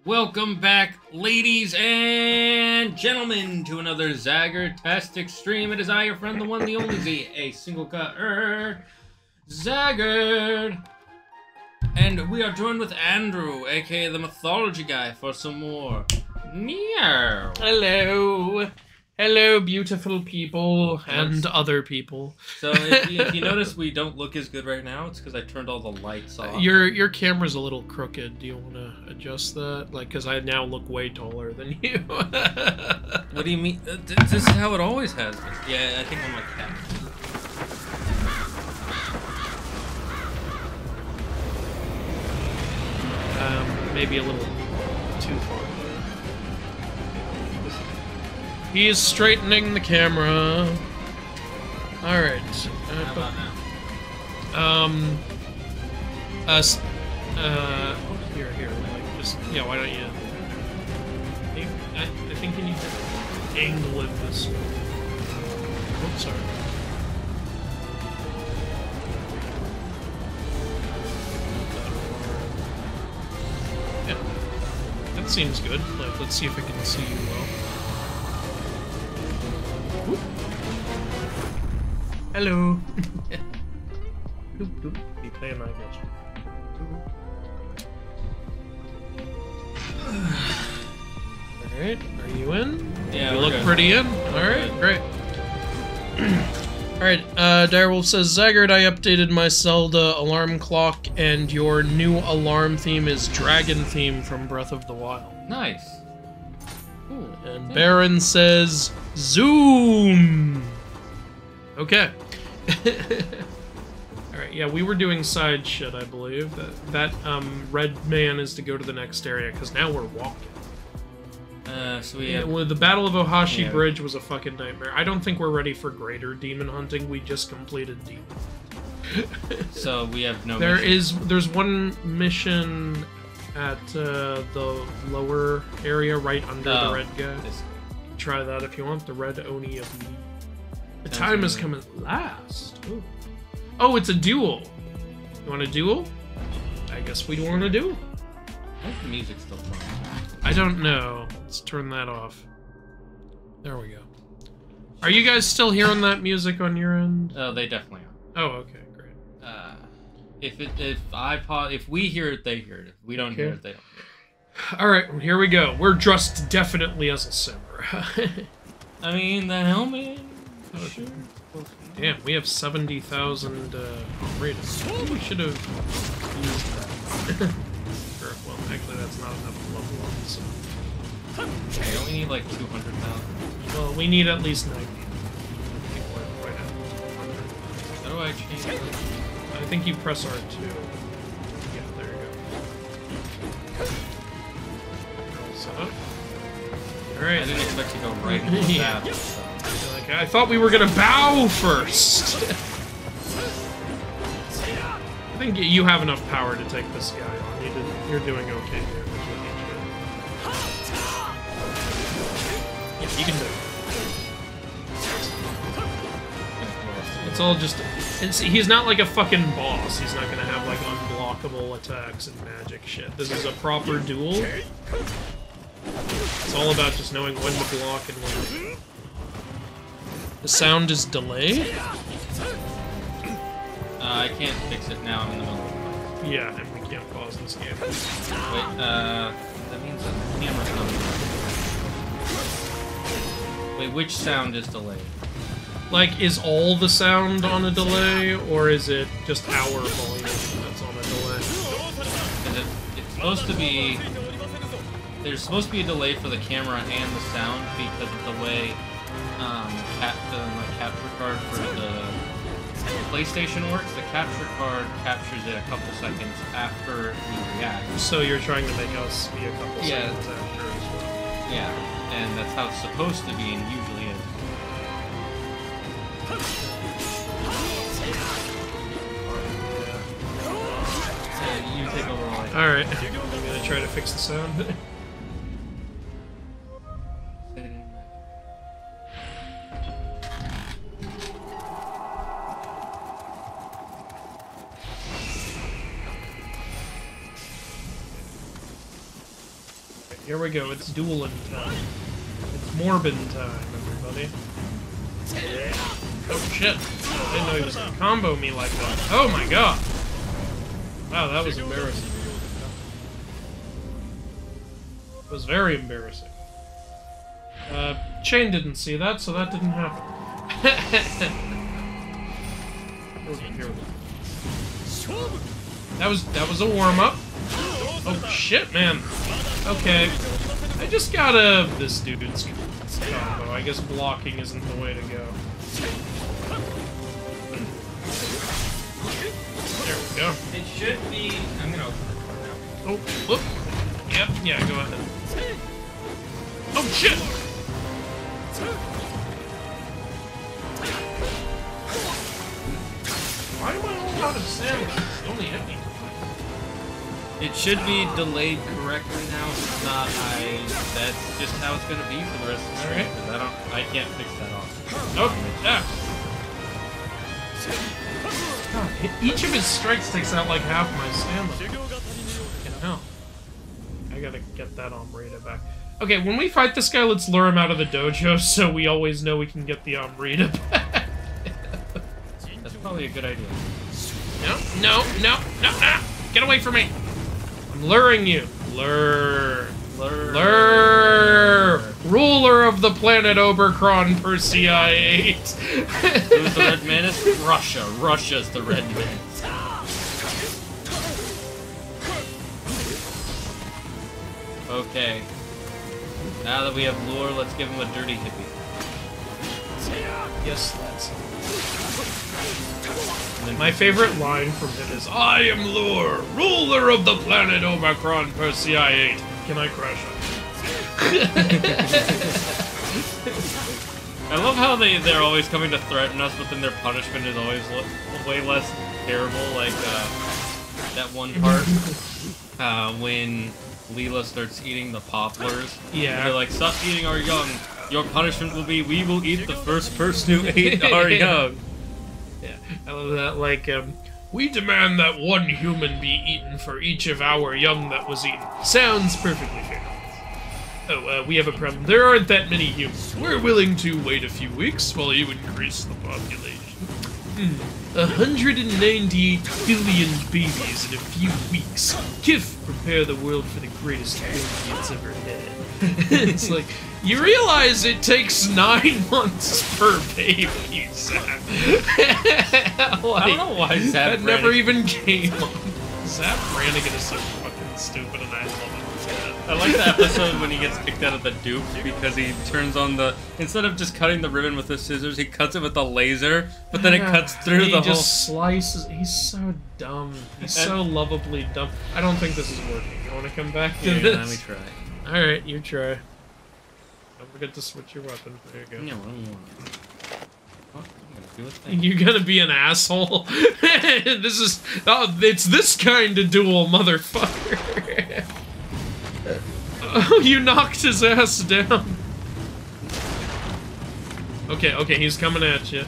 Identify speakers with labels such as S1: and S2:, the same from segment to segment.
S1: Welcome back, ladies and gentlemen, to another Zagger-tastic stream. It is I, your friend, the one, the only Z, a single cut Zaggard. And we are joined with Andrew, aka TheMythologyGuy, for some more Nioh.
S2: Hello. Hello, beautiful people and other people.
S1: So if you notice we don't look as good right now, it's because I turned all the lights off.
S2: Your camera's a little crooked. Do you want to adjust that? Like, because I now look way taller than you.
S1: What do you mean? This is how it always has been. Yeah, I think I'm like cat.
S2: Maybe a little too far. He is straightening the camera. All right.
S1: How about now?
S2: Here. Like, just yeah. Why don't you? I think you need to angle it this way. Oops, sorry. Yeah, that seems good. Like, let's see if I can see you well. Whoop. Hello. Doop, doop. Be playing my guest. Alright, are you in?
S1: Yeah,
S2: you look good. Pretty in. Alright, great. Alright, Direwolf says, Zaggard, I updated my Zelda alarm clock, and your new alarm theme is Dragon theme from Breath of the Wild.
S1: Nice.
S2: Ooh, and Baron says, Zoom! Okay. Alright, yeah, we were doing side shit, I believe. That red man is to go to the next area, because now we're walking.
S1: So we have...
S2: Well, the Battle of Ohashi Bridge was a fucking nightmare. I don't think we're ready for greater demon hunting. We just completed demon.
S1: So we have no
S2: There's one mission at the lower area right under the red guy. Try that if you want. The red Oni of me. The time is coming last. Ooh. Oh, it's a duel. You want a duel? I guess we want a duel.
S1: Why is the music still playing?
S2: I don't know. Let's turn that off. There we go. Are you guys still hearing that music on your end?
S1: Oh, they definitely are.
S2: Oh, okay, great.
S1: If we hear it, they hear it. If we don't hear it, they don't hear it.
S2: All right, here we go. We're dressed definitely as a samurai.
S1: I mean, the helmet.
S2: Oh, sure. Damn, we have 70,000 ratings. We should have used that. Sure, well, actually, that's not enough to level up, so...
S1: Okay, don't we need like 200,000?
S2: Well, we need at least 90.
S1: How do I change it?
S2: I think you press R2. Yeah, there you go. All set up. Alright.
S1: I didn't expect to go right into the battle. So.
S2: I thought we were gonna bow first! I think you have enough power to take this guy on. You're doing okay here. Yeah, you can do it. It's all just... he's not like a fucking boss. He's not gonna have like unblockable attacks and magic shit. This is a proper duel. It's all about just knowing when to block and when to... The sound is delayed?
S1: I can't fix it now. I'm in the middle of it.
S2: Yeah, and we can't pause this game.
S1: Wait, that means that the camera's not... Wait, which sound is delayed?
S2: Like, is all the sound on a delay, or is it just our volume that's on a delay?
S1: It's supposed to be... There's supposed to be a delay for the camera and the sound because of the way the capture card for the PlayStation works. The capture card captures it a couple seconds after we react.
S2: So you're trying to make us be a couple seconds after as well.
S1: Yeah, and that's how it's supposed to be and usually is. You take over all.
S2: Alright, I'm gonna try to fix the sound. Here we go, it's dueling time. It's Morbin time, everybody. Oh shit. I didn't know he was gonna combo me like that. Oh my god! Wow, that was embarrassing. It was very embarrassing. Chain didn't see that, so that didn't happen. Here we go. That was a warm-up. Oh shit, man. Okay. I just gotta... This dude's combo. I guess blocking isn't the way to go. There we go.
S1: It should be... I'm gonna open the door now.
S2: Oh, whoop. Yep, yeah, go ahead. Oh shit! Why am I all out of stamina? It only hit me.
S1: It should be delayed correctly now. If not, that's just how it's gonna be for the rest of the stream. Because I can't fix that off.
S2: Nope. Yeah. God, each of his strikes takes out like half my stamina. Fucking hell. I gotta get that Amrita back. Okay, when we fight this guy, let's lure him out of the dojo so we always know we can get the Amrita back.
S1: That's probably a good idea.
S2: No. Get away from me. I'm luring you. Lrrr. Ruler of the planet Oberkron Persei 8.
S1: Who's the Red Menace? Russia. Russia's the Red Menace. Okay. Now that we have Lure, let's give him a dirty hippie.
S2: Yes, that's it. My favorite line from him is, I am Lure, ruler of the planet Omicron Persei 8. Can I crash
S1: I love how they're always coming to threaten us, but then their punishment is always way less terrible. Like, that one part when Leela starts eating the poplars.
S2: Yeah.
S1: And they're like, stop eating our young. Your punishment will be, we will eat the first person who ate our young.
S2: Yeah, I love that. Like, we demand that one human be eaten for each of our young that was eaten. Sounds perfectly fair. Oh, we have a problem. There aren't that many humans. We're willing to wait a few weeks while you increase the population. 198 billion babies in a few weeks. Kif, prepare the world for the greatest baby it's ever had. It's like, you realize it takes 9 months per baby, Zap. Like,
S1: I don't know why Zap
S2: that never even came on. Zap Brannigan is so fucking stupid and I love it.
S1: I like the episode when he gets kicked out of the Duke because he turns on the... Instead of just cutting the ribbon with the scissors, he cuts it with a laser, but then it cuts through the whole...
S2: He just slices... He's so dumb. He's so lovably dumb. I don't think this is working. You want to come back to this?
S1: Yeah, let me try.
S2: Alright, you try. Don't forget to switch your weapon. There you go.
S1: Yeah, what do you want?
S2: You're gonna be an asshole. This is... Oh, it's this kind of duel, motherfucker. Oh, you knocked his ass down. Okay, he's coming at you.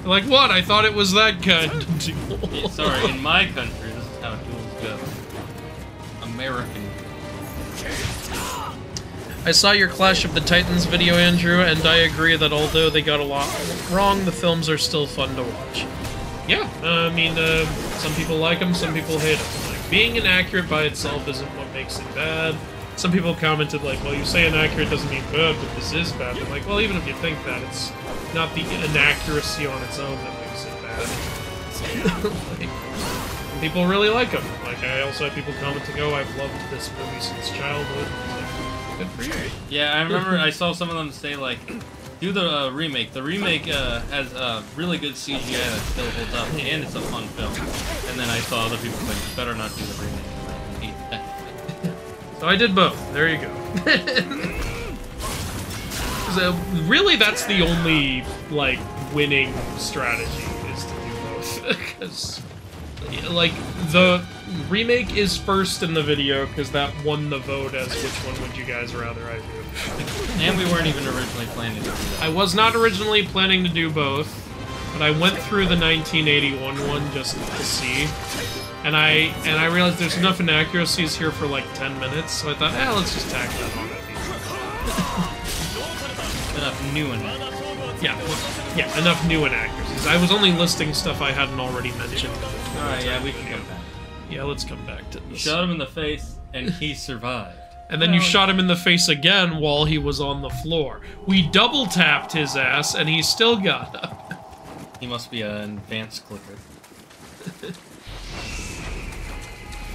S2: Like, what? I thought it was that kind of duel.
S1: Yeah, sorry, in my country, this is how duels go. American.
S2: I saw your Clash of the Titans video, Andrew, and I agree that although they got a lot wrong, the films are still fun to watch. Yeah, I mean, some people like them, some people hate them. Like, being inaccurate by itself isn't what makes it bad. Some people commented like, well, you say inaccurate doesn't mean bad, but this is bad. I'm like, well, even if you think that, it's not the inaccuracy on its own that makes it bad. Like, people really like them. Like, I also had people commenting, oh, I've loved this movie since childhood. Like, good for you.
S1: Yeah, I remember I saw some of them say, like, do the remake. The remake has really good CGI that still holds up, and it's a fun film. And then I saw other people saying, better not do the remake. I hate that.
S2: So I did both. There you go. So really, that's the only, like, winning strategy, is to do both. Because, like, the remake is first in the video, because that won the vote as which one would you guys rather I do.
S1: And we weren't even originally planning to do that.
S2: I was not originally planning to do both. but I went through the 1981 one just to see, and I realized there's enough inaccuracies here for like 10 minutes, so I thought, let's just tack that on.
S1: Enough new inaccuracies.
S2: Yeah, enough new inaccuracies. I was only listing stuff I hadn't already mentioned.
S1: Alright, yeah, we can come back.
S2: Yeah, let's come back to this.
S1: You shot him in the face, and he survived.
S2: And then you shot him in the face again while he was on the floor. We double tapped his ass, and he still got up.
S1: He must be an advanced clicker.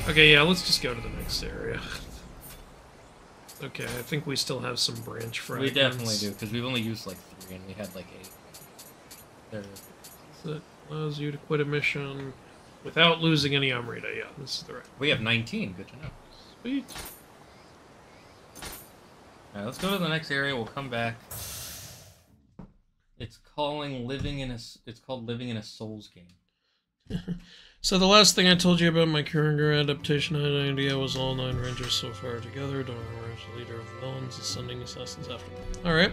S2: Okay, yeah, let's just go to the next area. Okay, I think we still have some branch fragments.
S1: We definitely do, because we've only used like 3, and we had like 8. There.
S2: That allows you to quit a mission without losing any Amrita. Yeah, this is the right.
S1: We have 19. Good to know.
S2: Sweet.
S1: Alright, let's go to the next area. We'll come back. It's called Living in a Souls game.
S2: So the last thing I told you about my Kuringer adaptation I had an idea was all 9 Rangers so far together. Don't emerge the leader of villains, ascending assassins after. Alright.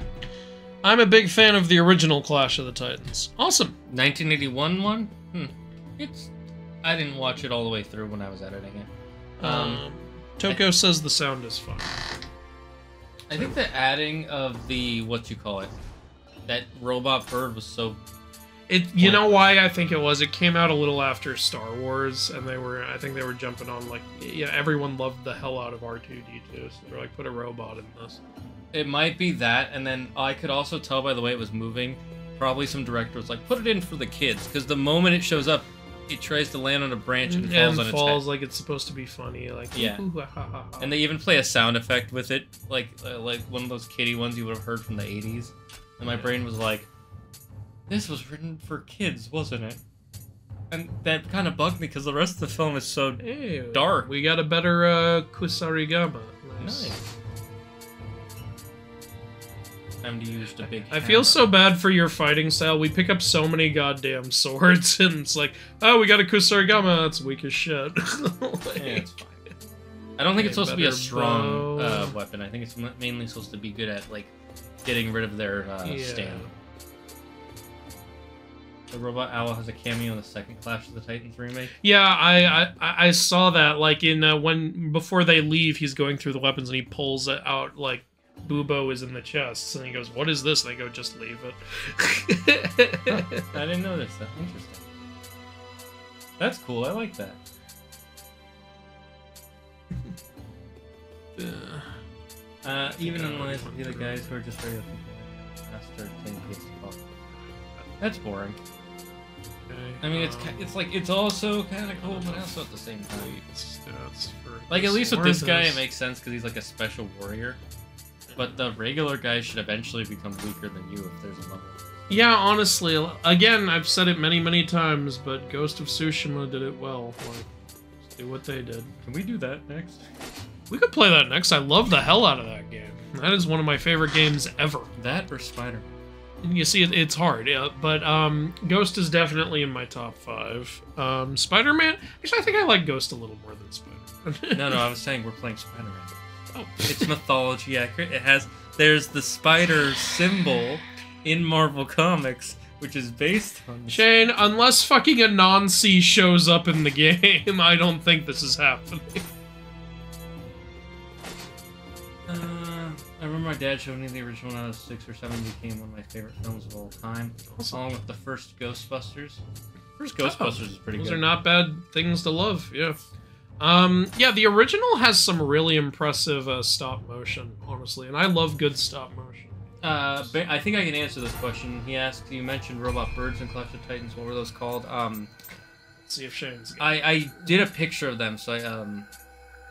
S2: I'm a big fan of the original Clash of the Titans. Awesome.
S1: 1981 one? I didn't watch it all the way through when I was editing it.
S2: Toko says the sound is fun.
S1: I think the adding of the, that robot bird was so...
S2: You know why I think it was? It came out a little after Star Wars, and I think they were jumping on, like, yeah, everyone loved the hell out of R2-D2, so they're like, put a robot in this.
S1: It might be that, and then I could also tell by the way it was moving, probably some director was like, put it in for the kids, because the moment it shows up, it tries to land on a branch and falls on its head.
S2: Like it's supposed to be funny, like,
S1: yeah.
S2: Ooh, ha, ha, ha.
S1: And they even play a sound effect with it, like one of those kiddie ones you would have heard from the 80s, and my brain was like, this was written for kids, wasn't it? And that kind of bugged me because the rest of the film is so dark.
S2: We got a better Kusarigama.
S1: Nice. Time to use the big
S2: I feel so bad for your fighting style. We pick up so many goddamn swords, and it's like, oh, we got a Kusarigama. That's weak as shit.
S1: Like, yeah, it's fine. I don't think it's supposed to be a strong weapon. I think it's mainly supposed to be good at, like, getting rid of their stand. The Robot Owl has a cameo in the second Clash of the Titans remake.
S2: Yeah, I saw that. Like in before they leave, he's going through the weapons and he pulls it out like Bubo is in the chest, and he goes, "What is this?" And they go, "Just leave it."
S1: Huh, I didn't notice that. Interesting. That's cool. I like that. Even in lies of the guys who are just regular people, master 10 cases of that's boring. I mean, it's also kind of cool, but also at the same time. Like, at least with this guy, it makes sense because he's like a special warrior. But the regular guy should eventually become weaker than you if there's a level.
S2: Yeah, honestly, again, I've said it many, many times, but Ghost of Tsushima did it well. Like, just do what they did.
S1: Can we do that next?
S2: We could play that next. I love the hell out of that game. That is one of my favorite games ever.
S1: That or Spider-Man?
S2: You see, it's hard, yeah, but Ghost is definitely in my top 5. Spider-Man? Actually, I think I like Ghost a little more than Spider-Man.
S1: No, I was saying we're playing Spider-Man.
S2: Oh.
S1: It's mythology accurate. There's the spider symbol in Marvel Comics, which is based on...
S2: Shane, unless fucking Anansi shows up in the game, I don't think this is happening.
S1: I remember my dad showed me the original when I was 6 or 7. It became one of my favorite films of all time, along with the first Ghostbusters. First Ghostbusters is pretty good.
S2: Those are not bad things to love, yeah. Yeah, the original has some really impressive stop motion, honestly, and I love good stop motion.
S1: I think I can answer this question. He asked, you mentioned robot birds in Clash of Titans. What were those called?
S2: Let's see if Shane's got
S1: I did a picture of them, so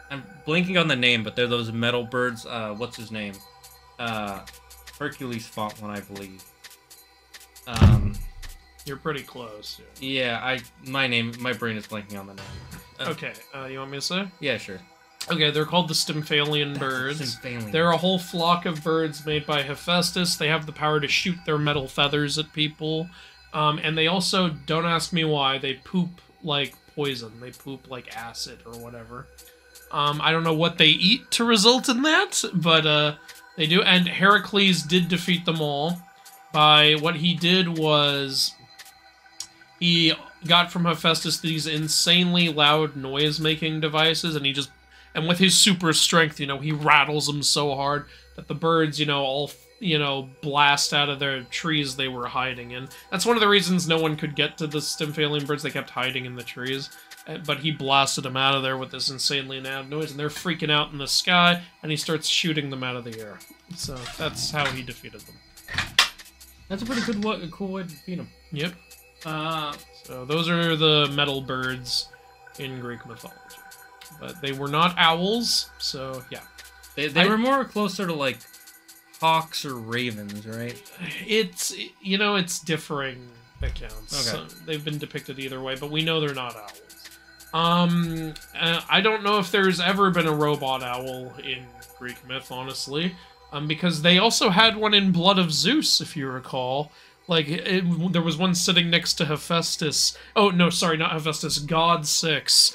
S1: I'm blanking on the name, but they're those metal birds. What's his name? Hercules fought one, I believe.
S2: You're pretty close.
S1: Yeah, my brain is blanking on the name.
S2: Okay, you want me to say?
S1: Yeah, sure.
S2: Okay, they're called the Stymphalian birds. They're a whole flock of birds made by Hephaestus. They have the power to shoot their metal feathers at people. And they also, don't ask me why, they poop like poison. They poop like acid or whatever. I don't know what they eat to result in that, but they do. And Heracles did defeat them all by what he did was he got from Hephaestus these insanely loud noise-making devices, and and with his super strength, you know, he rattles them so hard that the birds, you know, all, you know, blast out of their trees they were hiding in. That's one of the reasons no one could get to the Stymphalian birds. They kept hiding in the trees. But he blasted them out of there with this insanely loud noise, and they're freaking out in the sky, and he starts shooting them out of the air. So that's how he defeated them.
S1: That's a pretty good, cool way to defeat them.
S2: Yep. So those are the metal birds in Greek mythology. But they were not owls, so yeah.
S1: They were more closer to, like, hawks or ravens, right?
S2: It's, you know, it's differing accounts.
S1: Okay.
S2: So they've been depicted either way, but we know they're not owls. I don't know if there's ever been a robot owl in Greek myth, honestly, because they also had one in Blood of Zeus, if you recall. Like, there was one sitting next to Hephaestus. Oh, no, sorry, not Hephaestus, God 6,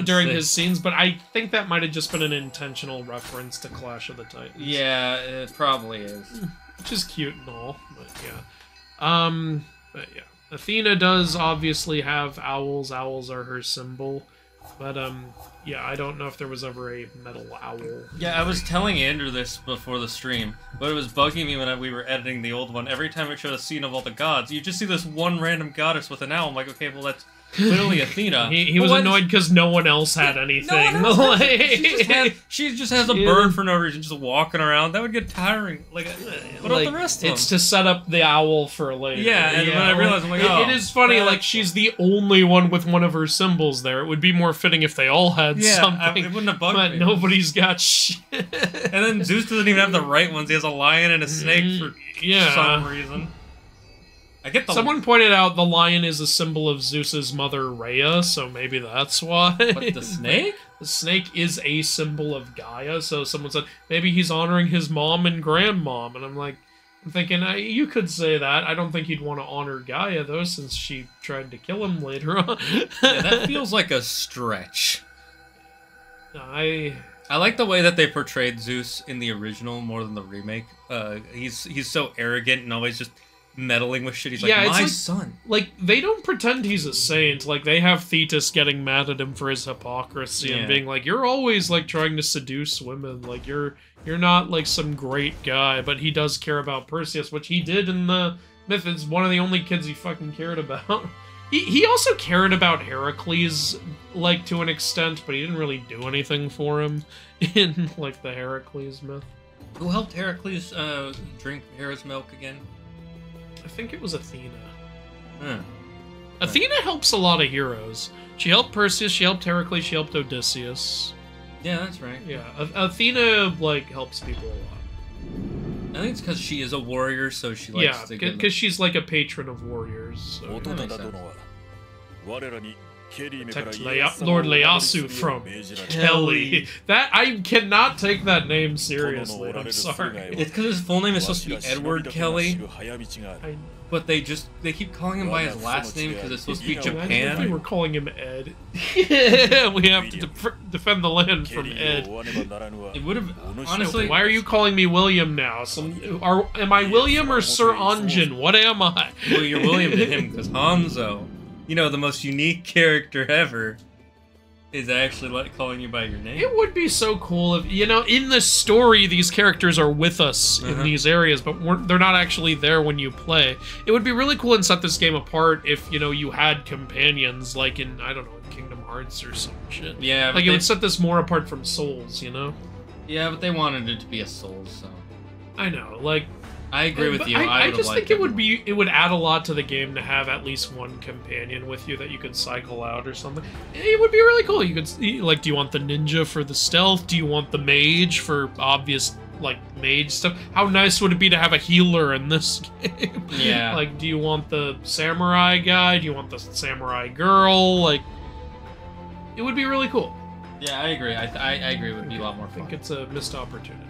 S2: during his scenes, but I think that might have just been an intentional reference to Clash of the Titans.
S1: Yeah, it probably is.
S2: Which is cute and all, but yeah. But yeah. Athena does obviously have owls. Owls are her symbol. But, yeah, I don't know if there was ever a metal owl.
S1: Yeah, I was telling Andrew this before the stream, but it was bugging me when we were editing the old one. Every time it showed a scene of all the gods, you just see this one random goddess with an owl. I'm like, okay, well, that's clearly Athena.
S2: He was annoyed because no one else had anything.
S1: She just has a bird for no reason, just walking around. That would get tiring. Like, what about the rest of them?
S2: It's to set up the owl for later.
S1: Yeah, and when I realized, I'm like, oh.
S2: It is funny, like, she's the only one with one of her symbols there. It would be more fitting if they all had something.
S1: It wouldn't have bugged
S2: but
S1: me.
S2: Nobody's got shit.
S1: And then Zeus doesn't even have the right ones. He has a lion and a snake for some reason.
S2: Someone pointed out the lion is a symbol of Zeus's mother Rhea, so maybe that's why.
S1: But the snake?
S2: The snake is a symbol of Gaia, so someone said maybe he's honoring his mom and grandmom, and I'm thinking, you could say that. I don't think he'd want to honor Gaia, though, since she tried to kill him later on.
S1: Yeah, that feels like a stretch.
S2: I
S1: like the way that they portrayed Zeus in the original more than the remake. He's so arrogant and always just meddling with shit. He's like, my son.
S2: Like, they don't pretend he's a saint. Like, they have Thetis getting mad at him for his hypocrisy and being like, you're always, like, trying to seduce women. Like, you're not, like, some great guy. But he does care about Perseus, which he did in the myth. It's one of the only kids he fucking cared about. He also cared about Heracles, like, to an extent, but he didn't really do anything for him in, like, the Heracles myth.
S1: Who helped Heracles drink Hera's milk again?
S2: I think it was Athena.
S1: Hmm.
S2: Athena helps a lot of heroes. She helped Perseus, she helped Heracles, she helped Odysseus.
S1: Yeah, that's right.
S2: Yeah, Athena, like, helps people a lot.
S1: I think it's because she is a warrior, so she likes to
S2: get... because she's, like, a patron of warriors. So, protect Lord Ieyasu from Kelly. That I cannot take that name seriously. I'm sorry.
S1: It's because his full name is supposed to be Edward Kelly, but they keep calling him by his last name because it's supposed to be Japan.
S2: If they were calling him Ed. We have to defend the land from Ed.
S1: It would have honestly.
S2: Why are you calling me William now? Am I William or Sir Ongen? What am I?
S1: Well, you're William to him because Hanzo, you know, the most unique character ever, is actually like calling you by your name.
S2: It would be so cool if, you know, in the story, these characters are with us in these areas, but they're not actually there when you play. It would be really cool and set this game apart if, you know, you had companions, like in, I don't know, in Kingdom Hearts or some shit.
S1: Yeah,
S2: like, it would set this more apart from Souls, you know?
S1: Yeah, but they wanted it to be a Souls, so...
S2: I know, like...
S1: I agree with you.
S2: I just think it would add a lot to the game to have at least one companion with you that you could cycle out or something. It would be really cool. You could, like, do you want the ninja for the stealth? Do you want the mage for obvious, like, mage stuff? How nice would it be to have a healer in this game?
S1: Yeah.
S2: Like, do you want the samurai guy? Do you want the samurai girl? Like, it would be really cool.
S1: Yeah, I agree. I agree. It would be a lot more fun.
S2: I think it's a missed opportunity.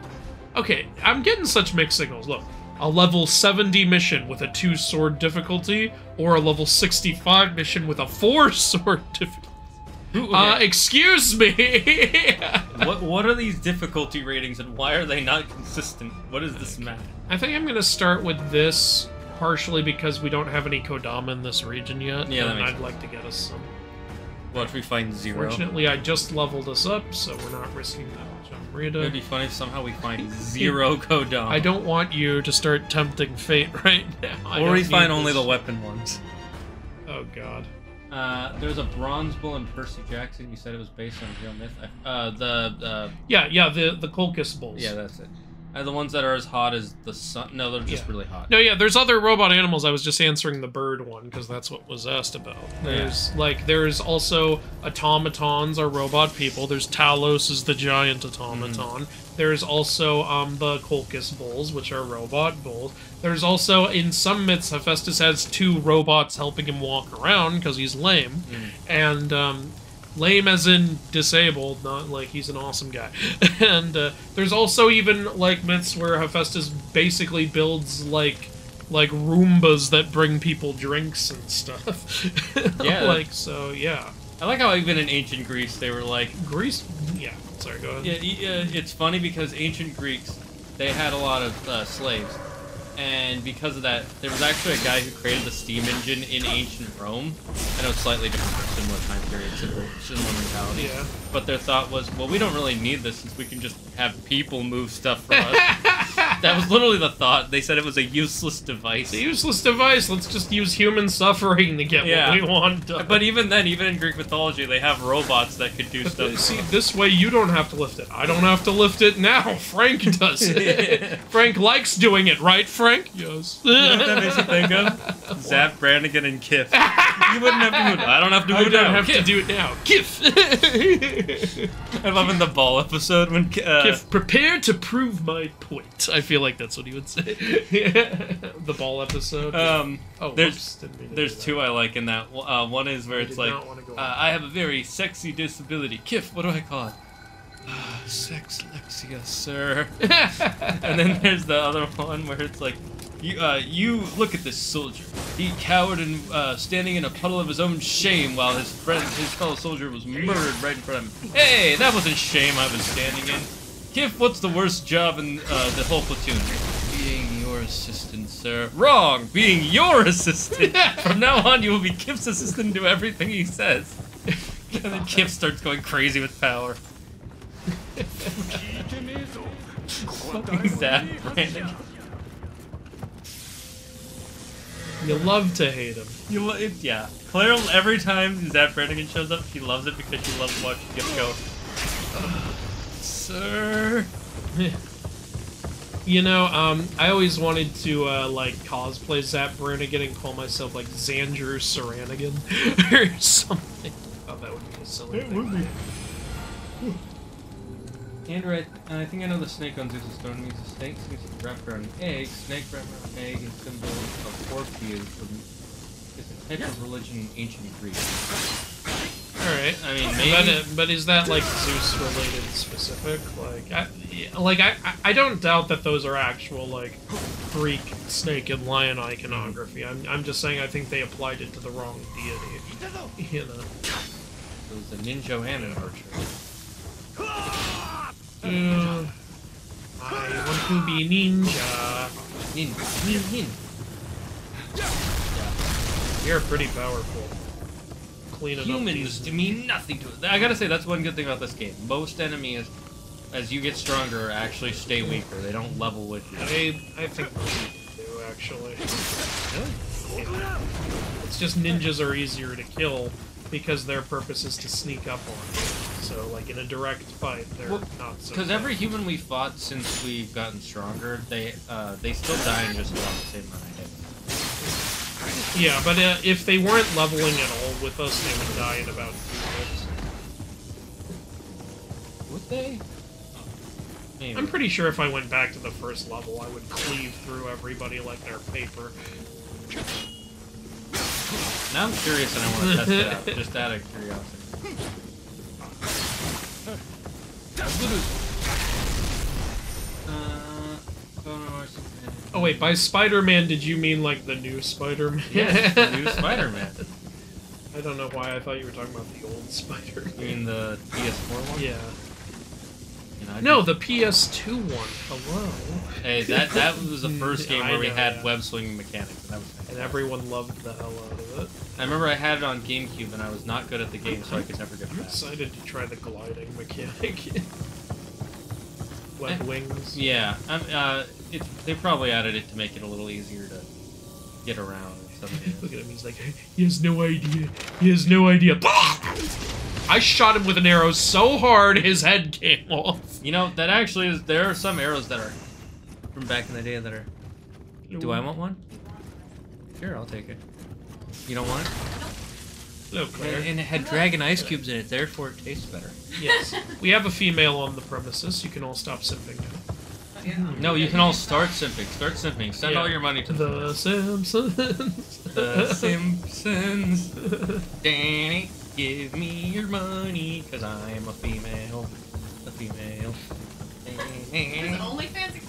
S2: Okay, I'm getting such mixed signals. Look. A level 70 mission with a 2-sword difficulty, or a level 65 mission with a 4-sword difficulty. Excuse me!
S1: What are these difficulty ratings, and why are they not consistent? What is this map?
S2: I think I'm gonna start with this, partially because we don't have any Kodama in this region yet.
S1: Yeah,
S2: and I'd like to get us some.
S1: What if we find 0?
S2: Fortunately, I just leveled us up, so we're not risking that much on Rita.
S1: It'd be funny if somehow we find 0 Kodama.
S2: I don't want you to start tempting fate right now.
S1: Or we find only the weapon ones.
S2: Oh god.
S1: There's a bronze bull in Percy Jackson. You said it was based on real myth.
S2: Yeah, the Colchis bulls.
S1: Yeah, that's it. The ones that are as hot as the sun. No, they're just really hot.
S2: No, yeah, there's other robot animals. I was just answering the bird one because that's what was asked about. There's also automatons are robot people. There's Talos is the giant automaton. There's also the Colchis bulls, which are robot bulls. There's also, in some myths, Hephaestus has 2 robots helping him walk around because he's lame. And lame as in disabled, not like he's an awesome guy. And there's also even like myths where Hephaestus basically builds like Roombas that bring people drinks and stuff.
S1: Yeah.
S2: So yeah.
S1: I like how even in ancient Greece they were like...
S2: Greece? Yeah, sorry, go ahead.
S1: Yeah, it's funny because ancient Greeks, they had a lot of slaves. And because of that, there was actually a guy who created the steam engine in ancient Rome. I know it's slightly different for similar time periods, similar mentality.
S2: Yeah.
S1: But their thought was, well, we don't really need this since we can just have people move stuff for us. That was literally the thought. They said it was a useless device.
S2: It's a useless device. Let's just use human suffering to get what we want done.
S1: But even then, even in Greek mythology, they have robots that could do stuff.
S2: See, this way you don't have to lift it. I don't have to lift it now. Frank does it. Frank likes doing it, right, Frank? Yes.
S1: You know what that makes me think of? Zap Brannigan and Kif. You wouldn't have to do it. I don't have to do it now.
S2: I don't have to do it now. Kif!
S1: I love in the ball episode when...
S2: Kif, prepare to prove my point. I feel like that's what he would say. The ball episode.
S1: There's 2 I like in that. One is where it's like, I have a very sexy disability. Kif, what do I call it? Sex Lexia, sir. And then there's the other one where it's like, you look at this soldier. He cowered and standing in a puddle of his own shame while his fellow soldier was murdered right in front of him. Hey, that wasn't shame I was standing in. Kif, what's the worst job in the whole platoon? Being your assistant, sir. Wrong! Being your assistant! From now on, you will be Kif's assistant and do everything he says. And then Kif starts going crazy with power. Zap Brannigan.
S2: You love to hate him.
S1: Yeah. Claire, every time Zap Brannigan shows up, she loves it because she loves watching Kif go, sir.
S2: You know, I always wanted to, like, cosplay Zap Brannigan and call myself, like, Xandru Saranigan or something. Oh, that would be a silly thing. Would be.
S1: Andrew, I think I know the snake on Zeus's stone means a snake seems to wrap around an egg. Snake wrapped around an egg and symbol of Orpheus is a type of religion in ancient Greece.
S2: Alright.
S1: I mean, maybe.
S2: But is that, like, Zeus-related specific? Like, I don't doubt that those are actual, like, Greek snake and lion iconography. I'm just saying I think they applied it to the wrong deity. You know.
S1: It was a ninja and an archer.
S2: I want to be ninja.
S1: Ninja.
S2: Yeah. You're pretty powerful.
S1: Humans to mean nothing to it. I gotta say, that's one good thing about this game. Most enemies, as you get stronger, actually stay weaker. They don't level with you.
S2: I think most do, actually. Really? Yeah. It's just ninjas are easier to kill because their purpose is to sneak up on you. So, like, in a direct fight, they're not so...
S1: Because every human we've fought since we've gotten stronger, they still die in just about the same amount of hits.
S2: Yeah, but if they weren't leveling at all with us, they would die in about 2 hits.
S1: Would they? Maybe.
S2: I'm pretty sure if I went back to the first level, I would cleave through everybody like they're paper.
S1: Now I'm curious and I want to test it out, just out of curiosity.
S2: Oh wait, by Spider-Man did you mean like the new Spider-Man?
S1: Yes, the new Spider-Man.
S2: I don't know why I thought you were talking about the old Spider-Man.
S1: You mean the PS4 one?
S2: Yeah.
S1: You know,
S2: no, the PS2 one. Hello.
S1: Hey, that was the first game where we had
S2: yeah.
S1: web swinging mechanics, and that was
S2: and everyone loved the hell out of it.
S1: I remember I had it on GameCube, and I was not good at the game, so I could never get
S2: I'm
S1: back.
S2: excited to try the gliding mechanic. Web wings.
S1: Yeah, they probably added it to make it a little easier to get around.
S2: Look at him, he's like, he has no idea. He has no idea. I shot him with an arrow so hard his head came off.
S1: You know, that actually is, there are some arrows that are from back in the day that are... Do I want one? Sure, I'll take it. You don't want it?
S2: No, Claire.
S1: And it had dragon ice cubes in it, therefore it tastes better.
S2: Yes. We have a female on the premises. You can all stop simping now.
S1: No, you can all start simping. Start simping. Send all your money to
S2: the Simpsons.
S1: The Simpsons. Danny, give me your money, cause I'm a female. A female.
S3: Is it OnlyFans?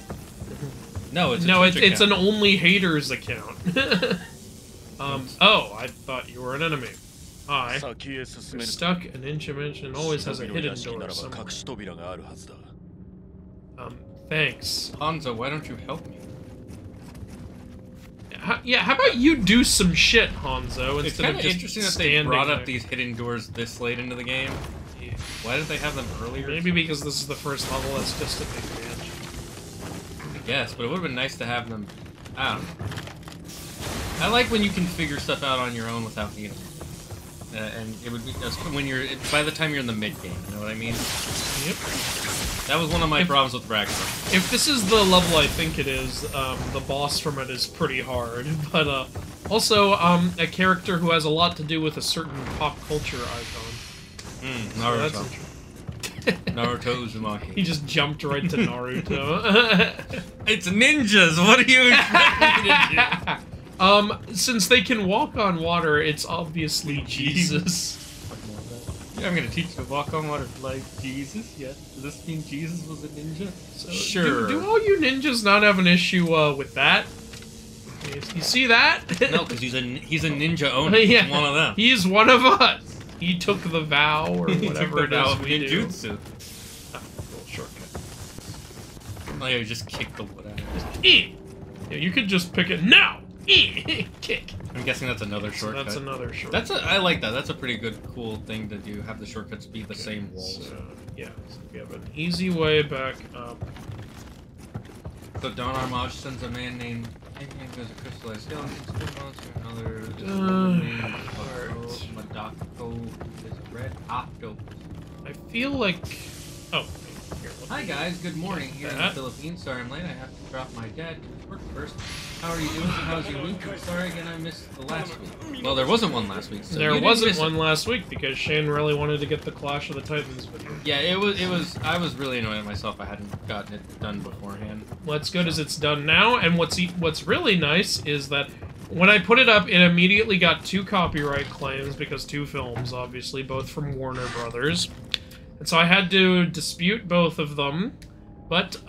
S1: No, it's
S2: it's an only haters account. Oh, I thought you were an enemy. Hi. You're stuck an inch and always has a hidden door somewhere. Thanks.
S1: Hanzo, why don't you help me?
S2: Yeah, how about you do some shit, Hanzo,
S1: It's
S2: instead
S1: kind
S2: of
S1: of
S2: just
S1: interesting that
S2: standing
S1: they brought
S2: there.
S1: up these hidden doors this late into the game.
S2: Yeah.
S1: Why didn't they have them earlier?
S2: Maybe because this is the first level, that's just a big mansion.
S1: I guess, but it would have been nice to have them... I don't know. I like when you can figure stuff out on your own without needing them. And it would be just when you're... by the time you're in the mid-game, you know what I mean?
S2: Yep.
S1: That was one of my problems with Ragnarok.
S2: If this is the level I think it is, the boss from it is pretty hard, but, also, a character who has a lot to do with a certain pop culture icon.
S1: Naruto.
S2: So
S1: Naruto Uzumaki.
S2: He just jumped right to Naruto.
S1: It's ninjas! What are you expecting me to do?
S2: Since they can walk on water, it's obviously Jesus.
S1: Yeah, I'm gonna teach you to walk on water like Jesus. Yeah. Does this mean Jesus was a ninja?
S2: So,
S1: sure.
S2: Do all you ninjas not have an issue with that? You see that?
S1: No, because he's a ninja owner.
S2: Yeah,
S1: He's one of them.
S2: He's one of us. He took the vow or whatever it is we do.
S1: Ninjutsu.
S2: Little shortcut.
S1: Oh yeah, just kick the wood out.
S2: Yeah, you could just pick it now. Kick.
S1: I'm guessing that's another shortcut.
S2: That's another shortcut.
S1: I like that. That's a pretty good, cool thing to do. Have the shortcuts be the same walls.
S2: So, yeah, so we have an easy way back up.
S1: So Don Armage sends a man named who has a crystallized skeleton, monster, another Madako is a red octopus.
S2: I feel like... Oh. Here,
S1: hi guys, good morning here in the Philippines. Sorry I'm late, I have to drop my dad to work first. How are you doing? How's your week? Sorry again, I missed the last week. Well, there wasn't one last week. So
S2: there wasn't one last week because Shane really wanted to get the Clash of the Titans video.
S1: Yeah, it was. I was really annoyed at myself. I hadn't gotten it done beforehand.
S2: What's good is it's done now, and what's really nice is that when I put it up, it immediately got 2 copyright claims because 2 films, obviously, both from Warner Brothers. And so I had to dispute both of them. But,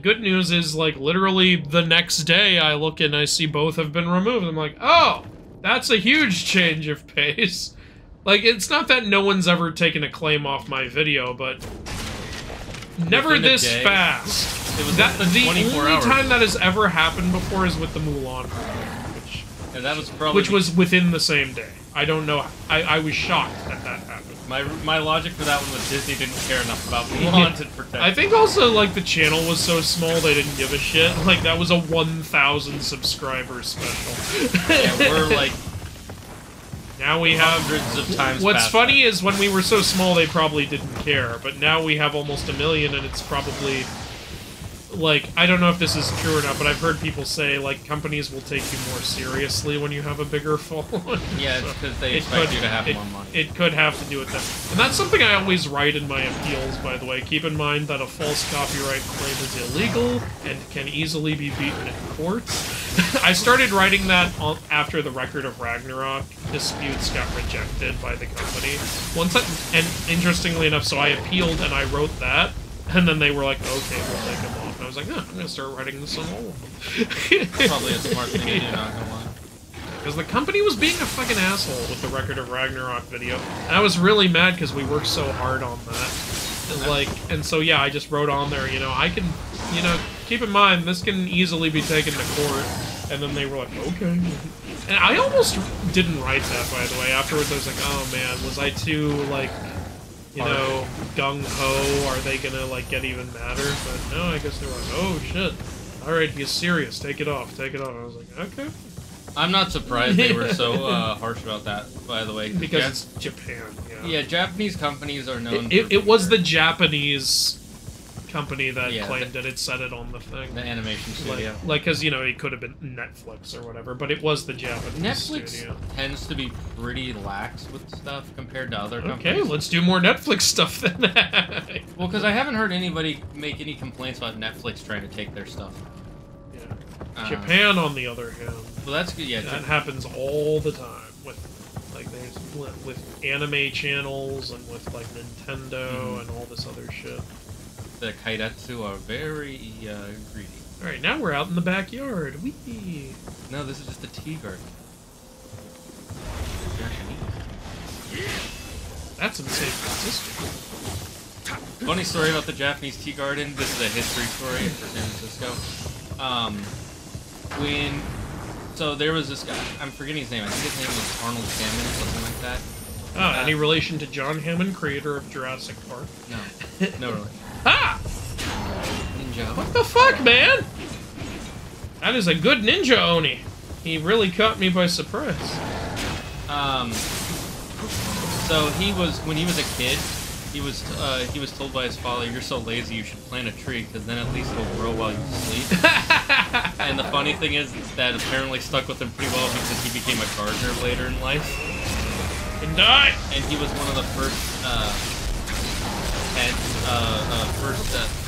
S2: good news is, like, literally the next day I look and I see both have been removed. I'm like, oh, that's a huge change of pace. Like, it's not that no one's ever taken a claim off my video, but never this fast.
S1: It was
S2: the only time that has ever happened before is with the Mulan movie, which was within the same day. I don't know. I was shocked that happened.
S1: My logic for that one was Disney didn't care enough about Mulan to protect.
S2: I think also, like, the channel was so small they didn't give a shit. Like, that was a 1,000 subscriber special.
S1: Yeah, we're like...
S2: Now we have...
S1: hundreds of times
S2: What's funny is when we were so small they probably didn't care, but now we have almost 1 million and it's probably... Like, I don't know if this is true or not, but I've heard people say, like, companies will take you more seriously when you have a bigger following.
S1: Yeah, it's because they expect you to have more money.
S2: It could have to do with that. And that's something I always write in my appeals, by the way. Keep in mind that a false copyright claim is illegal and can easily be beaten in court. I started writing that after the Record of Ragnarok disputes got rejected by the company. And interestingly enough, so I appealed and I wrote that. And then they were like, okay, we'll take them off. And I was like, no, I'm gonna start writing this on all of them.
S1: Probably a smart thing to do, not gonna lie.
S2: Because the company was being a fucking asshole with the Record of Ragnarok video. And I was really mad because we worked so hard on that. Like, and so yeah, I just wrote on there, you know, I can, you know, keep in mind this can easily be taken to court. And then they were like, okay. And I almost didn't write that, by the way. Afterwards, I was like, oh man, was I too like, you know, gung ho? Are they gonna like get even madder? But no, I guess they were like, oh shit. All right, he's serious. Take it off. Take it off. I was like, okay.
S1: I'm not surprised they were so harsh about that, by the way.
S2: Because it's Japan, yeah.
S1: Yeah, Japanese companies are known
S2: it was the Japanese company that claimed it. It said it on the thing.
S1: The animation studio.
S2: Like, because, you know, it could have been Netflix or whatever, but it was the Japanese studio.
S1: Netflix tends to be pretty lax with stuff compared to other companies.
S2: Okay, let's do more Netflix stuff then.
S1: Well, because I haven't heard anybody make any complaints about Netflix trying to take their stuff.
S2: Japan, on the other hand,
S1: well, that's good. Yeah,
S2: that happens all the time with like with anime channels and with like Nintendo and all this other shit.
S1: The Kairetsu are very greedy.
S2: All right, now we're out in the backyard. Whee!
S1: No, this is just a tea garden.
S2: That's in San Francisco.
S1: Funny story about the Japanese tea garden. This is a history story for San Francisco. So there was this guy, I'm forgetting his name, I think his name was Arnold Hammond, something like that.
S2: Oh, any relation to John Hammond, creator of Jurassic Park?
S1: No. No, really.
S2: Ah!
S1: Ninja.
S2: What the fuck, man? That is a good ninja Oni. He really caught me by surprise.
S1: So he was, when he was a kid, he was told by his father, "You're so lazy, you should plant a tree, because then at least it'll grow while you sleep." And the funny thing is that apparently stuck with him pretty well because he became a gardener later in life.
S2: And die!
S1: And he was one of the first,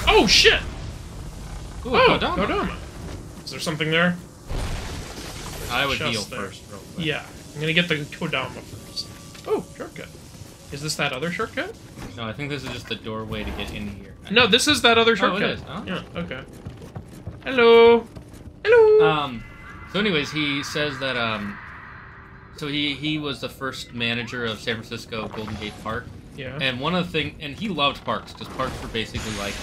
S2: Oh, shit!
S1: Ooh,
S2: oh,
S1: Kodama.
S2: Kodama. Is there something there?
S1: I would
S2: Just
S1: heal
S2: there.
S1: first, real quick.
S2: Yeah, I'm gonna get the Kodama first. Oh, shortcut. Is this that other shortcut?
S1: No, I think this is just the doorway to get in here.
S2: No, this is that other shortcut.
S1: Oh, it is. Oh.
S2: Yeah, okay. Hello! Hello!
S1: So anyways, he says that, so he was the first manager of San Francisco Golden Gate Park.
S2: Yeah.
S1: And one of the things, and he loved parks, because parks were basically like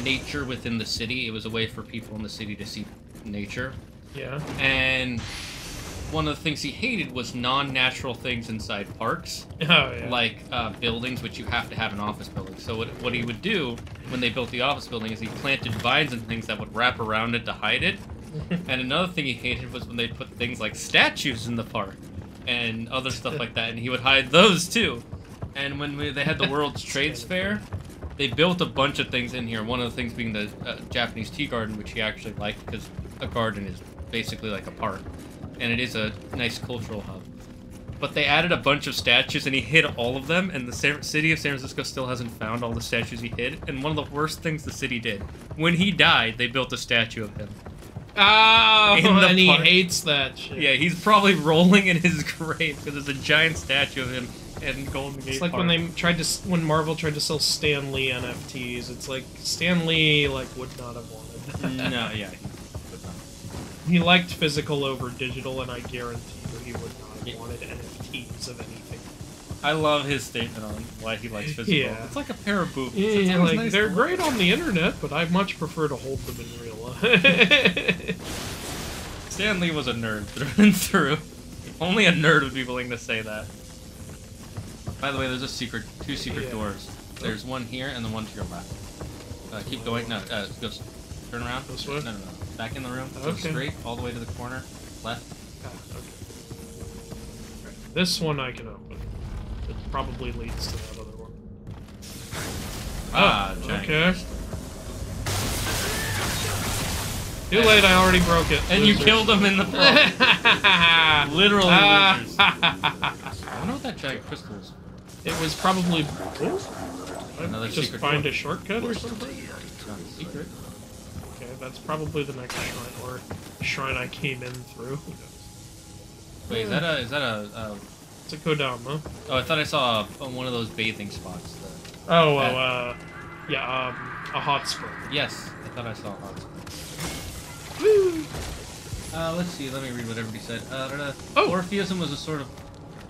S1: nature within the city. It was a way for people in the city to see nature.
S2: Yeah.
S1: And one of the things he hated was non-natural things inside parks.
S2: Oh, yeah.
S1: Like buildings, which you have to have an office building. So what he would do when they built the office building is he planted vines and things that would wrap around it to hide it. And another thing he hated was when they put things like statues in the park and other stuff like that, and he would hide those too. And when they had the World's Trades Fair, they built a bunch of things in here. One of the things being the Japanese tea garden, which he actually liked because a garden is basically like a park. And it is a nice cultural hub. But they added a bunch of statues, and he hid all of them, and the city of San Francisco still hasn't found all the statues he hid. And one of the worst things the city did, when he died, they built a statue of him.
S2: Oh, and he
S1: park.
S2: hates that shit.
S1: Yeah, he's probably rolling in his grave, because there's a giant statue of him in Golden Gate
S2: It's like
S1: Park.
S2: when Marvel tried to sell Stan Lee NFTs. It's like, Stan Lee, like, would not have wanted.
S1: No, yeah.
S2: He liked physical over digital, and I guarantee you he would not have wanted NFTs of anything.
S1: I love his statement on why he likes physical.
S2: Yeah.
S1: It's like a pair of boobies.
S2: Yeah,
S1: It's
S2: like,
S1: nice
S2: they're
S1: to
S2: great
S1: look
S2: on the internet, but I much prefer to hold them in real life.
S1: Stan Lee was a nerd through and through. Only a nerd would be willing to say that. By the way, there's two secret doors. There's one here and the one to your left. Keep going. No, go turn around.
S2: This way?
S1: No. Back in the room. Go straight all the way to the corner. Left.
S2: Okay. Right. This one I can open. It probably leads to that other one.
S1: Ah,
S2: okay. Too late, I already broke it.
S1: And you killed him in the process. Literally losers. I don't know what that giant crystal is.
S2: It was probably...
S1: Another
S2: just
S1: secret
S2: find
S1: door.
S2: A shortcut or something?
S1: It's not a secret.
S2: Okay, that's probably the next shrine, or shrine I came in through. Who knows?
S1: Wait, is that a...
S2: It's a Kodama.
S1: Oh, I thought I saw one of those bathing spots.
S2: A hot spring.
S1: Yes, I thought I saw a hot spring.
S2: Woo!
S1: Let's see, let me read what everybody said.
S2: Oh!
S1: Orpheism was a sort of...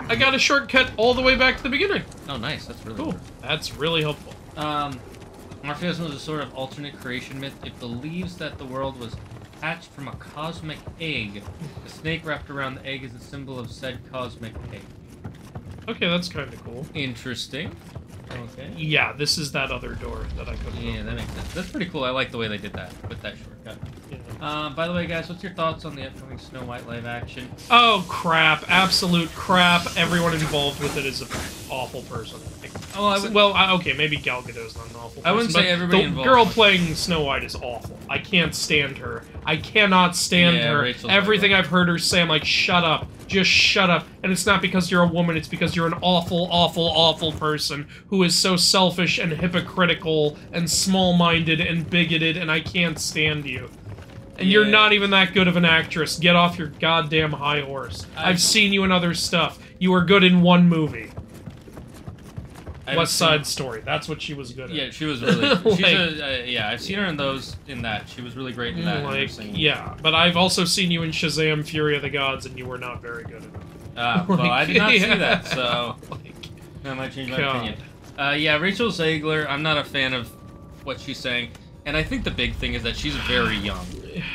S2: I got a shortcut all the way back to the beginning.
S1: Oh, nice, that's really
S2: Cool.
S1: good.
S2: That's really helpful.
S1: Morpheus was a sort of alternate creation myth. It believes that the world was hatched from a cosmic egg. The snake wrapped around the egg is a symbol of said cosmic egg.
S2: Okay, that's kind of cool.
S1: Interesting. Okay.
S2: Yeah, this is that other door that I couldn't
S1: Yeah, that makes sense. That's pretty cool. I like the way they did that with that shortcut.
S2: Yeah.
S1: By the way, guys, what's your thoughts on the upcoming Snow White live action?
S2: Oh, crap. Absolute crap. Everyone involved with it is an awful person. Okay, maybe Gal Gadot's not an awful person.
S1: I wouldn't say everybody
S2: the
S1: involved.
S2: girl playing Snow White is awful. I can't stand her. I cannot stand her.
S1: Rachel's
S2: Everything
S1: like
S2: I've heard her say, I'm like, shut up. Just shut up. And it's not because you're a woman, it's because you're an awful, awful, awful person who is so selfish and hypocritical and small-minded and bigoted, and I can't stand you. And you're not even that good of an actress. Get off your goddamn high horse. I've seen you in other stuff. You were good in one movie. West Side Story. That's what she was good at.
S1: Yeah, she was really... yeah, I've seen her in that. She was really great in that.
S2: Yeah, but I've also seen you in Shazam! Fury of the Gods, and you were not very good at it.
S1: Well, I did not see that, so... I might change my opinion. Yeah, Rachel Zegler, I'm not a fan of what she's saying. And I think the big thing is that she's very young.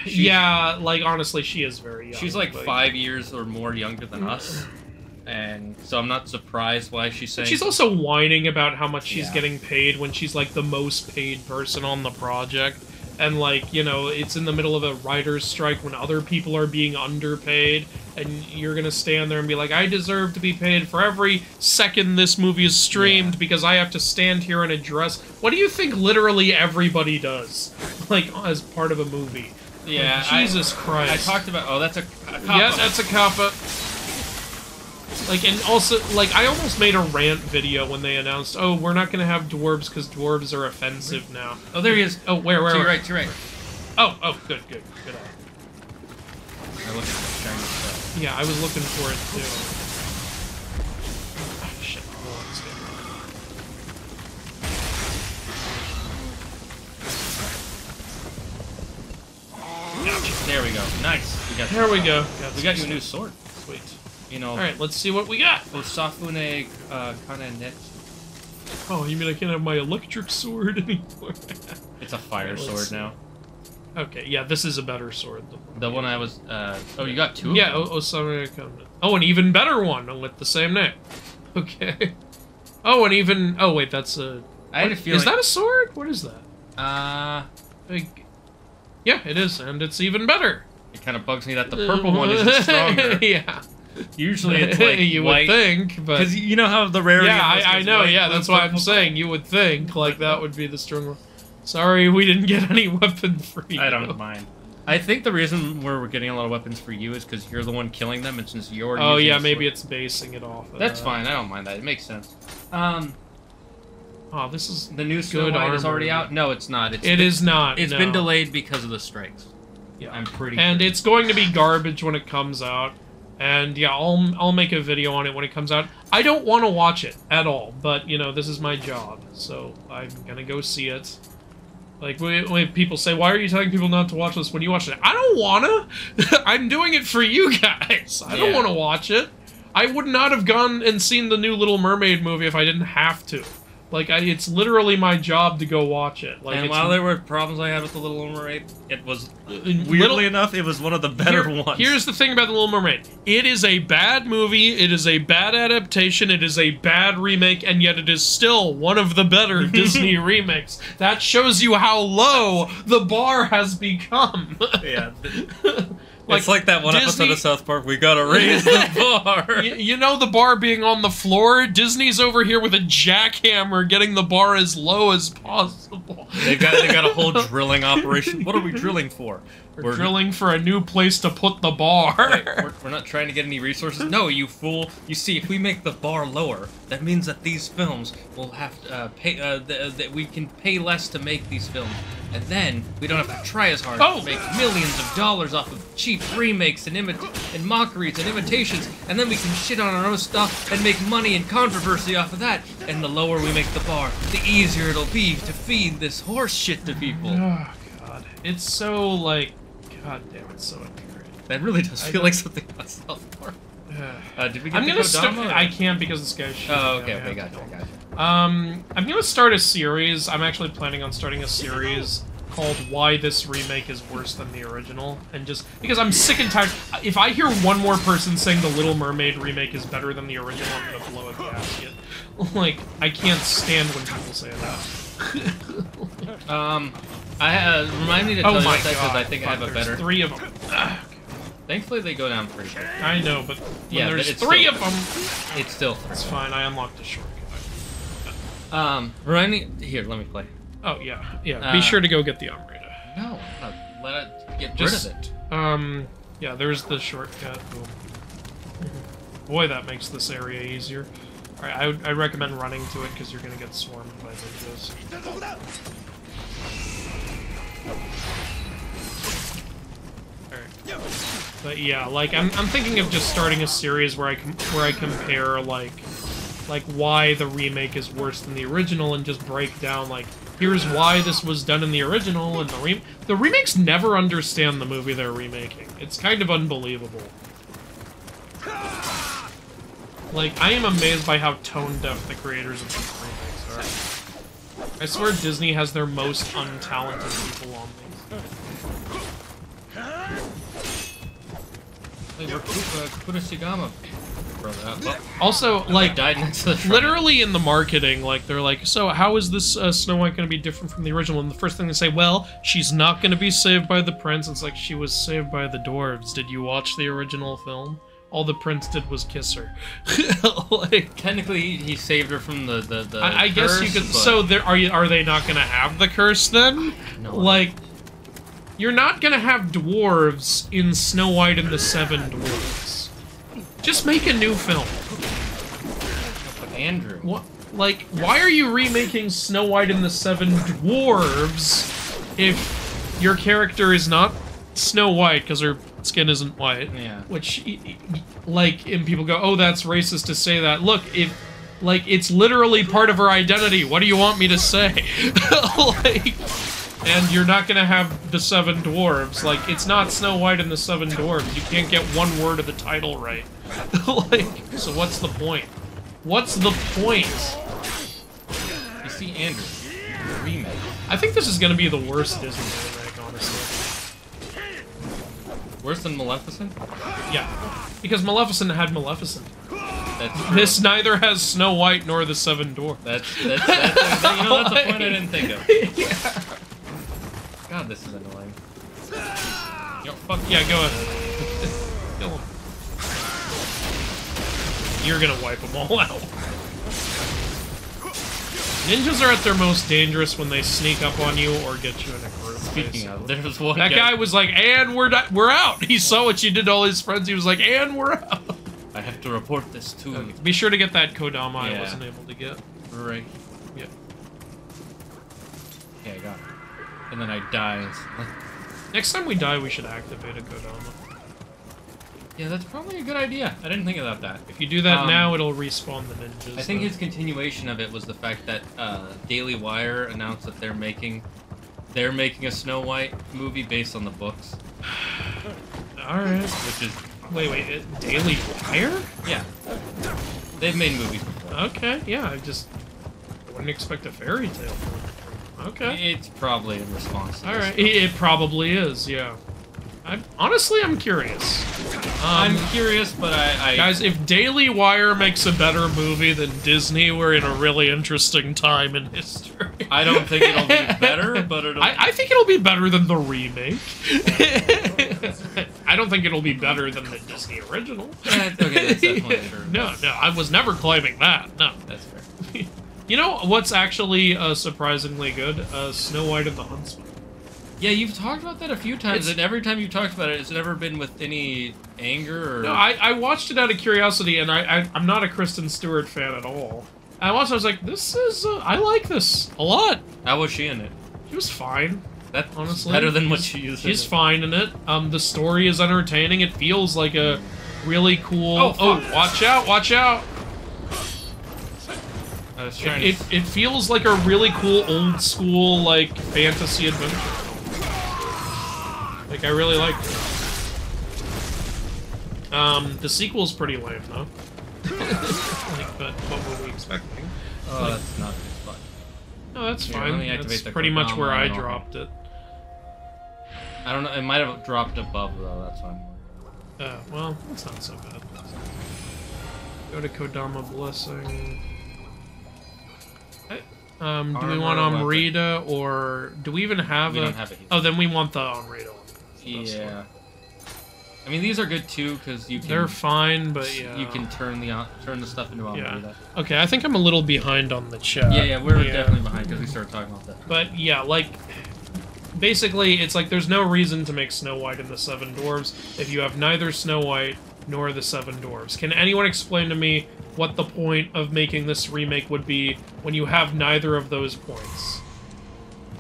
S2: Yeah, like, honestly, she is very young.
S1: She's like 5 years or more younger than us. And so I'm not surprised why she's saying...
S2: She's also whining about how much she's getting paid when she's, like, the most paid person on the project. And, like, you know, it's in the middle of a writer's strike when other people are being underpaid. And you're gonna stand there and be like, I deserve to be paid for every second this movie is streamed because I have to stand here and address... What do you think literally everybody does? Like, as part of a movie?
S1: Yeah,
S2: like, Jesus Christ.
S1: I talked about... Oh, that's a cop-up.
S2: Yeah, that's a cop-up. Like, and also, like, I almost made a rant video when they announced, oh, we're not gonna have dwarves because dwarves are offensive now.
S1: Oh, there he is.
S2: Oh, where?
S1: To your right, to your right.
S2: Oh, good.
S1: I look at the shiny stuff.
S2: Yeah, I was looking for it, too. Oh, shit.
S1: Gotcha. There we go. Nice.
S2: There we go.
S1: We got you a new sword.
S2: Sweet.
S1: You know.
S2: Alright, let's see what we got.
S1: Osafune Kananet.
S2: Oh, you mean I can't have my electric sword anymore?
S1: It's a fire sword now.
S2: Okay, yeah, this is a better sword.
S1: The one I was, oh, you got two of
S2: them? Yeah,
S1: Osafune
S2: Kananet. Oh, an even better one with the same name. Okay. Oh, and even... Oh, wait, that's a...
S1: I had a feeling...
S2: Is that a sword? What is that? Yeah, it is, and it's even better.
S1: It kind of bugs me that the purple one isn't stronger.
S2: Yeah.
S1: Usually it's like
S2: you
S1: white.
S2: would think, but...
S1: Because you know how the rarity
S2: Yeah,
S1: of
S2: I know,
S1: white,
S2: yeah, that's why I'm saying. You would think, like, that would be the strong one. Sorry, we didn't get any weapons for you.
S1: I don't mind. I think the reason we're getting a lot of weapons for you is because you're the one killing them, and since you're
S2: Oh, yeah, maybe it's basing it off of
S1: That's fine, I don't mind that. It makes sense.
S2: Oh, this is
S1: the new Snow White is already out? No, it's not.
S2: It is not.
S1: It's been delayed because of the strikes.
S2: Yeah.
S1: I'm pretty
S2: And
S1: sure.
S2: It's going to be garbage when it comes out. And yeah, I'll make a video on it when it comes out. I don't want to watch it at all, but you know, this is my job, so I'm gonna go see it. Like, when people say, why are you telling people not to watch this when you watch it? I don't wanna! I'm doing it for you guys! I don't want to watch it. I would not have gone and seen the new Little Mermaid movie if I didn't have to. Like, it's literally my job to go watch it. Like,
S1: and while there were problems I had with The Little Mermaid, it was, weirdly enough, it was one of the better ones.
S2: Here's the thing about The Little Mermaid. It is a bad movie, it is a bad adaptation, it is a bad remake, and yet it is still one of the better Disney remakes. That shows you how low the bar has become.
S1: Yeah. It's like that one episode of South Park, we gotta raise the bar.
S2: You know the bar being on the floor? Disney's over here with a jackhammer getting the bar as low as possible.
S1: They got a whole drilling operation. What are we drilling for?
S2: We're drilling for a new place to put the bar.
S1: We're not trying to get any resources. No, you fool. You see, if we make the bar lower, that means that these films will have to pay, that we can pay less to make these films. And then, we don't have to try as hard to make millions of dollars off of cheap remakes and mockeries and imitations, and then we can shit on our own stuff and make money and controversy off of that. And the lower we make the bar, the easier it'll be to feed this horse shit to people.
S2: Oh, God. It's so, like... God damn, it's so infuriating.
S1: That really does feel like something about South Park. Did we get
S2: I'm
S1: the
S2: gonna
S1: Kodama?
S2: I can't because this guy's shooting.
S1: Oh, okay, gotcha.
S2: I'm gonna start a series. I'm actually planning on starting a series called Why This Remake is Worse Than the Original, and just because I'm sick and tired. If I hear one more person saying the Little Mermaid remake is better than the original, I'm gonna blow a gasket. Like, I can't stand when people say that.
S1: Remind me to tell you that because I think I have a
S2: there's
S1: better...
S2: 3 of them.
S1: Thankfully, they go down pretty quick.
S2: I know, but when
S1: yeah,
S2: there's
S1: but
S2: 3 of them...
S1: It's still 3.
S2: It's fine, I unlocked a shortcut.
S1: Remind me... Here, let me play.
S2: Oh, yeah. Yeah, be sure to go get the operator.
S1: No, let it get rid of it.
S2: Yeah, there's the shortcut. Boom. Boy, that makes this area easier. Alright, I recommend running to it because you're gonna get swarmed by ninjas. Alright. But yeah, like I'm thinking of just starting a series where I compare like why the remake is worse than the original and just break down like here's why this was done in the original and the remakes never understand the movie they're remaking. It's kind of unbelievable. Like, I am amazed by how tone-deaf the creators of these remakes are. I swear Disney has their most untalented people on these.
S1: Hey, we're Kurashigama.
S2: Also, like,
S1: died next to the
S2: literally in the marketing, like, they're like, so how is this Snow White going to be different from the original? And the first thing they say, well, she's not going to be saved by the prince. It's like, she was saved by the dwarves. Did you watch the original film? All the prince did was kiss her. Like,
S1: technically, he saved her from the
S2: I
S1: curse,
S2: guess you could.
S1: But...
S2: So are they not gonna have the curse then?
S1: No.
S2: Like, you're not gonna have dwarves in Snow White and the Seven Dwarfs. Just make a new film.
S1: But Andrew.
S2: What? Like, why are you remaking Snow White and the Seven Dwarves if your character is not Snow White because her skin isn't white?
S1: Yeah.
S2: Which, like, and people go, oh, that's racist to say that. Look, it's literally part of her identity. What do you want me to say? Like, and you're not gonna have the Seven Dwarves. Like, it's not Snow White and the Seven Dwarves. You can't get one word of the title right. Like, so what's the point? What's the point?
S1: You see, Andrew, the remake.
S2: I think this is gonna be the worst Disney remake, honestly.
S1: Worse than Maleficent?
S2: Yeah, because Maleficent had Maleficent.
S1: That's true.
S2: This neither has Snow White nor the Seven Dwarfs.
S1: That's you know, that's a point I didn't think of.
S2: Yeah.
S1: God, this is annoying. Yo, fuck
S2: Yeah, go ahead. Kill him. You're gonna wipe them all out. Ninjas are at their most dangerous when they sneak up on you or get you in a group.
S1: Speaking of, there's one
S2: that guy was like, and we're out. He saw what you did to all his friends. He was like, and we're out.
S1: I have to report this to you.
S2: Be sure to get that Kodama I wasn't able to get.
S1: Right.
S2: Yeah.
S1: Yeah, I got it. And then I die.
S2: Next time we die, we should activate a Kodama.
S1: Yeah, that's probably a good idea. I didn't think about that.
S2: If you do that now, it'll respawn the ninjas.
S1: I think his continuation of it was the fact that Daily Wire announced that they're making a Snow White movie based on the books.
S2: Alright.
S1: Which is...
S2: Wait, Daily Wire?
S1: Yeah. They've made movies before.
S2: Okay, yeah, I wouldn't expect a fairy tale. Okay.
S1: It's probably in response to
S2: Alright, it probably is, yeah. Honestly, I'm curious.
S1: I'm curious, but I...
S2: Guys, if Daily Wire makes a better movie than Disney, we're in a really interesting time in history.
S1: I don't think it'll be better, but it'll...
S2: I think it'll be better than the remake. I don't think it'll be better than the Disney original.
S1: Okay, that's definitely true.
S2: No, I was never claiming that, no.
S1: That's fair.
S2: You know what's actually surprisingly good? Snow White and the Huntsman.
S1: Yeah, you've talked about that a few times, and every time you've talked about it, it's never been with any anger or...
S2: No, I watched it out of curiosity, and I'm not a Kristen Stewart fan at all. I watched it, I was like, this is... I like this a lot.
S1: How was she in it?
S2: She was fine.
S1: That's
S2: honestly
S1: better than what she used.
S2: She's fine in it. The story is entertaining. It feels like a really cool... Oh, watch out, watch out!
S1: I was trying
S2: it feels like a really cool, old-school, like, fantasy adventure. Like, I really liked it. The sequel's pretty lame, though. Like, but what were we expecting?
S1: Oh,
S2: Like,
S1: that's not fun.
S2: No, that's
S1: Here,
S2: fine.
S1: let me activate
S2: That's
S1: the
S2: pretty much
S1: Kodama
S2: where I
S1: and all.
S2: dropped it.
S1: I don't know, it might have dropped above, though, that's why I'm worried.
S2: Well, that's not so bad. Go to Kodama Blessing. Do we want
S1: Armor,
S2: Amrita, or do we even have
S1: We
S2: a...
S1: don't have it.
S2: Oh, then we want the Amrita one.
S1: Yeah. I mean, these are good too because you can.
S2: They're fine, but yeah.
S1: You can turn the stuff into Amrita.
S2: Yeah. Okay, I think I'm a little behind on the chat.
S1: Yeah, we're definitely behind because we started talking about that.
S2: But yeah, like, basically, it's like there's no reason to make Snow White and the Seven Dwarves if you have neither Snow White nor the Seven Dwarves. Can anyone explain to me what the point of making this remake would be when you have neither of those points?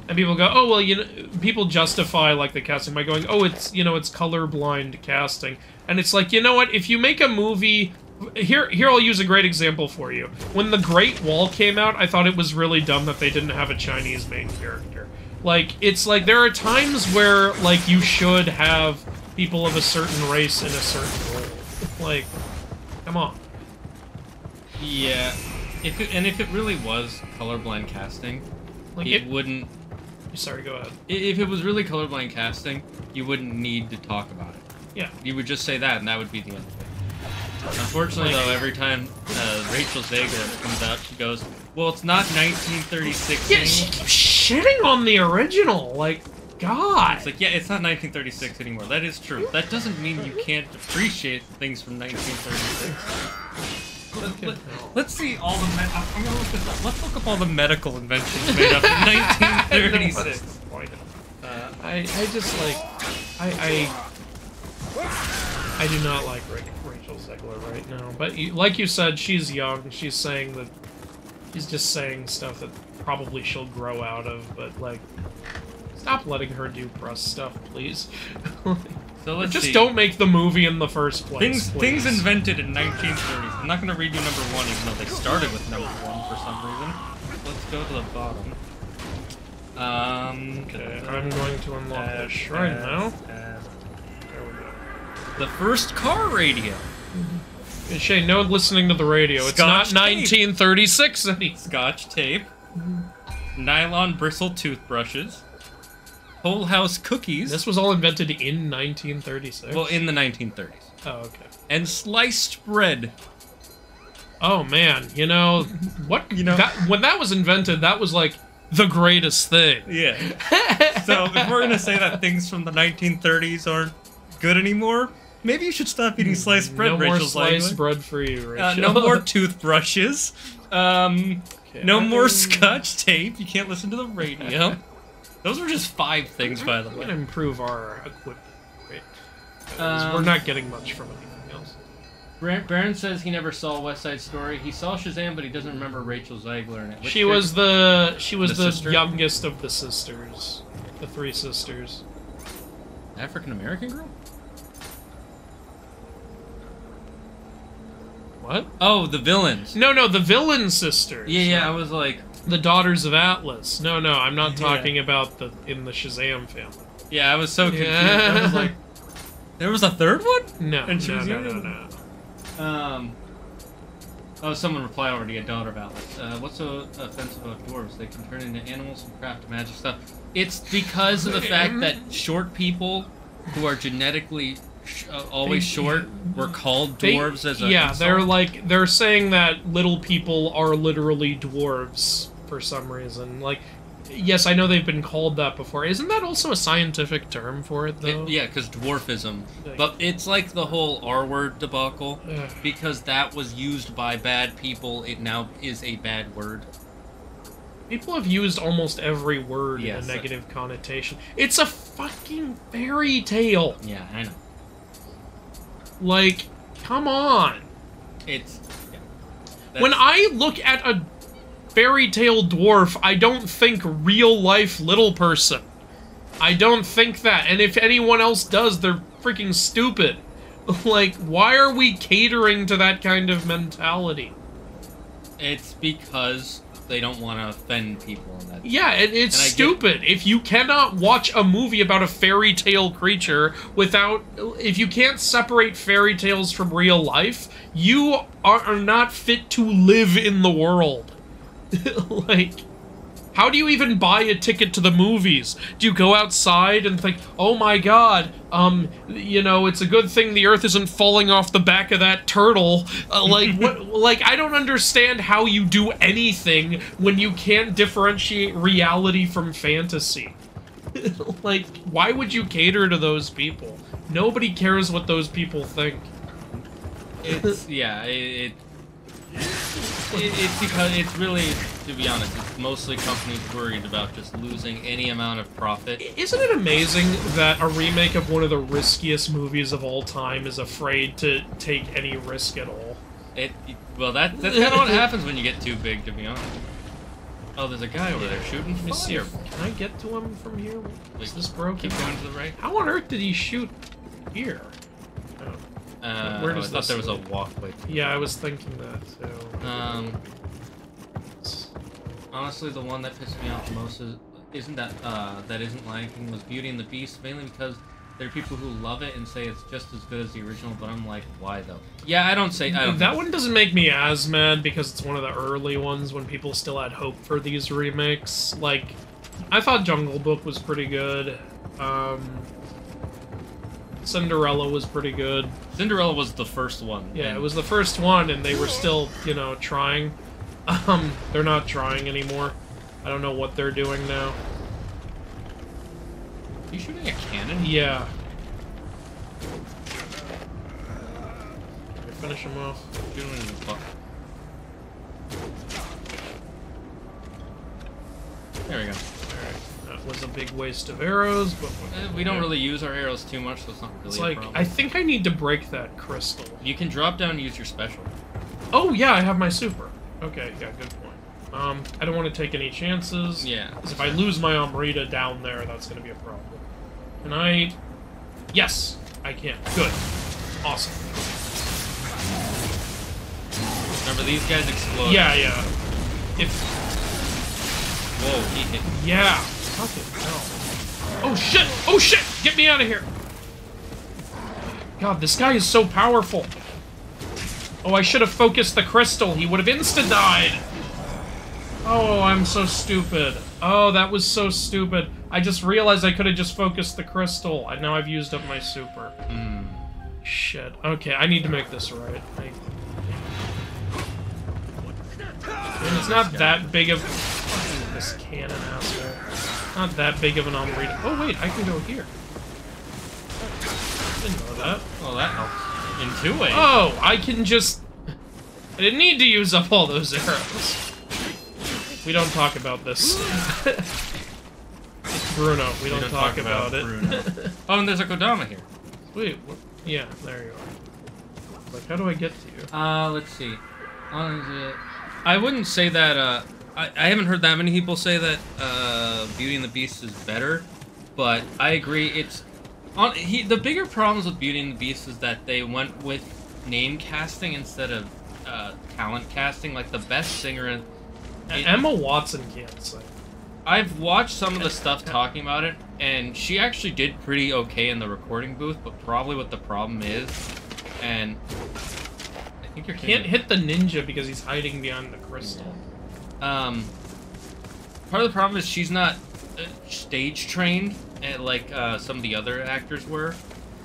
S2: And people go, oh, well, you know, people justify, like, the casting by going, oh, it's, you know, it's colorblind casting. And it's like, you know what, if you make a movie... Here I'll use a great example for you. When The Great Wall came out, I thought it was really dumb that they didn't have a Chinese main character. Like, it's like, there are times where, like, you should have people of a certain race in a certain role. Like, come on.
S1: Yeah. If it really was colorblind casting,
S2: Like,
S1: it wouldn't...
S2: Sorry, go ahead.
S1: If it was really colorblind casting, you wouldn't need to talk about it.
S2: Yeah.
S1: You would just say that, and that would be the end of it. Unfortunately, though, every time Rachel Zegler comes out, she goes, well, it's not 1936
S2: Yeah,
S1: anymore.
S2: she keeps shitting on the original. Like, God.
S1: It's like, yeah, it's not 1936 anymore. That is true. That doesn't mean you can't appreciate things from 1936. Let's see all the... I'm gonna look this up. Let's look up all the medical inventions made up in 1936.
S2: I just, like... I do not like Rachel Zegler right now. But like you said, she's young. She's saying that... She's just saying stuff that probably she'll grow out of, but, like... Stop letting her do press stuff, please.
S1: So let's
S2: just
S1: see.
S2: don't make the movie in the first place,
S1: Things invented in 1930s. I'm not going to read you number one, even though they started with number one for some reason. Let's go to the bottom.
S2: Okay, I'm going to unlock this shrine now. There we go.
S1: The first car radio.
S2: Shane, no listening to the radio. It's not 1936 anymore.
S1: Scotch tape. Nylon bristle toothbrushes. Whole house cookies.
S2: This was all invented in 1936?
S1: Well, in the 1930s.
S2: Oh, okay.
S1: And sliced bread.
S2: Oh, man. You know, what? You know, when that was invented, that was, like, the greatest thing.
S1: Yeah. So, if we're gonna say that things from the 1930s aren't good anymore, maybe you should stop eating sliced bread, Rachel.
S2: No more sliced bread for you, Rachel.
S1: No more toothbrushes. No more Scotch tape. You can't listen to the radio. Those were just 5 things, by the way.
S2: We're gonna improve our equipment, right? We're not getting much from anything else.
S1: Baron says he never saw West Side Story. He saw Shazam, but he doesn't remember Rachel Zegler in it.
S2: She was the
S1: sister?
S2: youngest of the sisters, the 3 sisters.
S1: African American girl?
S2: What?
S1: Oh, the villains.
S2: No, the villain sisters.
S1: Yeah, I was like...
S2: The Daughters of Atlas. No, I'm not talking about in the Shazam family.
S1: Yeah, I was so confused. I was like, there was a 3rd one?
S2: No,
S1: And she was
S2: no.
S1: Oh, someone replied already, a Daughter of Atlas. What's so offensive about dwarves? They can turn into animals and craft magic stuff. It's because of the fact that short people who are genetically always short were called dwarves as a insult.
S2: they're saying that little people are literally dwarves for some reason. Like, yes, I know they've been called that before. Isn't that also a scientific term for it, though?
S1: Yeah, because dwarfism. But it's like the whole R-word debacle. Because that was used by bad people, it now is a bad word.
S2: People have used almost every word in a negative connotation. It's a fucking fairy tale.
S1: Yeah, I know.
S2: Like, come on.
S1: It's... Yeah.
S2: When I look at a fairy tale dwarf, I don't think real-life little person. I don't think that, and if anyone else does, they're freaking stupid. Like, why are we catering to that kind of mentality?
S1: It's because they don't want to offend people. And that.
S2: Yeah, it's stupid. If you cannot watch a movie about a fairy tale creature if you can't separate fairy tales from real life, you are not fit to live in the world. Like, how do you even buy a ticket to the movies? Do you go outside and think, oh my god, you know, it's a good thing the earth isn't falling off the back of that turtle. Like, what? Like, I don't understand how you do anything when you can't differentiate reality from fantasy. Like, why would you cater to those people? Nobody cares what those people think.
S1: It's, yeah, it's because it's really, to be honest, it's mostly companies worried about just losing any amount of profit.
S2: Isn't it amazing that a remake of one of the riskiest movies of all time is afraid to take any risk at all?
S1: Well, that's kind of what happens when you get too big, to be honest. Oh, there's a guy over there shooting fire.
S2: Can I get to him from here? Is this broken?
S1: Keep going to the right.
S2: How on earth did he shoot here? Where does
S1: I thought there was a walkway.
S2: Yeah, I was thinking that too.
S1: Honestly, the one that pissed me off the most isn't Lion King was Beauty and the Beast, mainly because there are people who love it and say it's just as good as the original, but I'm like, why though? Yeah, I don't
S2: that one doesn't make me as mad because it's one of the early ones when people still had hope for these remakes. Like, I thought Jungle Book was pretty good. Cinderella was pretty good.
S1: Cinderella was the first one.
S2: Yeah, it was the first one, and they were still, you know, trying. They're not trying anymore. I don't know what they're doing now.
S1: Are you shooting a cannon?
S2: Yeah. Finish him off.
S1: Shoot him in the butt. There we go.
S2: That was a big waste of arrows, but
S1: we don't really use our arrows too much, so it's not really a problem.
S2: I think I need to break that crystal.
S1: You can drop down and use your special.
S2: Oh yeah, I have my super. Okay, yeah, good point. I don't want to take any chances.
S1: Yeah.
S2: Because if I lose my Amrita down there, that's going to be a problem. Can I... Yes, I can. Good. Awesome.
S1: Remember, these guys explode.
S2: Yeah, yeah.
S1: Whoa, he hit.
S2: Yeah. Fucking hell. Oh shit! Oh shit! Get me out of here! God, this guy is so powerful. Oh, I should have focused the crystal. He would have insta-died. Oh, I'm so stupid. Oh, that was so stupid. I just realized I could have just focused the crystal, and now I've used up my super. Shit. Okay, I need to make this right. And it's not that big of... This cannon asshole. Not that big of an Amrita. Oh, wait, I can go here. I didn't know that.
S1: Oh, that helps. In 2 ways.
S2: Oh, I can just... I didn't need to use up all those arrows. We don't talk about this. It's Bruno. We don't talk about it.
S1: Oh, and there's a Kodama here.
S2: Wait, what? Yeah, there you are. Like, how do I get to you?
S1: Let's see. I wouldn't say that, I haven't heard that many people say that, Beauty and the Beast is better, but I agree, it's... the bigger problems with Beauty and the Beast is that they went with name casting instead of, talent casting. Like, the best singer...
S2: Emma Watson can't sing.
S1: I've watched some of the stuff talking about it, and she actually did pretty okay in the recording booth, but probably what the problem is, and... I think you're
S2: can't hit the ninja because he's hiding behind the crystal.
S1: Part of the problem is she's not stage trained, like some of the other actors were.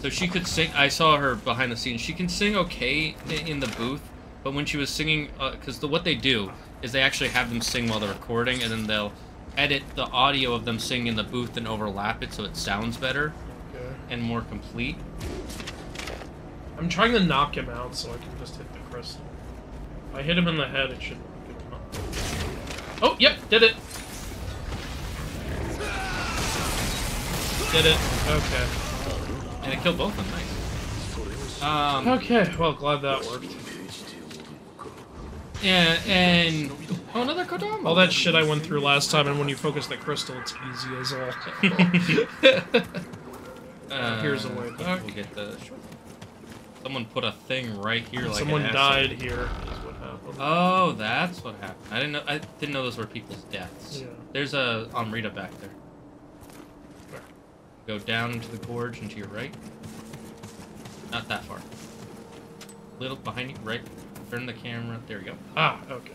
S1: So she could sing. I saw her behind the scenes. She can sing okay in the booth, but when she was singing, because what they do is they actually have them sing while they're recording, and then they'll edit the audio of them singing in the booth and overlap it so it sounds better and more complete.
S2: I'm trying to knock him out so I can just hit the crystal. If I hit him in the head, it should get him up. Oh, yep, did it. Did it. Okay.
S1: And it killed both of them. Nice.
S2: Okay, well, glad that worked.
S1: Yeah, and... Oh, another Kodama.
S2: All that shit I went through last time, and when you focus the crystal, it's easy as all. Here's a way back.
S1: We'll get the... Someone put a thing right here like
S2: someone died here, is what happened.
S1: Oh, that's what happened. I didn't know those were people's deaths.
S2: Yeah.
S1: There's a Amrita back there.
S2: Where?
S1: Go down into the gorge and to your right. Not that far. Little behind you, right. Turn the camera. There we go.
S2: Ah, okay.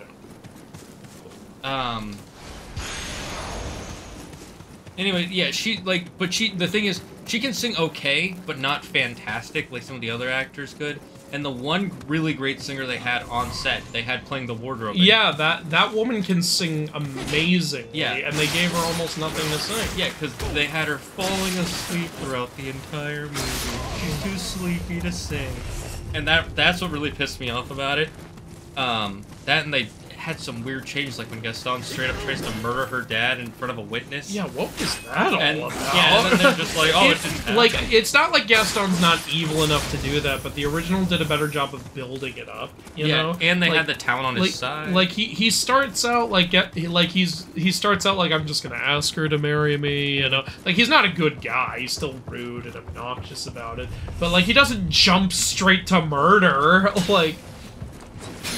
S1: Anyway, yeah, the thing is, she can sing okay, but not fantastic like some of the other actors could. And the one really great singer they had on set, they had playing the wardrobe.
S2: Yeah, that woman can sing amazingly.
S1: Yeah.
S2: And they gave her almost nothing to sing.
S1: Yeah, because they had her falling asleep throughout the entire movie. She's too sleepy to sing. And that's what really pissed me off about it. That and they had some weird changes, like when Gaston straight up tries to murder her dad in front of a witness.
S2: Yeah, what was that all about?
S1: Yeah, and then they're just like, oh, it didn't happen.
S2: Like, it's not like Gaston's not evil enough to do that, but the original did a better job of building it up, you know?
S1: And they had the town on his side.
S2: Like, he starts out, he starts out like, I'm just gonna ask her to marry me, you know? Like, he's not a good guy, he's still rude and obnoxious about it, but, like, he doesn't jump straight to murder, like...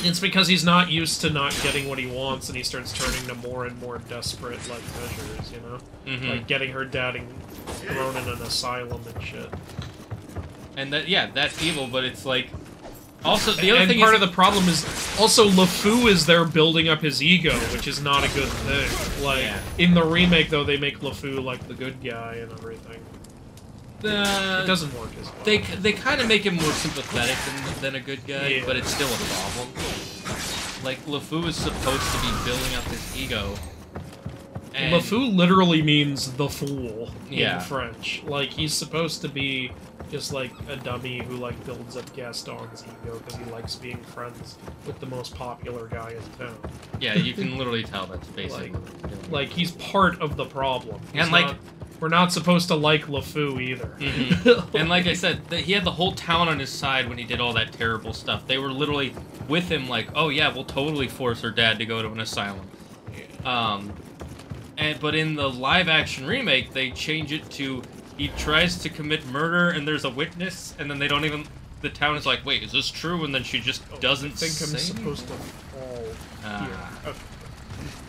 S2: It's because he's not used to not getting what he wants, and he starts turning to more and more desperate, like, measures, you know?
S1: Mm-hmm.
S2: Like getting her dad thrown in an asylum and shit.
S1: And that's evil, but it's like... Also, the other
S2: and
S1: thing
S2: part of the problem is, also, LeFou is there building up his ego, which is not a good thing. Like, in the remake, though, they make LeFou, like, the good guy and everything. It doesn't work as well.
S1: They kind of make him more sympathetic than a good guy,
S2: yeah.
S1: but it's still a problem. Like, LeFou is supposed to be building up his ego. And
S2: LeFou literally means the fool
S1: Yeah.
S2: in French. Like, he's supposed to be just, like, a dummy who, like, builds up Gaston's ego because he likes being friends with the most popular guy in town.
S1: Yeah, you can literally tell that's basically...
S2: Like, he's part of the problem.
S1: And, like...
S2: We're not supposed to like LeFou either.
S1: Mm-hmm. And like I said, he had the whole town on his side when he did all that terrible stuff. They were literally with him like, oh yeah, we'll totally force her dad to go to an asylum. But in the live-action remake, they change it to he tries to commit murder and there's a witness, and then they don't even... The town is like, wait, is this true? And then she just doesn't
S2: I think I'm
S1: say
S2: supposed to fall here. Okay.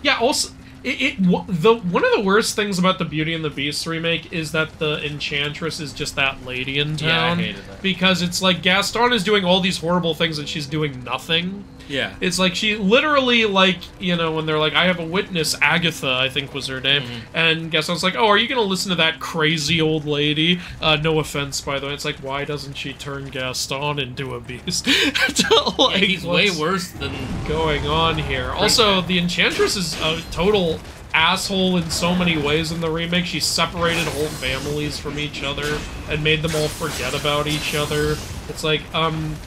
S1: Yeah,
S2: also... One of the worst things about the Beauty and the Beast remake is that the Enchantress is just that lady in town.
S1: Yeah, I hated that.
S2: Because it's like Gaston is doing all these horrible things and she's doing nothing.
S1: Yeah.
S2: It's like she literally, like, you know, when they're like, I have a witness, Agatha, I think was her name, and Gaston's like, oh, are you gonna listen to that crazy old lady? No offense, by the way. It's like, why doesn't she turn Gaston into a beast?
S1: Like, he's way worse than...
S2: going on here. Also, the Enchantress is a total asshole in so many ways in the remake. She separated whole families from each other and made them all forget about each other. It's like,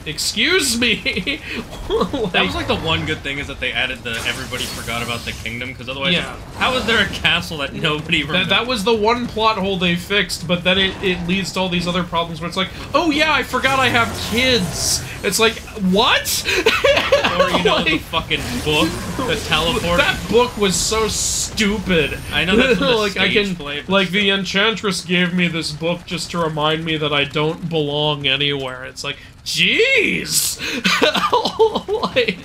S2: excuse me? Like,
S1: that was like the one good thing is that they added the everybody forgot about the kingdom, because otherwise, how is there a castle that nobody remembers?
S2: That was the one plot hole they fixed, but then it leads to all these other problems where it's like, oh yeah, I forgot I have kids. It's like, what?
S1: Or, you know, the fucking book, the teleport.
S2: That book was so stupid.
S1: I know that's what the
S2: like,
S1: stage play.
S2: Like, the Enchantress gave me this book just to remind me that I don't belong anywhere. It's like, jeez! Like,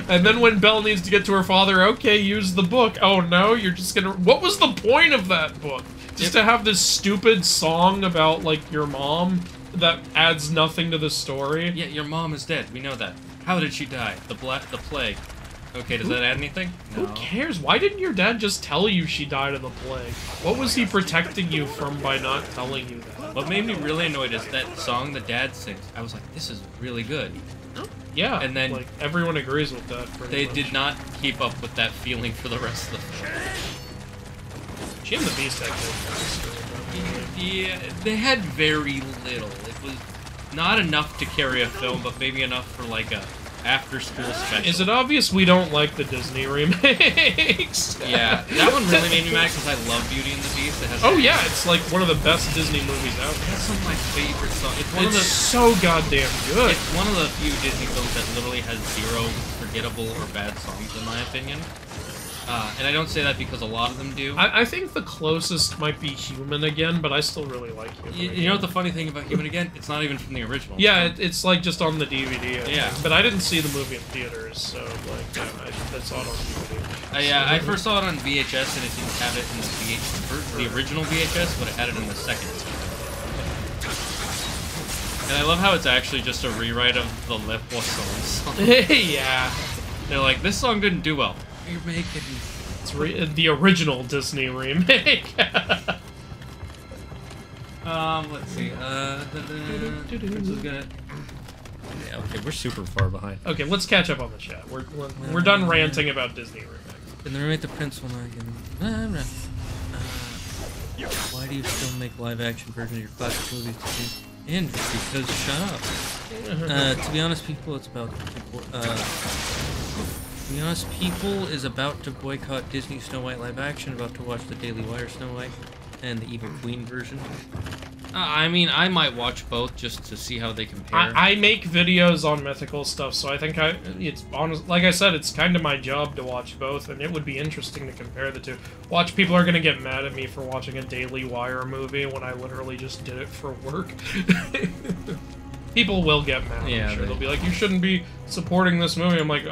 S2: and then when Belle needs to get to her father, okay, use the book. Oh no, you're just gonna... What was the point of that book? Just to have this stupid song about, like, your mom that adds nothing to the story?
S1: Yeah, your mom is dead. We know that. How did she die? The plague. Okay, does that add anything? No.
S2: Who cares? Why didn't your dad just tell you she died of the plague? What was he protecting you from by not telling you that?
S1: What made me really annoyed is that song the dad sings. I was like, this is really good.
S2: Yeah,
S1: and then
S2: like, everyone agrees with that.
S1: They did not keep up with that feeling for the rest of the film.
S2: She and the Beast had good.
S1: Yeah, they had very little. It was not enough to carry a film, but maybe enough for like a after-school special.
S2: Is it obvious we don't like the Disney remakes?
S1: Yeah, that one really made me mad because I love Beauty and the Beast. It has
S2: it's like one of the best Disney movies out there.
S1: That's some of my favorite songs.
S2: It's so goddamn good.
S1: It's one of the few Disney films that literally has zero forgettable or bad songs, in my opinion. And I don't say that because a lot of them do.
S2: I think the closest might be Human Again, but I still really like Human Again.
S1: You know what the funny thing about Human Again? It's not even from the original.
S2: Yeah, it's like just on the DVD.
S1: Yeah.
S2: But I didn't see the movie in theaters, so like I saw it on DVD.
S1: Yeah, I first saw it on VHS and it didn't have it in the original VHS, but it had it in the second. And I love how it's actually just a rewrite of the Lip song.
S2: Yeah.
S1: They're like, this song didn't do well. You're making...
S2: It's the original Disney remake.
S1: Let's see. Yeah, okay, we're super far behind.
S2: Okay, let's catch up on the chat. We're done ranting about Disney remakes.
S1: And the remake, the Prince will not get... why do you still make live-action versions of your classic movies? Andrew, because shut up. To be honest, people, it's about... To be honest, people is about to boycott Disney Snow White live action, about to watch the Daily Wire Snow White and the Evil Queen version. I mean, I might watch both just to see how they compare.
S2: I make videos on mythical stuff, so I think it's honest. Like I said, it's kind of my job to watch both, and it would be interesting to compare the two. People are gonna get mad at me for watching a Daily Wire movie when I literally just did it for work. People will get mad.
S1: Yeah,
S2: I'm sure they'll be like, "You shouldn't be supporting this movie." I'm like,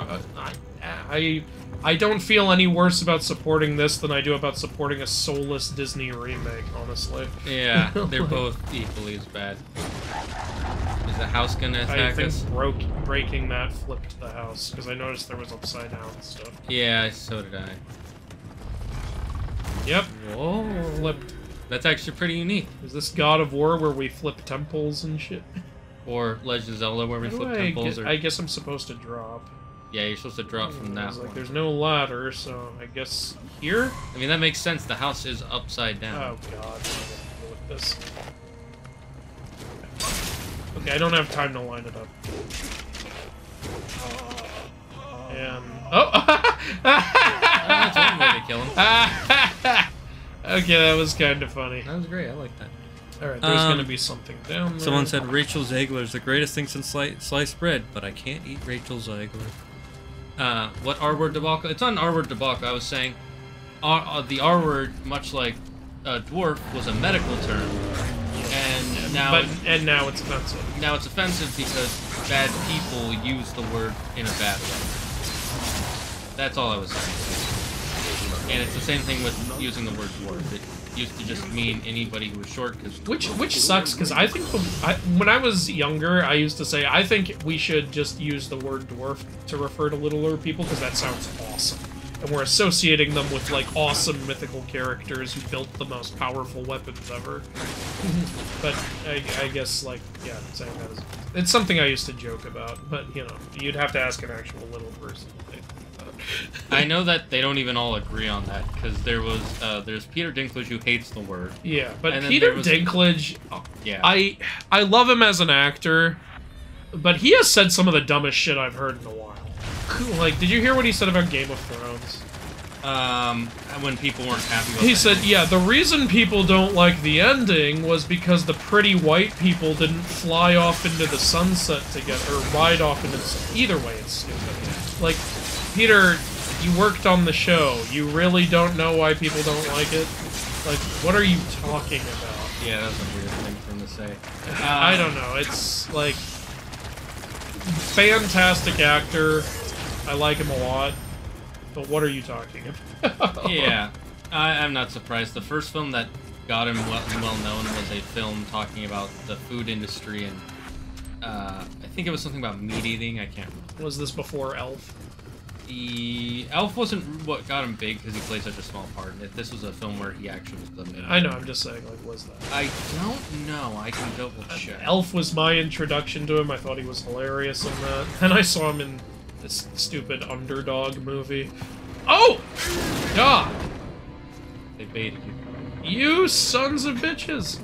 S2: I don't feel any worse about supporting this than I do about supporting a soulless Disney remake, honestly.
S1: Yeah, they're both equally as bad. Is the house gonna attack us?
S2: I think breaking that flipped the house, because I noticed there was upside down stuff.
S1: Yeah, so did I.
S2: Yep.
S1: Whoa.
S2: Flipped.
S1: That's actually pretty unique.
S2: Is this God of War where we flip temples and shit?
S1: Or Legend of Zelda where we flip temples?
S2: I guess I'm supposed to drop.
S1: Yeah, you're supposed to drop from that one.
S2: Like, there's no ladder, so I guess here?
S1: I mean, that makes sense. The house is upside down.
S2: Oh, God. I'm gonna deal with this. Okay, I don't have time to line it up. And... Oh!
S1: That's one way to kill him.
S2: Okay, that was kind of funny.
S1: That was great. I like that.
S2: Alright, there's gonna be something down there.
S1: Someone said Rachel Zegler is the greatest thing since sliced bread, but I can't eat Rachel Zegler. What R-word debacle? It's not an R-word debacle. I was saying the R-word, much like dwarf, was a medical term. And now...
S2: And now it's offensive.
S1: Now it's offensive because bad people use the word in a bad way. That's all I was saying. And it's the same thing with using the word dwarf. It used to just mean anybody who was short.
S2: Which sucks, because I think when I was younger, I used to say, I think we should just use the word dwarf to refer to littler people, because that sounds awesome. And we're associating them with, like, awesome mythical characters who built the most powerful weapons ever. But I guess, like, yeah, saying that is... It's something I used to joke about, but, you know, you'd have to ask an actual little person.
S1: I know that they don't even all agree on that, because there's Peter Dinklage who hates the word.
S2: Yeah, but Peter Dinklage,
S1: yeah.
S2: I love him as an actor, but he has said some of the dumbest shit I've heard in a while. Like, did you hear what he said about Game of Thrones?
S1: When people weren't happy with
S2: it. He said, yeah, the reason people don't like the ending was because the pretty white people didn't fly off into the sunset together, or ride off into the sunset. Either way, it's stupid. Like, Peter, you worked on the show. You really don't know why people don't like it? Like, what are you talking about?
S1: Yeah, that's a weird thing for him to say.
S2: I don't know. It's, like, fantastic actor. I like him a lot. But what are you talking about?
S1: Yeah, I'm not surprised. The first film that got him well known was a film talking about the food industry, and I think it was something about meat eating. I can't remember.
S2: Was this before Elf?
S1: Elf wasn't what got him big because he played such a small part in it. This was a film where he actually was the main.
S2: I know, I'm just saying, like, was that?
S1: I don't know. I can double check.
S2: Elf was my introduction to him. I thought he was hilarious in that. Then I saw him in this stupid Underdog movie. Oh! God!
S1: They baited you.
S2: You sons of bitches!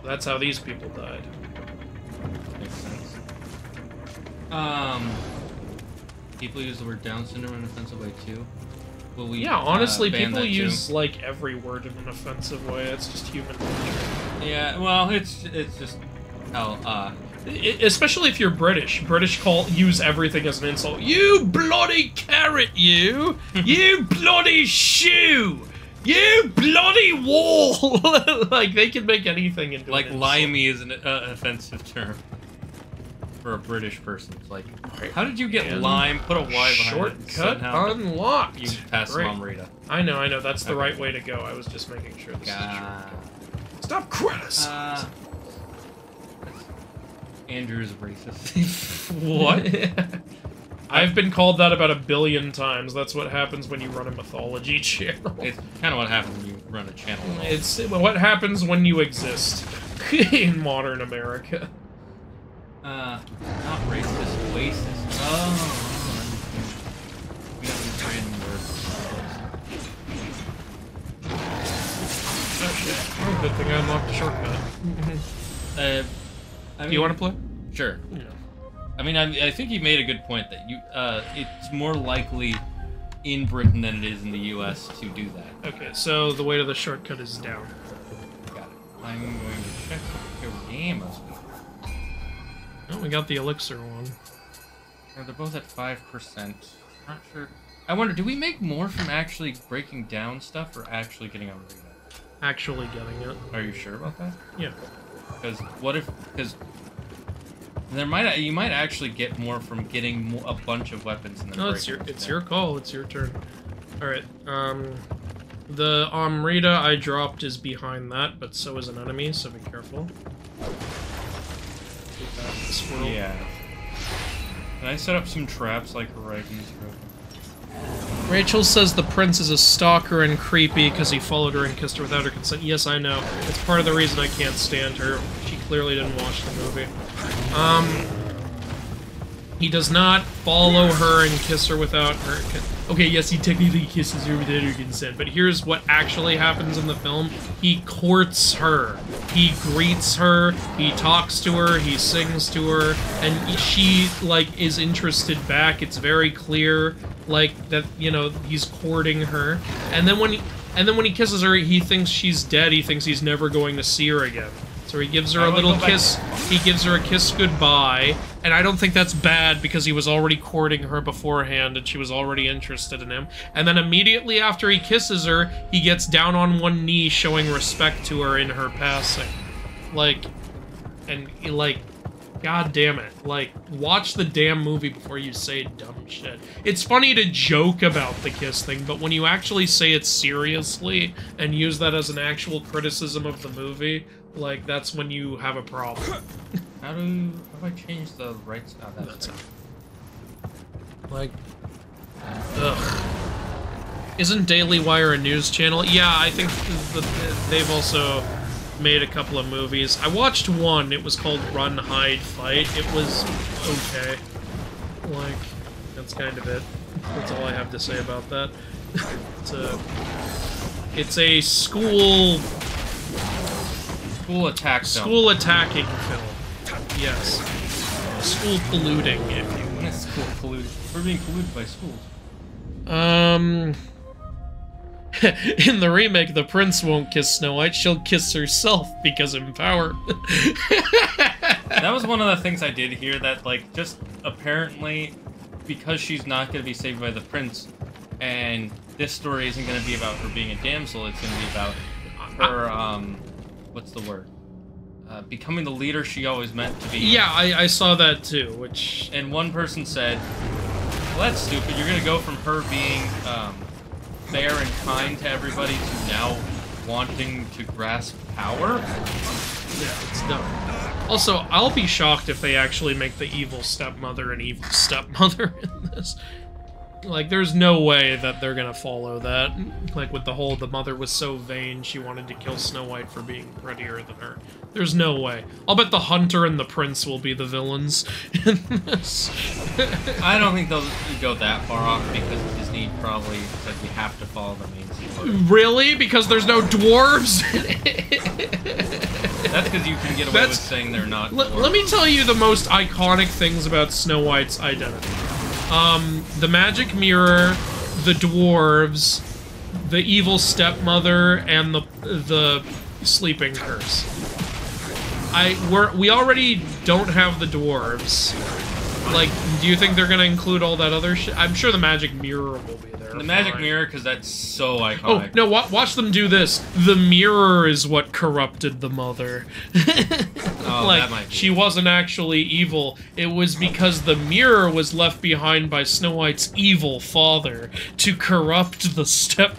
S2: That's how these people died.
S1: Makes sense. People use the word Down syndrome in an offensive way too. Will we?
S2: Yeah, honestly,
S1: ban
S2: people
S1: that
S2: use
S1: too?
S2: like every word in an offensive way. It's just human nature.
S1: Yeah, well, it's just how
S2: Especially if you're British. British use everything as an insult. You bloody carrot, you! You bloody shoe! You bloody wall! Like, they can make anything into
S1: like,
S2: an insult.
S1: limey is an offensive term for a British person. It's like, how did you get lime? Put a Y behind it.
S2: Shortcut unlocked.
S1: You passed Mom Rita.
S2: I know. That's the right way to go. I was just making sure this is true. Stop criticizing.
S1: Andrew's racist.
S2: What? I've been called that about 1 billion times. That's what happens when you run a mythology channel.
S1: It's kind of what happens when you run a channel.
S2: It's what happens when you exist in modern America.
S1: Not racist, racist. Oh. We have these random words.
S2: Oh shit. Oh, good thing I unlocked a shortcut.
S1: Do
S2: you want to play?
S1: Sure.
S2: Yeah.
S1: I mean, I think you made a good point that it's more likely in Britain than it is in the U.S. to do that.
S2: Okay, so the way to the shortcut is down.
S1: Got it. I'm going to check your game.
S2: Oh, we got the elixir one.
S1: They're both at 5%. Not sure. I wonder, do we make more from actually breaking down stuff or actually getting on Rita?
S2: Actually getting it.
S1: Are you sure about that?
S2: Yeah.
S1: Because what if? Because you might actually get more from getting a bunch of weapons and then
S2: No, it's your call. It's your turn. All right. The Rita I dropped is behind that, but so is an enemy, so be careful. Squirrel.
S1: Yeah. Can I set up some traps like Reagan's?
S2: Rachel says the prince is a stalker and creepy because he followed her and kissed her without her consent. Yes, I know. It's part of the reason I can't stand her. She clearly didn't watch the movie. He does not follow her and kiss her without her... Okay, yes, he technically kisses her without her consent, but here's what actually happens in the film. He courts her. He greets her, he talks to her, he sings to her, and she, like, is interested back. It's very clear, like, that, you know, he's courting her. And then when he kisses her, he thinks she's dead. He thinks he's never going to see her again. So he gives her a little kiss. He gives her a kiss goodbye, and I don't think that's bad because he was already courting her beforehand and she was already interested in him. And then immediately after he kisses her, he gets down on one knee showing respect to her in her passing. Like, god damn it. Like, watch the damn movie before you say dumb shit. It's funny to joke about the kiss thing, but when you actually say it seriously and use that as an actual criticism of the movie, like, that's when you have a problem.
S1: How do I change the right stuff? Oh, that's it.
S2: Like, ugh. Isn't Daily Wire a news channel? Yeah, I think they've also made a couple of movies. I watched one. It was called Run, Hide, Fight. It was okay. Like, that's kind of it. That's all I have to say about that. It's a school
S1: attack film.
S2: School attacking film. Yes. School polluting, if you will.
S1: School polluted. We're being polluted by schools.
S2: In the remake, the prince won't kiss Snow White. She'll kiss herself because empowerment.
S1: That was one of the things I did hear, that, like, just apparently, because she's not going to be saved by the prince, and this story isn't going to be about her being a damsel, it's going to be about her, what's the word? Becoming the leader she always meant to be.
S2: Yeah, I saw that too, which...
S1: And one person said, well, that's stupid. You're going to go from her being, fair and kind to everybody to now wanting to grasp power?
S2: Yeah, it's dumb. Also, I'll be shocked if they actually make the evil stepmother an evil stepmother in this. Like, there's no way that they're gonna follow that. Like, with the whole, the mother was so vain, she wanted to kill Snow White for being prettier than her. There's no way. I'll bet the hunter and the prince will be the villains in this.
S1: I don't think they'll go that far off, because Disney probably said we have to follow the main story.
S2: Really? Because there's no dwarves?
S1: That's because you can get away with saying they're not dwarves.
S2: Let me tell you the most iconic things about Snow White's identity. The magic mirror, the dwarves, the evil stepmother, and the sleeping curse. we already don't have the dwarves. Like, do you think they're gonna include all that other shit? I'm sure the magic mirror will be there.
S1: The magic mirror, because that's so iconic.
S2: Oh, no, watch them do this. The mirror is what corrupted the mother.
S1: Oh,
S2: like,
S1: that might be.
S2: she wasn't actually evil. It was because the mirror was left behind by Snow White's evil father to corrupt the step.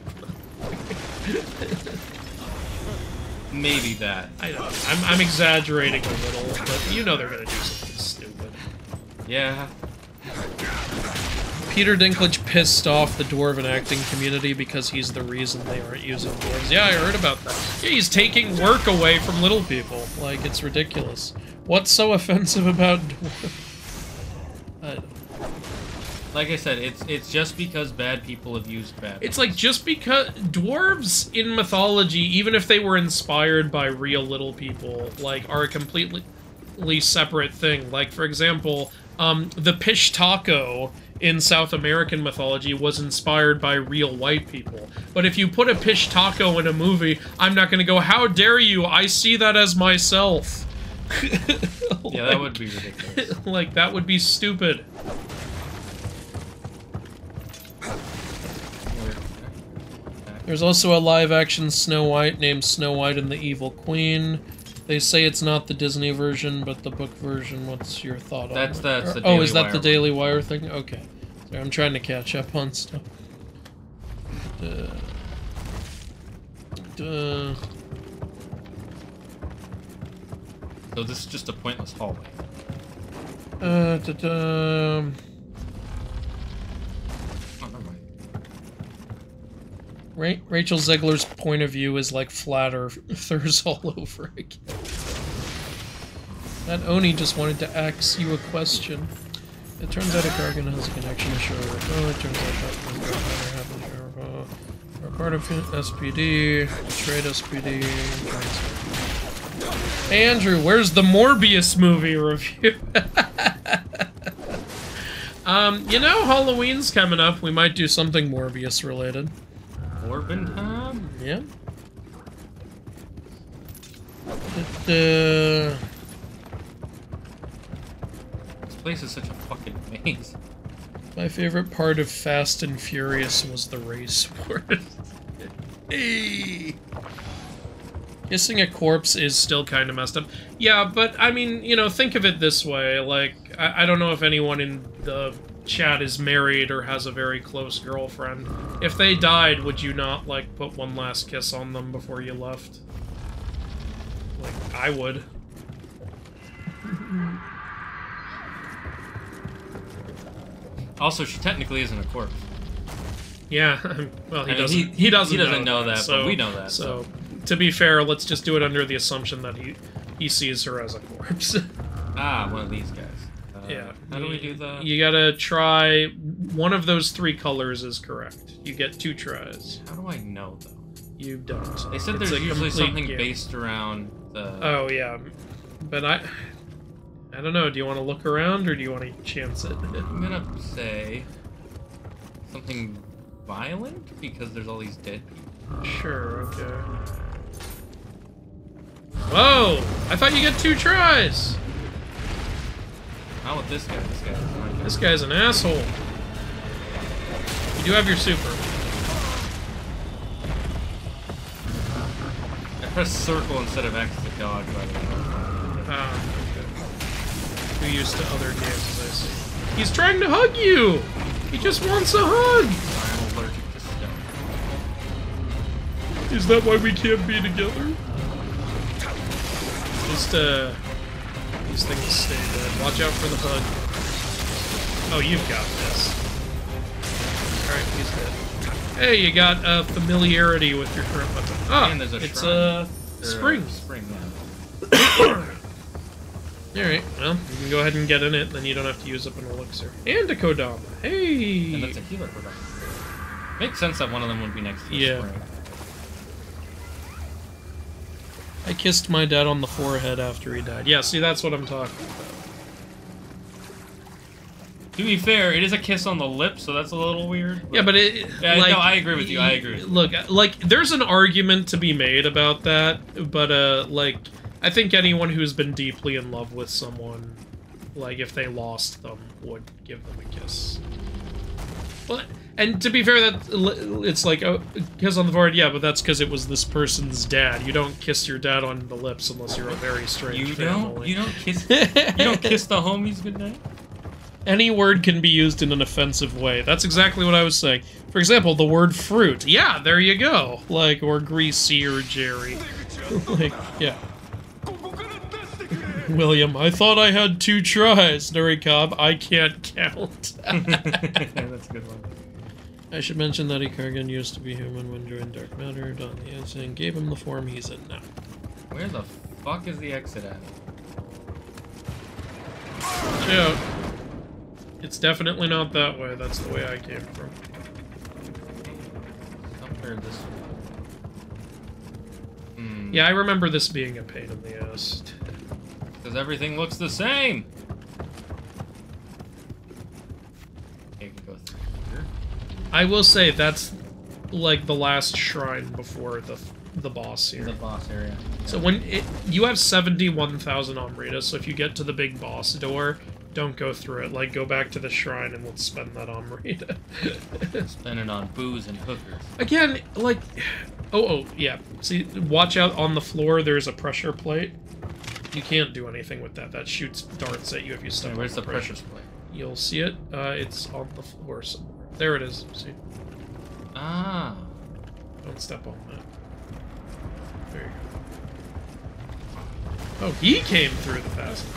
S1: Maybe that.
S2: I don't know. I'm exaggerating a little, but you know they're gonna do something stupid.
S1: Yeah.
S2: Peter Dinklage pissed off the dwarven acting community because he's the reason they aren't using dwarves. Yeah, I heard about that. Yeah, he's taking work away from little people. Like, it's ridiculous. What's so offensive about dwarves?
S1: Like I said, it's just because bad people have used bad.
S2: It's like, just because dwarves in mythology, even if they were inspired by real little people, like, are a completely separate thing. Like, for example, the Pish Taco in South American mythology was inspired by real white people. But if you put a Pish Taco in a movie, I'm not gonna go, how dare you, I see that as myself.
S1: Like, yeah, that would be ridiculous.
S2: Like, that would be stupid. There's also a live-action Snow White named Snow White and the Evil Queen. They say it's not the Disney version, but the book version. What's your thought on it?
S1: That's the
S2: oh, is that
S1: Wire
S2: the Daily Wire thing? Okay. Sorry, I'm trying to catch up on stuff.
S1: So this is just a pointless hallway.
S2: Oh, Rachel Zegler's point of view is like flat earthers all over again. That Oni just wanted to ask you a question. It turns out a Gargan has a connection to Shore. Oh, it turns out that happened here. We're part of SPD, trade SPD. Hey Andrew, where's the Morbius movie review? You know, Halloween's coming up. We might do something Morbius related.
S1: Corbin time?
S2: Yeah. This
S1: place is such a fucking maze.
S2: My favorite part of Fast and Furious was the race war. Hey! Kissing a corpse is still kind of messed up. Yeah, but, I mean, you know, think of it this way. Like, I don't know if anyone in the chat is married or has a very close girlfriend. If they died, would you not, like, put one last kiss on them before you left? Like, I would.
S1: Also, she technically isn't a corpse.
S2: Yeah, well, he doesn't.
S1: He
S2: doesn't
S1: know that,
S2: so,
S1: but we know that.
S2: So, to be fair, let's just do it under the assumption that he sees her as a corpse.
S1: Ah, one of these guys.
S2: Yeah.
S1: How do we do that?
S2: You gotta try one of those three colors is correct. You get 2 tries.
S1: How do I know though?
S2: You don't.
S1: They said
S2: It's
S1: there's
S2: a
S1: usually
S2: complete
S1: something
S2: game.
S1: based around the.
S2: Oh yeah, but I don't know. Do you want to look around or do you want to chance it?
S1: I'm gonna say something violent because there's all these dead people.
S2: Sure. Okay. Whoa! I thought you get 2 tries.
S1: Not with this guy. This guy doesn't like it.
S2: This guy's an asshole. You do have your super.
S1: I press circle instead of X to dodge, by the way.
S2: Okay. Too used to other games, as I see. He's trying to hug you! He just wants a hug!
S1: I'm allergic to stone.
S2: Is that why we can't be together? Just, these things stay dead. Watch out for the bug. Oh, you've got this. Alright, he's dead. Hey, you got familiarity with your current weapon. Ah,
S1: and there's a
S2: it's
S1: shrine.
S2: spring.
S1: Spring, yeah.
S2: Alright, well, you can go ahead and get in it, then you don't have to use up an elixir. And a Kodama. Hey!
S1: And that's a healer product. Makes sense that one of them would be next to the spring.
S2: I kissed my dad on the forehead after he died. Yeah, see, that's what I'm talking about.
S1: To be fair, it is a kiss on the lips, so that's a little weird.
S2: Yeah, but it...
S1: Yeah,
S2: like,
S1: no, I agree with you, I agree with you.
S2: Look, like, there's an argument to be made about that, but, like, I think anyone who's been deeply in love with someone, like, if they lost them, would give them a kiss. Well, and to be fair, that it's like, oh, kiss on the forehead, yeah, but that's because it was this person's dad. You don't kiss your dad on the lips unless you're a very strange family.
S1: You don't kiss the homies goodnight?
S2: Any word can be used in an offensive way. That's exactly what I was saying. For example, the word fruit. Yeah, there you go. Like, or greasy or Jerry. Like, yeah. William, I thought I had 2 tries. Nurikob, I can't count.
S1: That's a good one.
S2: I should mention that Ikargan used to be human when joined Dark Matter. Don the Insane gave him the form he's in now.
S1: Where the fuck is the exit at?
S2: Yeah. It's definitely not that way. That's the way I came from.
S1: Somewhere this way.
S2: Yeah, I remember this being a pain in the ass.
S1: Because everything looks the same! Okay, we can go through here.
S2: I will say that's like the last shrine before the boss here.
S1: The boss area. Yeah.
S2: So when you have 71,000 Amrita, so if you get to the big boss door, don't go through it. Like, go back to the shrine and let's spend that Amrita.
S1: Spend it on booze and hookers.
S2: Again, like... Oh, yeah. See, watch out on the floor, there's a pressure plate. You can't do anything with that. That shoots darts at you if you step on
S1: where's the pressure
S2: plate.
S1: plate?
S2: You'll see it. It's on the floor somewhere. There it is. See?
S1: Ah.
S2: Don't step on that. There you go. Oh, he came through the passage.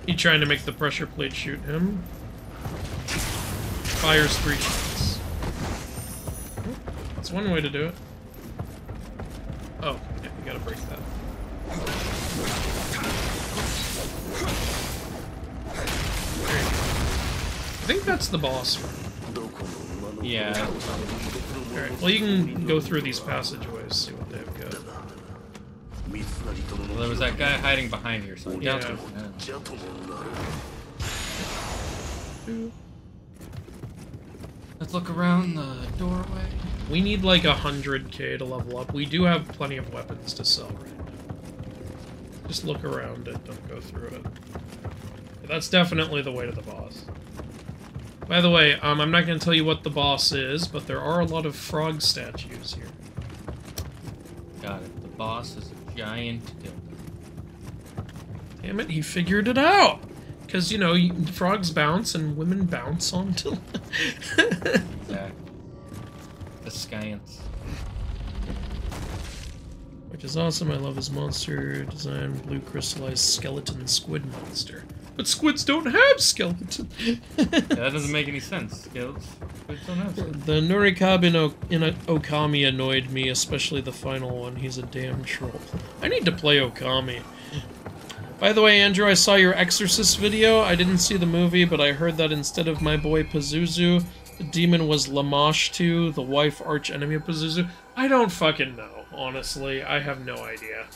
S2: He trying to make the pressure plate shoot him. Fires 3 shots. That's one way to do it. Oh, yeah, you gotta break that. There you go. I think that's the boss room.
S1: Yeah.
S2: Alright, well you can go through these passageways, see what they've got.
S1: Well, there was that guy hiding behind here, so
S2: Yeah.
S1: Let's look around the doorway.
S2: We need like 100k to level up. We do have plenty of weapons to sell right now. Just look around it, don't go through it. That's definitely the way to the boss. By the way, I'm not going to tell you what the boss is, but there are a lot of frog statues here.
S1: Got it. The boss is a giant dildo.
S2: Damn it, he figured it out! Because, you know, frogs bounce and women bounce onto...
S1: Exactly. The Science.
S2: Which is awesome, I love his monster design, blue crystallized skeleton squid monster. But squids don't have skeleton!
S1: Yeah, that doesn't make any sense. Squids don't have skeleton.
S2: The Nurikab in Okami annoyed me, especially the final one. He's a damn troll. I need to play Okami. By the way, Andrew, I saw your Exorcist video. I didn't see the movie, but I heard that instead of my boy Pazuzu, the demon was Lamashtu, the wife arch-enemy of Pazuzu. I don't fucking know, honestly. I have no idea.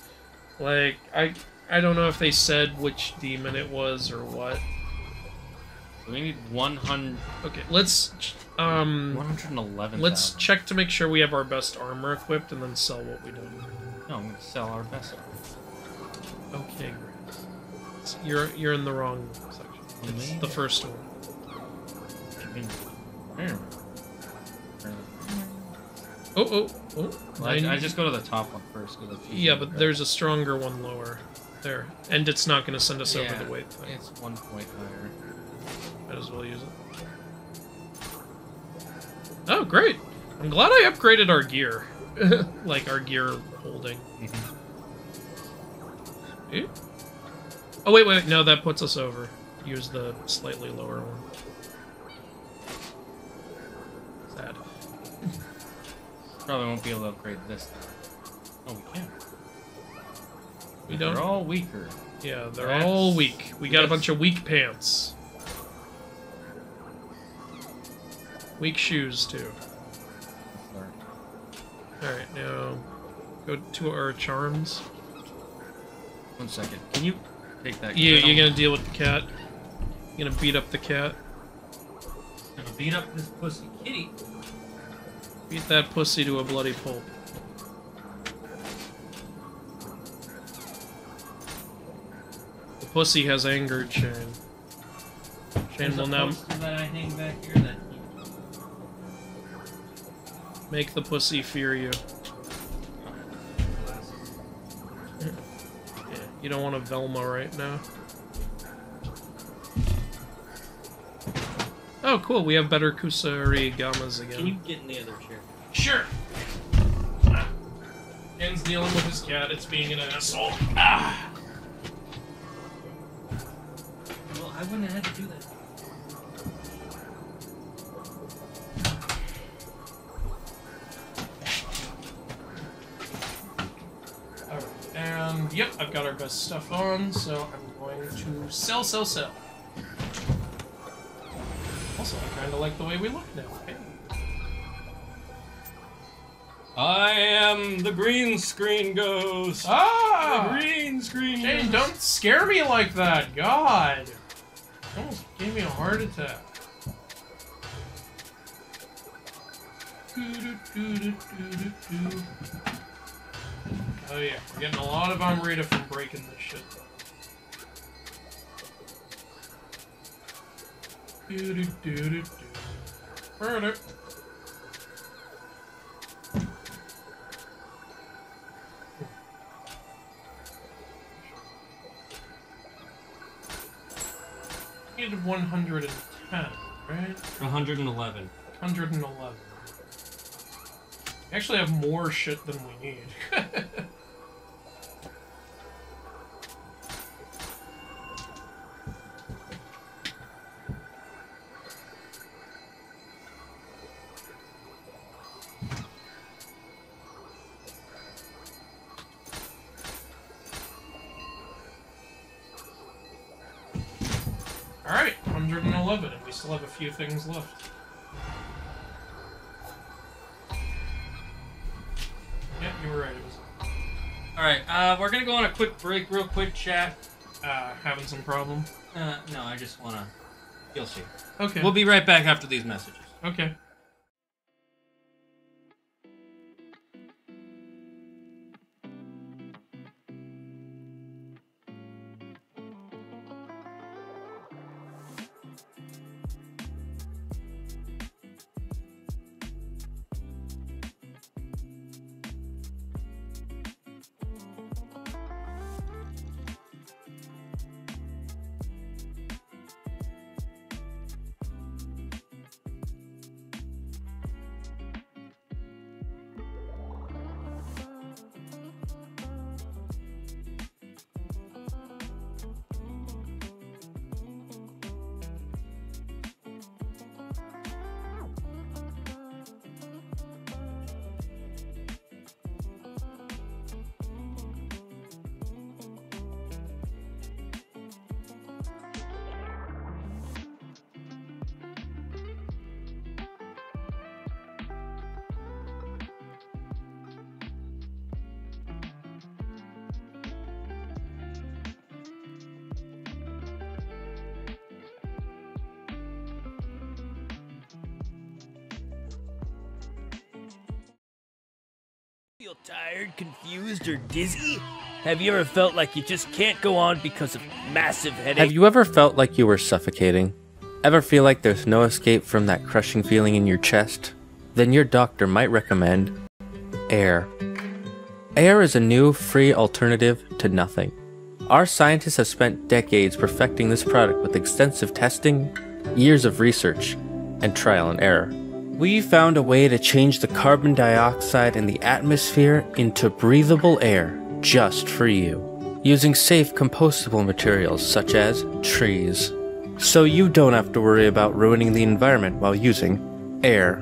S2: Like, I don't know if they said which demon it was or what.
S1: We need 100...
S2: Okay, let's...
S1: 111,000.
S2: Let's check to make sure we have our best armor equipped and then sell what we don't.
S1: No, I'm gonna sell our vessel.
S2: Okay, great. You're in the wrong section. It's the first one. Oh.
S1: Well, I just go to the top one first.
S2: Yeah, but there's a stronger one lower. There. And it's not going to send us over the weight thing.
S1: It's 1 point higher.
S2: Might as well use it. Oh, great! I'm glad I upgraded our gear. Like, our gear holding. Eh? Oh, wait, no, that puts us over. Use the slightly lower one. Sad.
S1: Probably won't be able to upgrade this time. Oh, we can.
S2: We don't.
S1: They're all weaker.
S2: Yeah, they're all weak. We got a bunch of weak pants. Weak shoes, too. Alright, now go to our charms.
S1: 1 second. Can you take that?
S2: You're gonna deal with the cat? You gonna beat up the cat?
S1: beat up this pussy kitty.
S2: Beat that pussy to a bloody pulp. The pussy has angered Shane. Shane will now
S1: that I hang back here that
S2: make the pussy fear you. Yeah, you don't want a Velma right now. Oh, cool. We have better Kusarigamas again.
S1: Can you get in the other chair?
S2: Sure. Ken's dealing with his cat. It's being an asshole. Ah.
S1: Well, I wouldn't have had to do that.
S2: Alright, and yep, I've got our best stuff on, so I'm going to sell. Also, I kind of like the way we look now. Hey.
S1: I am the green screen ghost.
S2: Ah!
S1: The green screen
S2: Shane,
S1: ghost.
S2: don't scare me like that. God. You almost gave me a heart attack. Oh yeah, we're getting a lot of Amrita from breaking this shit. Murder. Needed 110, right?
S1: 111.
S2: 111. We actually have more shit than we need. Alright, 111, and we still have a few things left. Yeah, you were right, it was...
S1: Alright, we're gonna go on a quick break, real quick chat.
S2: Having some problem?
S1: No, I just wanna... You'll see.
S2: Okay.
S1: We'll be right back after these messages.
S2: Okay.
S4: Feel tired, confused, or dizzy? Have you ever felt like you just can't go on because of massive headache?
S5: Have you ever felt like you were suffocating? Ever feel like there's no escape from that crushing feeling in your chest? Then your doctor might recommend air. Air is a new, free alternative to nothing. Our scientists have spent decades perfecting this product with extensive testing, years of research, and trial and error. We found a way to change the carbon dioxide in the atmosphere into breathable air just for you, using safe compostable materials such as trees. So you don't have to worry about ruining the environment while using air.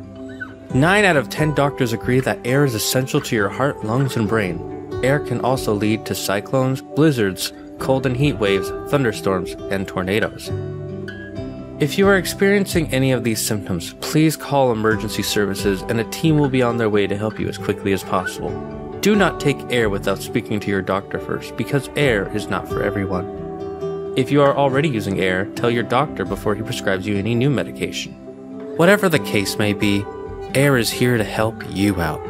S5: 9 out of 10 doctors agree that air is essential to your heart, lungs, and brain. Air can also lead to cyclones, blizzards, cold and heat waves, thunderstorms, and tornadoes. If you are experiencing any of these symptoms, please call emergency services and a team will be on their way to help you as quickly as possible. Do not take air without speaking to your doctor first, because air is not for everyone. If you are already using air, tell your doctor before he prescribes you any new medication. Whatever the case may be, Air is here to help you out.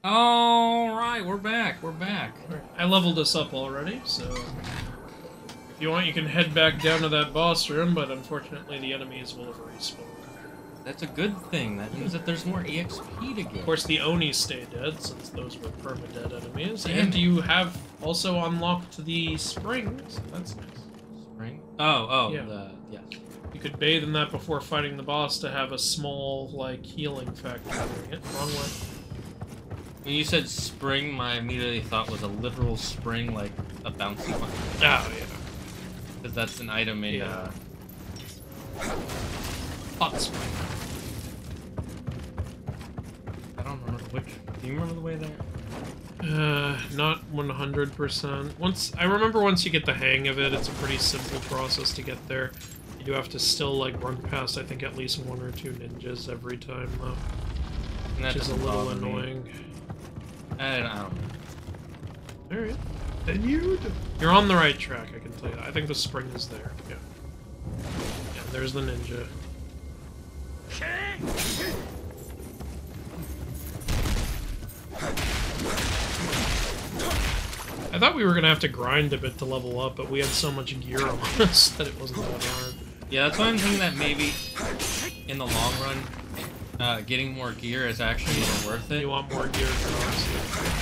S1: Alright, we're back, we're back.
S2: I leveled us up already, so if you want you can head back down to that boss room, but unfortunately the enemies will have respawned.
S1: That's a good thing, that means that there's more EXP to get.
S2: Of course the Oni stay dead, since those were perma-dead enemies,
S1: Damn.
S2: and you have also unlocked the spring, so that's nice.
S1: Spring? Oh,
S2: Yeah.
S1: yes.
S2: You could bathe in that before fighting the boss to have a small, like, healing factor. Wrong way.
S1: When you said spring, my immediate thought was a literal spring, like a bouncy one.
S2: Oh, yeah.
S1: Because that's an item in,
S2: Hot spring.
S1: I don't remember which. Do you remember the way there?
S2: Not 100%. I remember once you get the hang of it, it's a pretty simple process to get there. You do have to still, like, run past, I think, at least 1 or 2 ninjas every time, though. Which is a little annoying.
S1: I don't know.
S2: Alright. Then you're on the right track, I can tell you that. I think the spring is there. Yeah. Yeah, there's the ninja. I thought we were gonna have to grind a bit to level up, but we had so much gear on us that it wasn't that hard.
S1: Yeah, that's why I'm thinking that maybe in the long run, getting more gear is actually more worth it.
S2: You want more gear for us?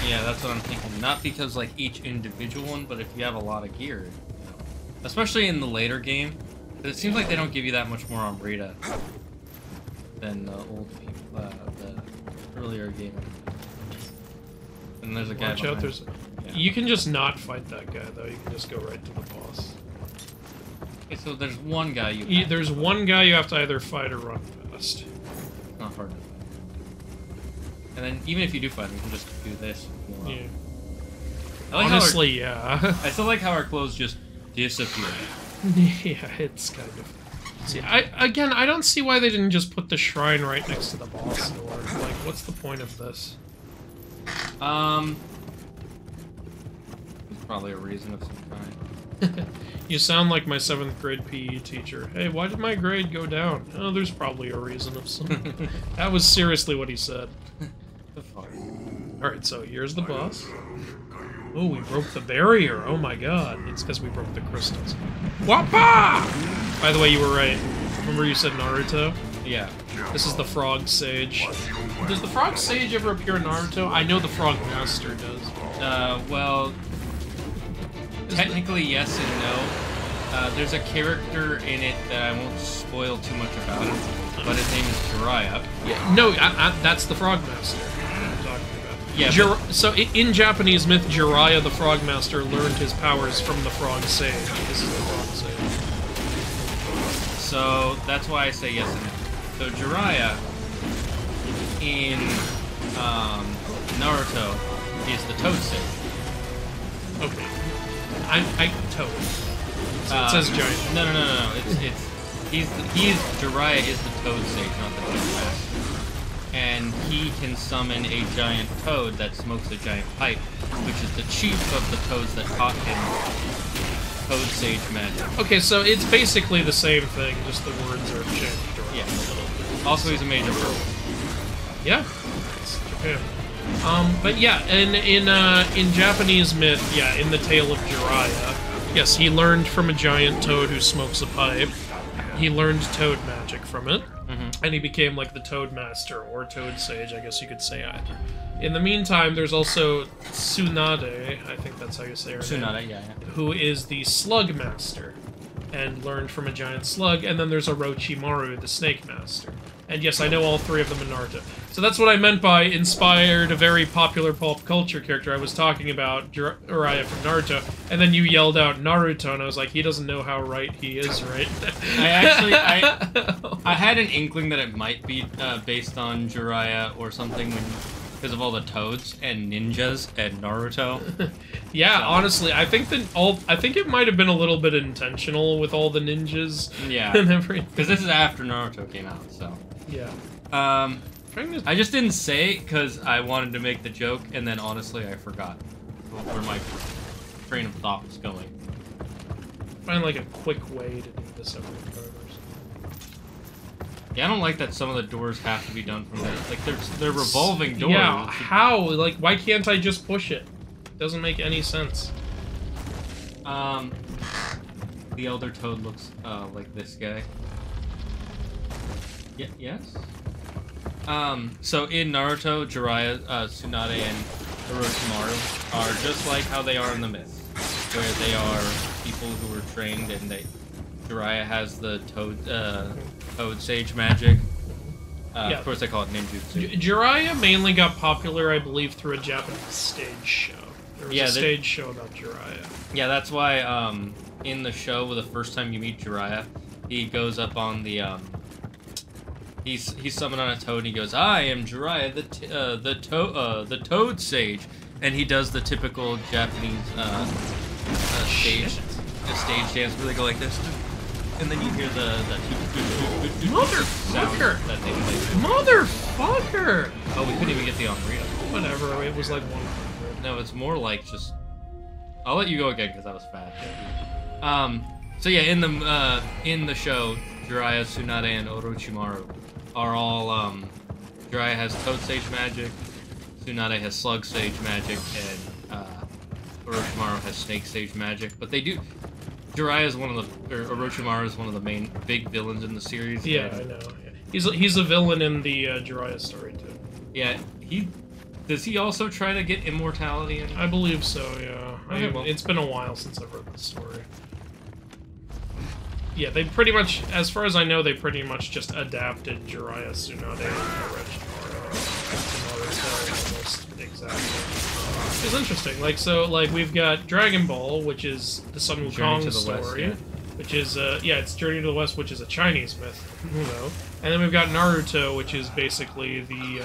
S1: Yeah, that's what I'm thinking. Not because like each individual one, but if you have a lot of gear, you know. Especially in the later game, because it seems like they don't give you that much more on Rita than the old people, the earlier game. And there's a guy
S2: Watch out,
S1: behind.
S2: Yeah. You can just not fight that guy, though. You can just go right to the boss.
S1: Okay, so there's one guy
S2: There's one guy you have to either fight or run past.
S1: Not hard to fight. And then, even if you do fight him, you can just do this.
S2: Yeah.
S1: I like
S2: Honestly, yeah.
S1: I still like how our clothes just disappear.
S2: Yeah, it's kind of... See, I don't see why they didn't just put the shrine right next to the boss door. Like, what's the point of this?
S1: There's probably a reason of some kind.
S2: You sound like my 7th grade PE teacher. Hey, why did my grade go down? Oh, there's probably a reason of some... That was seriously what he said.
S1: The fuck?
S2: Alright, so here's the boss. Oh, we broke the barrier. Oh my god. It's because we broke the crystals. Wappa! By the way, you were right. Remember you said Naruto?
S1: Yeah.
S2: This is the Frog Sage. Does the Frog Sage ever appear in Naruto? I know the Frog Master does.
S1: Well... Technically, yes and no. There's a character in it that I won't spoil too much about it, but his name is Jiraiya.
S2: Yeah, no, that's the Frog Master I'm talking about.
S1: Yeah,
S2: so in Japanese myth, Jiraiya the Frog Master learned his powers from the Frog Sage. This is the Frog Sage.
S1: So that's why I say yes and no. So Jiraiya in Naruto is the Toad Sage.
S2: Okay. I Toad. So it says giant.
S1: No. Jiraiya is the Toad Sage, not the Toad Master. And he can summon a giant toad that smokes a giant pipe, which is the chief of the toads that taught him Toad Sage magic. Okay, so it's basically the same thing, just the words are changed around a little bit. Also, he's a major purple.
S2: Yeah, it's Japan. But yeah, in Japanese myth, yeah, in the tale of Jiraiya, yes, he learned from a giant toad who smokes a pipe. He learned toad magic from it, and he became like the Toad Master, or Toad Sage, I guess you could say either. In the meantime, there's also Tsunade, I think that's how you say her name.
S1: Tsunade, yeah.
S2: Who is the Slug Master, and learned from a giant slug, and then there's Orochimaru, the Snake Master. And yes, I know all 3 of them in Naruto. So that's what I meant by inspired a very popular pulp culture character. I was talking about Jiraiya from Naruto, and then you yelled out Naruto, and I was like, he doesn't know how right he is, right?
S1: I had an inkling that it might be based on Jiraiya or something because of all the toads and ninjas and Naruto.
S2: Yeah, so. Honestly, I think it might have been a little bit intentional with all the ninjas.
S1: Yeah,
S2: and everything.
S1: Because this is after Naruto came out, so.
S2: Yeah.
S1: I just didn't say it because I wanted to make the joke, and then honestly I forgot where my train of thought was going.
S2: Find like a quick way to do this every time.
S1: Yeah, I don't like that some of the doors have to be done from there. Like they're revolving doors.
S2: Yeah, how? Like, why can't I just push it? It doesn't make any sense.
S1: The Elder Toad looks like this guy. Yeah, yes. So in Naruto, Jiraiya, Tsunade, and Orochimaru are just like how they are in the myth, where they are people who were trained, and Jiraiya has the Toad Sage magic,
S2: Yeah.
S1: Of course, they call it ninjutsu.
S2: Jiraiya mainly got popular, I believe, through a Japanese stage show. There was a stage show about Jiraiya.
S1: Yeah, that's why in the show, the first time you meet Jiraiya, he goes up on the he's summoned on a toad, and he goes, "I am Jiraiya, the Toad Sage," and he does the typical Japanese stage dance where they go like this, and then you hear the
S2: Motherfucker!
S1: That they play.
S2: Motherfucker!
S1: Oh, we couldn't even get the Onryo.
S2: Whatever, it was like 100.
S1: No, it's more like just. I'll let you go again because that was fast. So yeah, in the show, Jiraiya, Tsunade, and Orochimaru are all Jiraiya has Toad Sage magic, Tsunade has Slug Sage magic, and Orochimaru has Snake Sage magic. But they do. Jiraiya is Orochimaru is one of the main big villains in the series.
S2: Yeah, I know. Yeah. He's a villain in the Jiraiya story too.
S1: Yeah, does he also try to get immortality in?
S2: I believe so. Yeah.
S1: Okay, well.
S2: It's been a while since I've read the story. Yeah, they pretty much, as far as I know, they pretty much just adapted Jiraiya, Tsunade, and Orochimaru to Naruto almost exactly. It's interesting. Like we've got Dragon Ball, which is the Sun Wukong story,
S1: West, yeah.
S2: which is it's Journey to the West, which is a Chinese myth, you know. And then we've got Naruto, which is basically the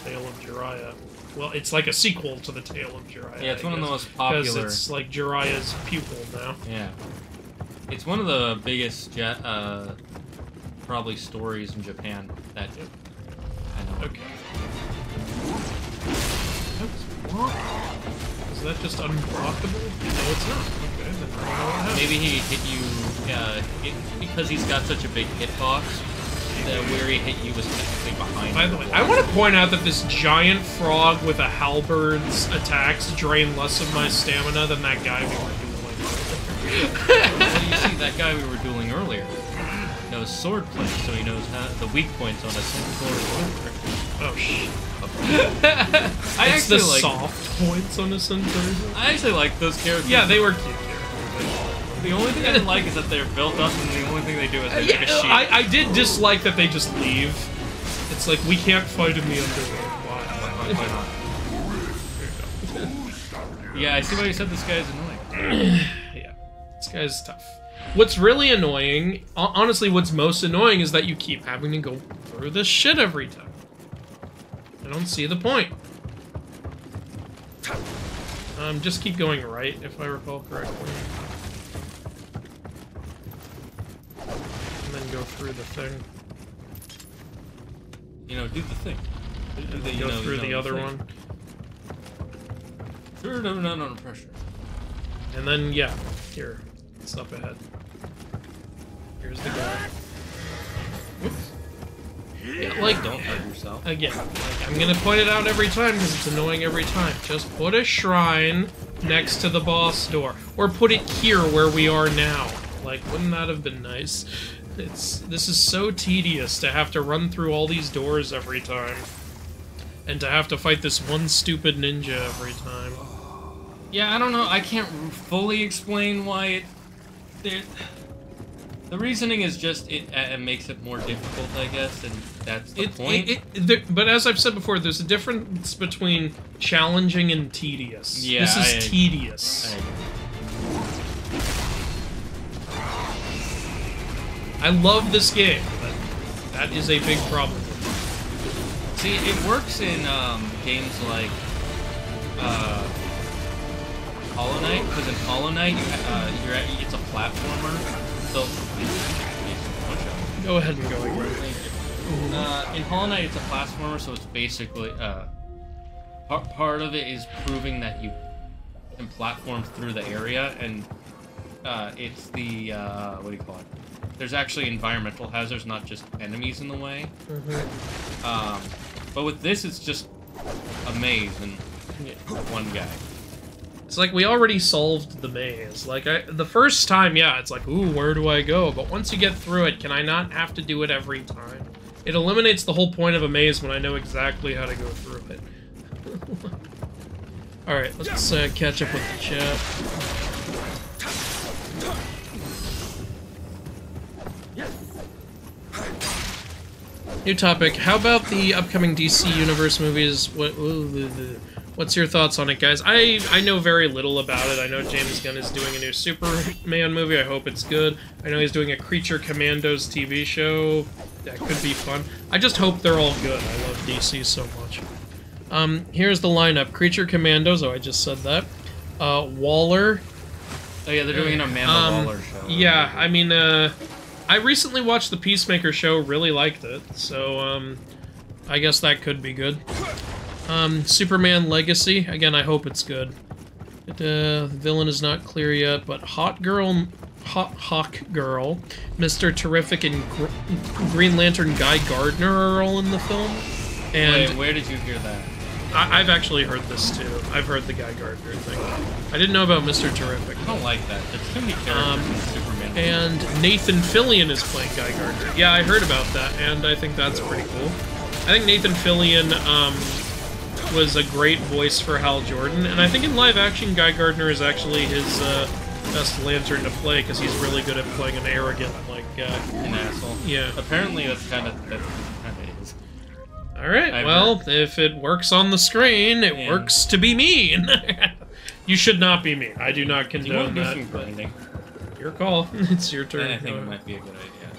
S2: tale of Jiraiya. Well, it's like a sequel to the tale of Jiraiya.
S1: Yeah, it's one of the most popular.
S2: Because it's like Jiraiya's pupil now.
S1: Yeah. It's one of the biggest, probably stories in Japan that I know.
S2: Okay. Is that just unblockable? No, it's not. Okay, then I don't know what happened.
S1: Maybe he hit you, because he's got such a big hitbox, that where he hit you was technically behind.
S2: By the way, I want to point out that this giant frog with a halberd's attacks drain less of my stamina than that guy we were dueling.
S1: Well, you see, that guy we were dueling earlier knows swordplay, so he knows the weak points on a sword.
S2: Oh, shit.
S1: I
S2: it's the
S1: like,
S2: soft points on a Centaur.
S1: I actually like those characters.
S2: Yeah, they were cute characters.
S1: The only thing I didn't like is that they're built up, and the only thing they do is they make a shield.
S2: I did dislike that they just leave. It's like, we can't fight in the underworld. Why
S1: not? Yeah, I see why you said this guy is annoying.
S2: Yeah, this guy's tough. What's really annoying, honestly, what's most annoying is that you keep having to go through this shit every time. I don't see the point. Just keep going right, if I recall correctly. And then go through the thing.
S1: You know, do the thing.
S2: And then go through the other one.
S1: Sure, no pressure.
S2: And then, yeah, here. It's up ahead. Here's the guy. Whoops. Yeah, like,
S1: don't hurt yourself.
S2: Again, like, I'm gonna point it out every time because it's annoying every time. Just put a shrine next to the boss door. Or put it here where we are now. Like, wouldn't that have been nice? This is so tedious to have to run through all these doors every time. And to have to fight this one stupid ninja every time.
S1: Yeah, I don't know. I can't fully explain why the reasoning is just it makes it more difficult, I guess, and that's the point.
S2: But as I've said before, there's a difference between challenging and tedious.
S1: Yeah,
S2: this is tedious. I love this game, but that is a big problem.
S1: See, it works in games like Hollow Knight, because in Hollow Knight it's a platformer. So,
S2: go ahead and go again.
S1: In Hollow Knight, it's a platformer, so it's basically part of it is proving that you can platform through the area, and it's the what do you call it? There's actually environmental hazards, not just enemies in the way. But with this, it's just a maze and one guy.
S2: It's like we already solved the maze. Like, the first time, yeah, it's like, ooh, where do I go? But once you get through it, can I not have to do it every time? It eliminates the whole point of a maze when I know exactly how to go through it. Alright, let's catch up with the chat. New topic. How about the upcoming DC Universe movies? What's your thoughts on it, guys? I know very little about it. I know James Gunn is doing a new Superman movie. I hope it's good. I know he's doing a Creature Commandos TV show. That could be fun. I just hope they're all good. I love DC so much. Here's the lineup. Creature Commandos. Oh, I just said that. Waller.
S1: Oh yeah, they're doing an Amanda Waller show.
S2: Yeah, I mean, I recently watched the Peacemaker show, really liked it, so, I guess that could be good. Superman Legacy, again, I hope it's good. The villain is not clear yet, but Hawk Girl, Mr. Terrific, and Green Lantern Guy Gardner are all in the film. And
S1: wait, where did you hear that?
S2: I've actually heard this too. I've heard the Guy Gardner thing. I didn't know about Mr. Terrific.
S1: I don't like that. There's too many characters in Superman.
S2: And Nathan Fillion is playing Guy Gardner. Yeah, I heard about that, and I think that's pretty cool. I think Nathan Fillion was a great voice for Hal Jordan, and I think in live action, Guy Gardner is actually his best Lantern to play, because he's really good at playing an arrogant, like,
S1: an asshole.
S2: Yeah.
S1: Apparently that's kind of is.
S2: Alright, well, if it works on the screen, it works to be mean. You should not be mean. I do not condone that.
S1: Some grinding?
S2: Your call. It's your turn.
S1: I think it might be a good idea.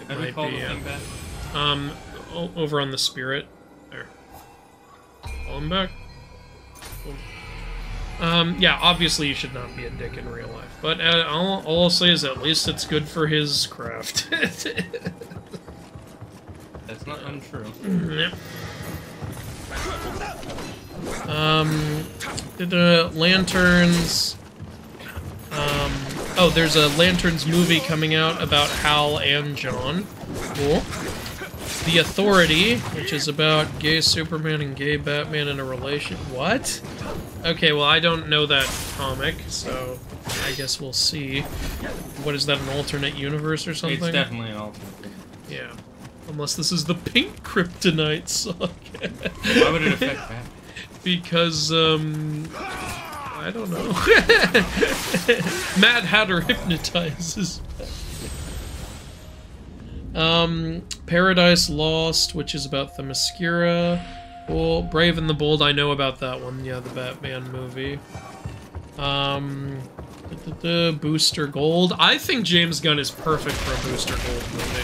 S2: It
S1: might call
S2: be,
S1: the thing back?
S2: Over on the Spirit. There. Call him back. Yeah, obviously you should not be a dick in real life, but all I'll say is at least it's good for his craft.
S1: That's not untrue.
S2: Yep. The Lanterns. Oh, there's a Lanterns movie coming out about Hal and John. Cool. The Authority, which is about gay Superman and gay Batman in a relation. What? Okay, well, I don't know that comic, so I guess we'll see. What is that, an alternate universe or something?
S1: It's definitely an alternate universe.
S2: Yeah. Unless this is the pink kryptonite suck.
S1: Why would it affect that?
S2: Because, I don't know. Mad Hatter hypnotizes. Paradise Lost, which is about Themyscira. Cool. Brave and the Bold, I know about that one. Yeah, the Batman movie. Booster Gold. I think James Gunn is perfect for a Booster Gold movie.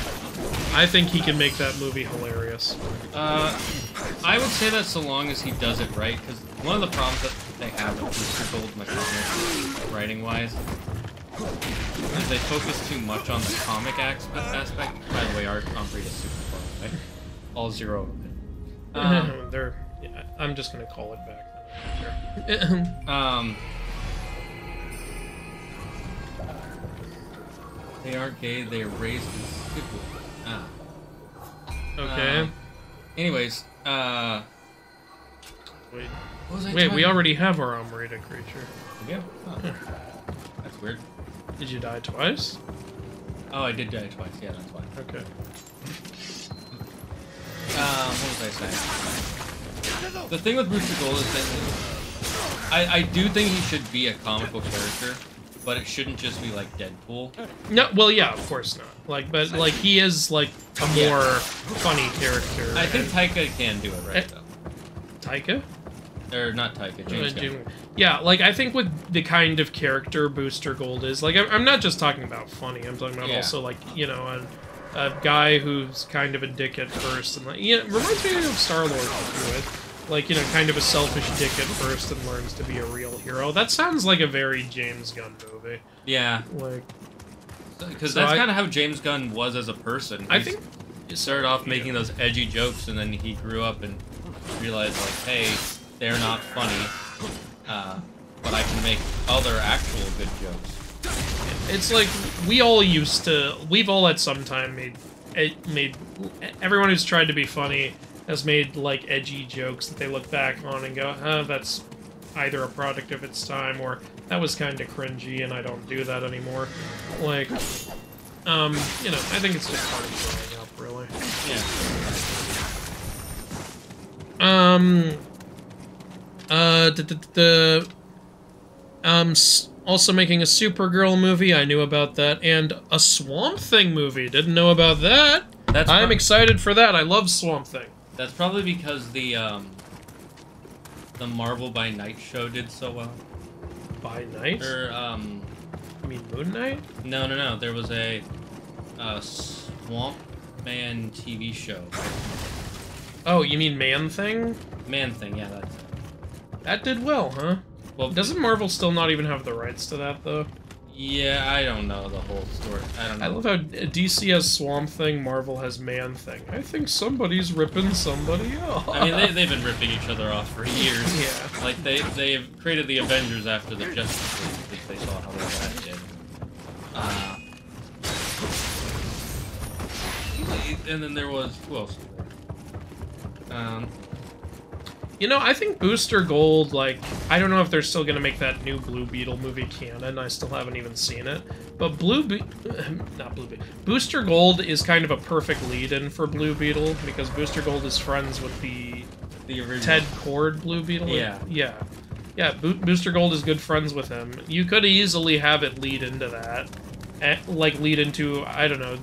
S2: I think he can make that movie hilarious.
S1: I would say that so long as he does it right, because one of the problems that they have with Booster Gold McConnell, writing-wise, is they focus too much on the comic aspect. By the way, our Ombre is super far away. All zero of it.
S2: Yeah, I'm just gonna call it back.
S1: They aren't gay, they are raised in stupid.
S2: Okay.
S1: Anyways,
S2: Wait,
S1: what was I
S2: we already have our Omrita creature.
S1: Yeah? Oh. That's weird.
S2: Did you die twice?
S1: Oh, I did die twice. Yeah, that's why.
S2: Okay.
S1: What was I saying? The thing with Booster Gold is that I do think he should be a comic book character, but it shouldn't just be like Deadpool.
S2: No, well, yeah, of course not. Like, but like he is like a more funny character.
S1: I think Taika can do it right though.
S2: Taika?
S1: Or not Taika, James Gunn.
S2: Yeah, like I think with the kind of character Booster Gold is, like I'm not just talking about funny. I'm talking about also like, you know, a guy who's kind of a dick at first and like, yeah, reminds me of Star-Lord with. Like, you know, kind of a selfish dick at first and learns to be a real hero. That sounds like a very James Gunn movie.
S1: Yeah.
S2: Like,
S1: because that's kind of how James Gunn was as a person.
S2: I think
S1: he started off making those edgy jokes, and then he grew up and realized, like, hey, they're not funny, but I can make other actual good jokes.
S2: It's like we've all at some time made everyone who's tried to be funny has made like edgy jokes that they look back on and go, that's either a product of its time or that was kind of cringy and I don't do that anymore. Like, you know, I think it's just part of growing up, really.
S1: Yeah.
S2: Also making a Supergirl movie, I knew about that, and a Swamp Thing movie, didn't know about that. I'm excited for that. I love Swamp Thing.
S1: That's probably because the Marvel by Night show did so well.
S2: By Night?
S1: Or
S2: You mean Moon Knight?
S1: No. There was a Swamp Man TV show.
S2: Oh, you mean Man Thing?
S1: Man Thing, yeah, that's it.
S2: That did well, huh?
S1: Well,
S2: doesn't Marvel still not even have the rights to that, though?
S1: Yeah, I don't know the whole story. I don't know.
S2: I love how DC has Swamp Thing, Marvel has Man Thing. I think somebody's ripping somebody off.
S1: I mean, they've been ripping each other off for years.
S2: Yeah.
S1: Like, they've created the Avengers after the Justice League, because they saw how well that did. And then there was... Who else was there?
S2: You know, I think Booster Gold, like, I don't know if they're still gonna make that new Blue Beetle movie canon. I still haven't even seen it. But Booster Gold is kind of a perfect lead-in for Blue Beetle, because Booster Gold is friends with the
S1: original
S2: Ted Kord Blue Beetle.
S1: Yeah.
S2: Yeah, Booster Gold is good friends with him. You could easily have it lead into that. Like, lead into, I don't know,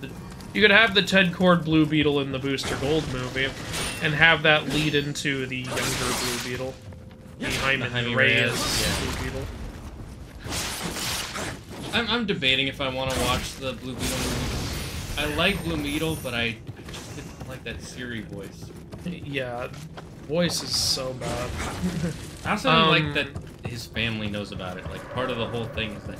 S2: you could have the Ted Kord Blue Beetle in the Booster Gold movie, and have that lead into the younger Blue Beetle. The Jaime Reyes Blue Beetle.
S1: I'm debating if I want to watch the Blue Beetle movie. I like Blue Beetle, but I just didn't like that Siri voice.
S2: Yeah, voice is so bad.
S1: I also don't like that his family knows about it. Like, part of the whole thing is that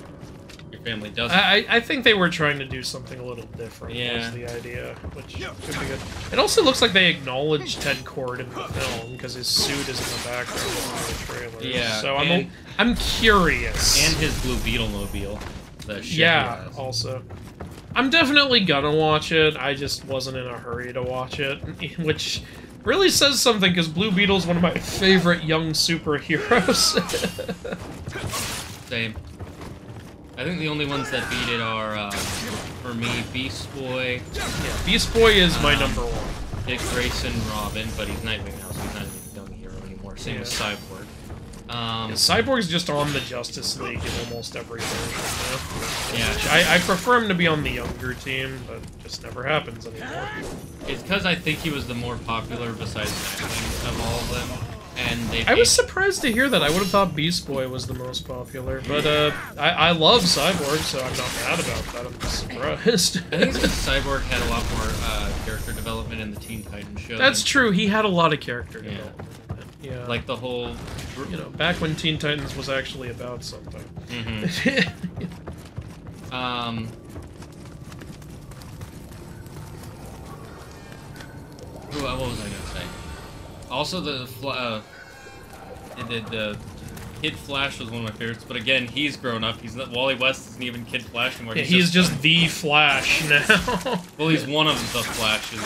S1: your family doesn't.
S2: I think they were trying to do something a little different, was the idea, which could be good. It also looks like they acknowledged Ted Kord in the film, because his suit is in the background of the trailer.
S1: Yeah,
S2: so I'm curious.
S1: And his Blue Beetle mobile. The shit he has.
S2: Also. I'm definitely gonna watch it, I just wasn't in a hurry to watch it, which really says something, because Blue Beetle's one of my favorite young superheroes.
S1: Same. I think the only ones that beat it are, for me, Beast Boy.
S2: Yeah, Beast Boy is my number one.
S1: Dick Grayson, Robin, but he's Nightwing now, so he's not even a young hero anymore. Same with Cyborg.
S2: Cyborg's just on the Justice League in almost every version,
S1: Yeah.
S2: I prefer him to be on the younger team, but it just never happens anymore.
S1: It's because I think he was the more popular besides Nightwing of all of them. And
S2: I was surprised to hear that. I would have thought Beast Boy was the most popular, but I love Cyborg, so I'm not mad about that. I'm just surprised.
S1: I think because Cyborg had a lot more character development in the Teen Titans show.
S2: That's true. He had a lot of character development. Yeah.
S1: Like the whole...
S2: You know, back when Teen Titans was actually about something.
S1: What was I gonna say? Also, the Kid Flash was one of my favorites, but again, he's grown up. He's not, Wally West isn't even Kid Flash anymore.
S2: Yeah, he's just the Flash now.
S1: Well, he's one of the Flashes.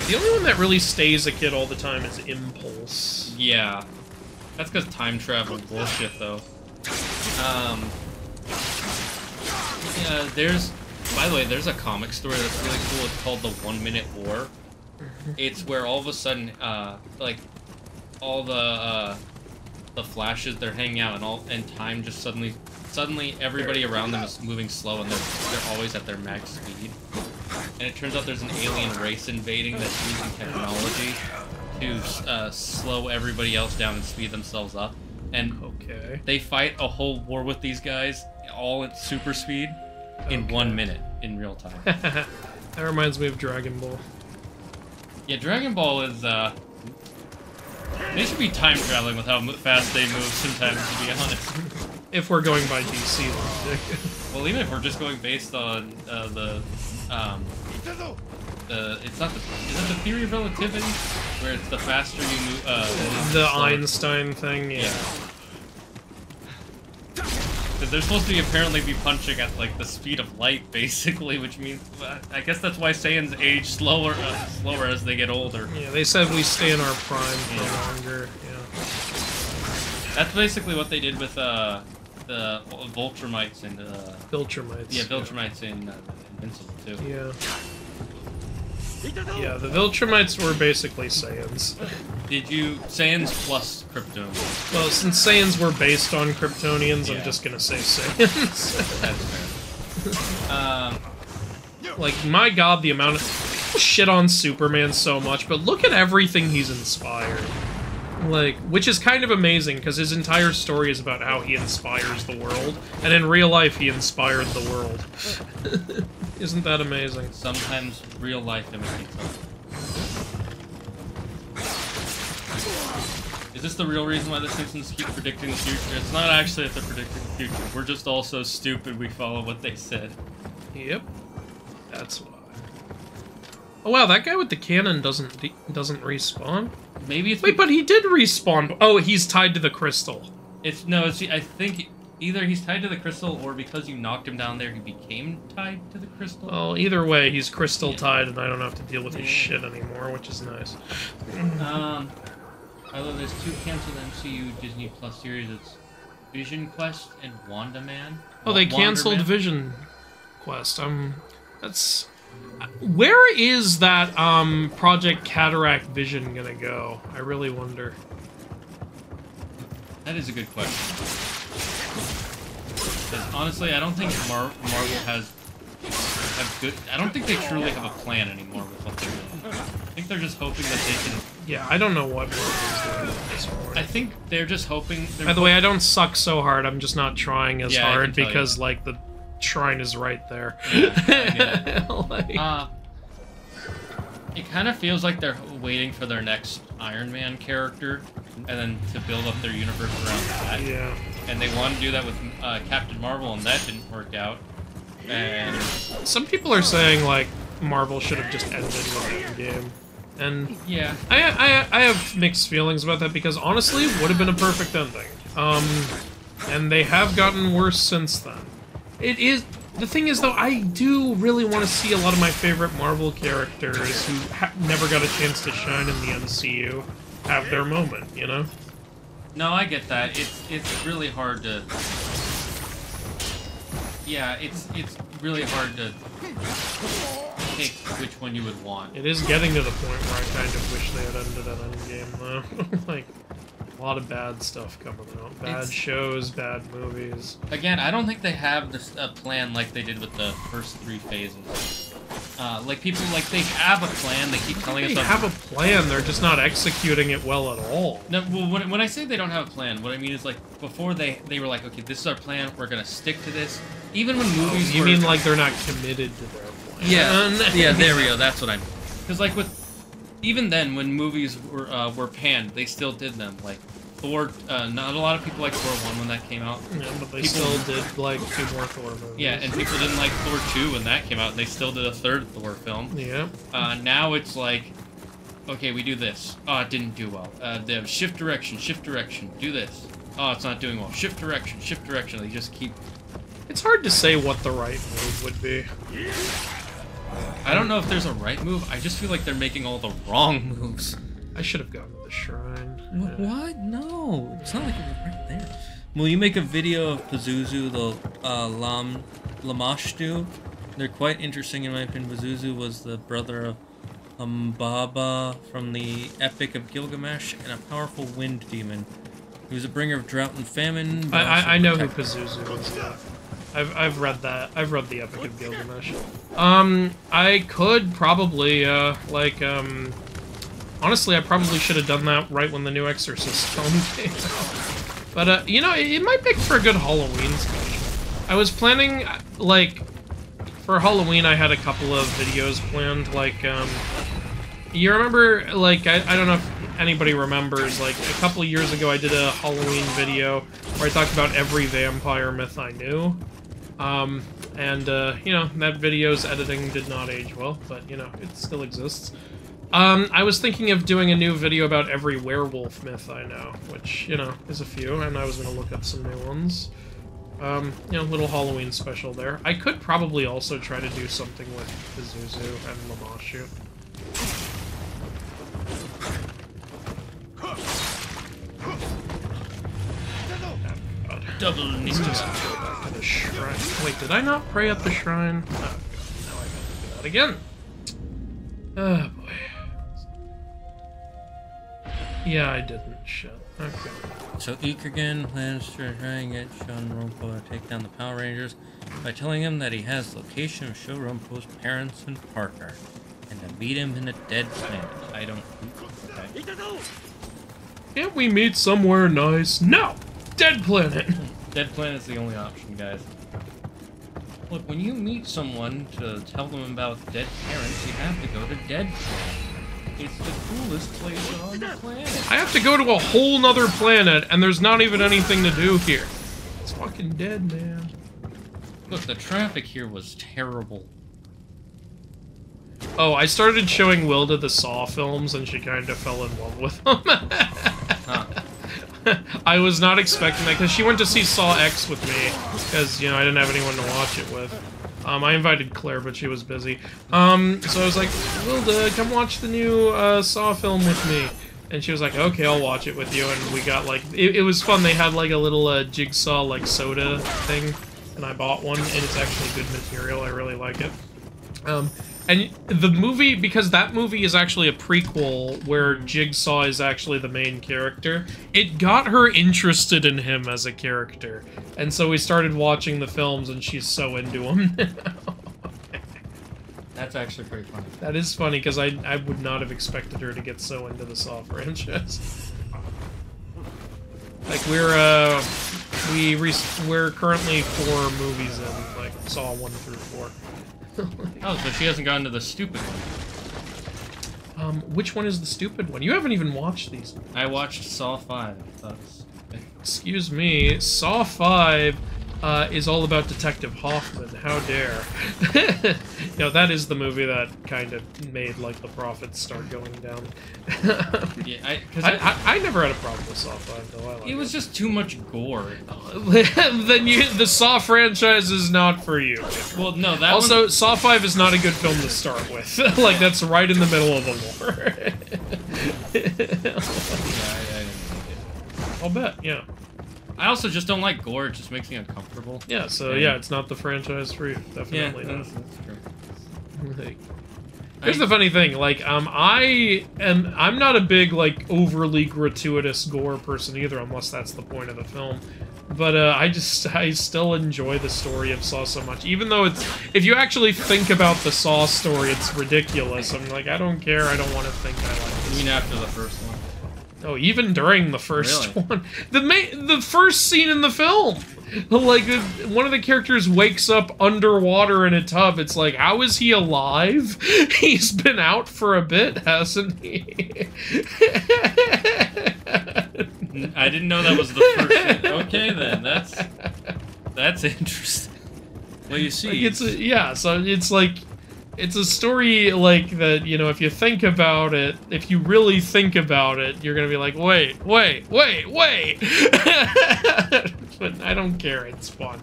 S2: The only one that really stays a kid all the time is Impulse.
S1: Yeah. That's because time travel bullshit, though. Yeah, by the way, there's a comic story that's really cool. It's called The 1 Minute War. It's where all of a sudden, like, all the Flashes, they're hanging out, and time just suddenly everybody around them is moving slow, and they're always at their max speed. And it turns out there's an alien race invading that's using technology to slow everybody else down and speed themselves up. And they fight a whole war with these guys, all at super speed, in 1 minute, in real time.
S2: That reminds me of Dragon Ball.
S1: Yeah, Dragon Ball is, they should be time traveling with how fast they move sometimes, to be honest.
S2: If we're going by DC logic.
S1: Well, even if we're just going based on, is it the theory of relativity? Where it's the faster you move,
S2: the Einstein thing, yeah.
S1: Because they're supposed to apparently be punching at, like, the speed of light, basically, which means, I guess that's why Saiyans age slower as they get older.
S2: Yeah, they said we stay in our prime for longer, yeah.
S1: That's basically what they did with, the Viltrumites and,
S2: Viltrumites.
S1: Yeah, Viltrumites in Invincible, too.
S2: Yeah. Yeah, the Viltrumites were basically Saiyans.
S1: Saiyans plus Kryptonians?
S2: Well, since Saiyans were based on Kryptonians, I'm just gonna say Saiyans.
S1: That's fair.
S2: Like, my god, the amount of... shit on Superman so much, but look at everything he's inspired. Like, which is kind of amazing, because his entire story is about how he inspires the world, and in real life he inspired the world. Isn't that amazing?
S1: Sometimes real life imitates us. Is this the real reason why the Simpsons keep predicting the future? It's not actually that they're predicting the future. We're just all so stupid we follow what they said.
S2: Yep. That's why. Oh wow, that guy with the cannon doesn't respawn?
S1: Maybe it's...
S2: Wait, but he did respawn. Oh, he's tied to the crystal.
S1: I think either he's tied to the crystal, or because you knocked him down there, he became tied to the crystal.
S2: Well, either way, he's crystal tied, and I don't have to deal with his shit anymore, which is nice.
S1: Although there's 2 canceled MCU Disney Plus series, it's Vision Quest and Wanda Man.
S2: Oh, they canceled Vision Quest. That's... Where is that, Project Cataract Vision gonna go? I really wonder.
S1: That is a good question. Because honestly, I don't think Marvel have good... I don't think they truly have a plan anymore with what they're doing. I think they're just hoping that they can...
S2: Yeah, I don't know what Marvel's doing at this point.
S1: I think they're just hoping...
S2: By the way, I don't suck so hard, I'm just not trying as hard because,
S1: you.
S2: like, the shrine is right there.
S1: Yeah, I get it.
S2: Like...
S1: It kind of feels like they're waiting for their next Iron Man character, and then to build up their universe around that.
S2: Yeah.
S1: And they want to do that with Captain Marvel, and that didn't work out. And
S2: some people are saying, like, Marvel should have just ended with Endgame. And
S1: yeah,
S2: I have mixed feelings about that, because honestly, it would have been a perfect ending. And they have gotten worse since then. It is... The thing is, though, I do really want to see a lot of my favorite Marvel characters who never got a chance to shine in the MCU have their moment, you know?
S1: No, I get that. It's really hard to... Yeah, it's really hard to pick which one you would want.
S2: It is getting to the point where I kind of wish they had ended at Endgame, though. Like... A lot of bad stuff coming out. Bad shows, bad movies.
S1: Again, I don't think they have this plan like they did with the first 3 phases. Like, people, like, they have a plan, they keep telling us...
S2: They have a plan, they're just not executing it well at all.
S1: No, well, when I say they don't have a plan, what I mean is, like, before they were like, okay, this is our plan, we're gonna stick to this. Even when movies
S2: You mean like they're not committed to their plan?
S1: Yeah, yeah, there we go, that's what I mean. Because, like, even then, when movies were panned, they still did them. Like, Thor, not a lot of people liked Thor 1 when that came out.
S2: Yeah, but they still did, like, 2 more Thor movies.
S1: Yeah, and people didn't like Thor 2 when that came out, and they still did a 3rd Thor film.
S2: Yeah.
S1: Now it's like, okay, we do this. Oh, it didn't do well. They have shift direction, do this. Oh, it's not doing well. Shift direction. They just keep...
S2: It's hard to say what the right move would be.
S1: I don't know if there's a right move. I just feel like they're making all the wrong moves.
S2: I should have gone to the shrine.
S1: What? No. It's not like it was right there. Will you make a video of Pazuzu, the Lamashtu? They're quite interesting in my opinion. Pazuzu was the brother of Umbaba from the Epic of Gilgamesh and a powerful wind demon. He was a bringer of drought and famine.
S2: I know who Pazuzu is, yeah. I've read that. I've read the Epic of Gilgamesh. I could probably, honestly, I probably should have done that right when the new Exorcist film came out. But, you know, it might make for a good Halloween special. I was planning, like, for Halloween I had a couple of videos planned, like, you remember, like, I don't know if anybody remembers, like, a couple of years ago I did a Halloween video where I talked about every vampire myth I knew. You know, that video's editing did not age well, but, you know, it still exists. I was thinking of doing a new video about every werewolf myth I know, which, you know, is a few, and I was gonna look up some new ones. You know, little Halloween special there. I could probably also try to do something with Pazuzu and Lamashu.
S1: Double
S2: Let's just go back to the shrine. Wait, did I not pray at the shrine? Oh, God. Now I gotta do that again. Oh, boy. Yeah, I didn't. Shit. Okay.
S1: So Ikergan plans to try and get Shunrompo to take down the Power Rangers by telling him that he has the location of Shunrompo's parents and partner. And to meet him in a dead planet. I don't... Okay.
S2: Can't we meet somewhere nice? No! Dead planet!
S1: Dead planet's the only option, guys. Look, when you meet someone to tell them about dead parents, you have to go to Dead Planet. It's the coolest place on the planet.
S2: I have to go to a whole nother planet, and there's not even anything to do here. It's fucking dead, man.
S1: Look, the traffic here was terrible.
S2: Oh, I started showing Wilda the Saw films, and she kind of fell in love with them.
S1: Huh.
S2: I was not expecting that, because she went to see Saw X with me, because, you know, I didn't have anyone to watch it with. I invited Claire, but she was busy. So I was like, Wilda, come watch the new Saw film with me. And she was like, okay, I'll watch it with you. And we got, like, it was fun. They had, like, a little Jigsaw, like, soda thing. And I bought one, and it's actually good material. I really like it. And the movie, because that movie is actually a prequel where Jigsaw is actually the main character, it got her interested in him as a character. And so we started watching the films, and she's so into him now.
S1: That's actually pretty funny.
S2: That is funny, because I would not have expected her to get so into the Saw franchise. Like, we're currently 4 movies in, like, Saw 1 through 4.
S1: Oh, so she hasn't gotten to the stupid one.
S2: Which one is the stupid one? You haven't even watched these.
S1: I watched Saw 5.
S2: Excuse me, Saw 5 is all about Detective Hoffman. How dare. You know, that is the movie that kind of made, like, the profits start going down.
S1: Yeah,
S2: I never had a problem with Saw 5, though. I like
S1: it was just too much gore.
S2: Then the Saw franchise is not for you.
S1: Well, no, that
S2: also, Saw 5 is not a good film to start with. Like, that's right in the middle of the lore.
S1: Yeah, I didn't think it.
S2: I'll bet, yeah.
S1: I also just don't like gore, it just makes me uncomfortable.
S2: Yeah, so yeah, it's not the franchise for you. Definitely
S1: yeah,
S2: not.
S1: That's true.
S2: Like, here's the funny thing, like, I'm not a big, like, overly gratuitous gore person either, unless that's the point of the film. But, I still enjoy the story of Saw so much. Even though if you actually think about the Saw story, it's ridiculous. I'm like, I don't care, I don't want to think I like this.
S1: You mean after the first one?
S2: Oh, even during the first
S1: Really?
S2: one. The first scene in the film! Like, one of the characters wakes up underwater in a tub. It's like, how is he alive? He's been out for a bit, hasn't he?
S1: I didn't know that was the first scene. Okay, then. That's interesting. Well, you see...
S2: Like, yeah, so it's like... It's a story, like, that, you know, if you think about it, if you really think about it, you're gonna be like, wait. But I don't care, it's fun.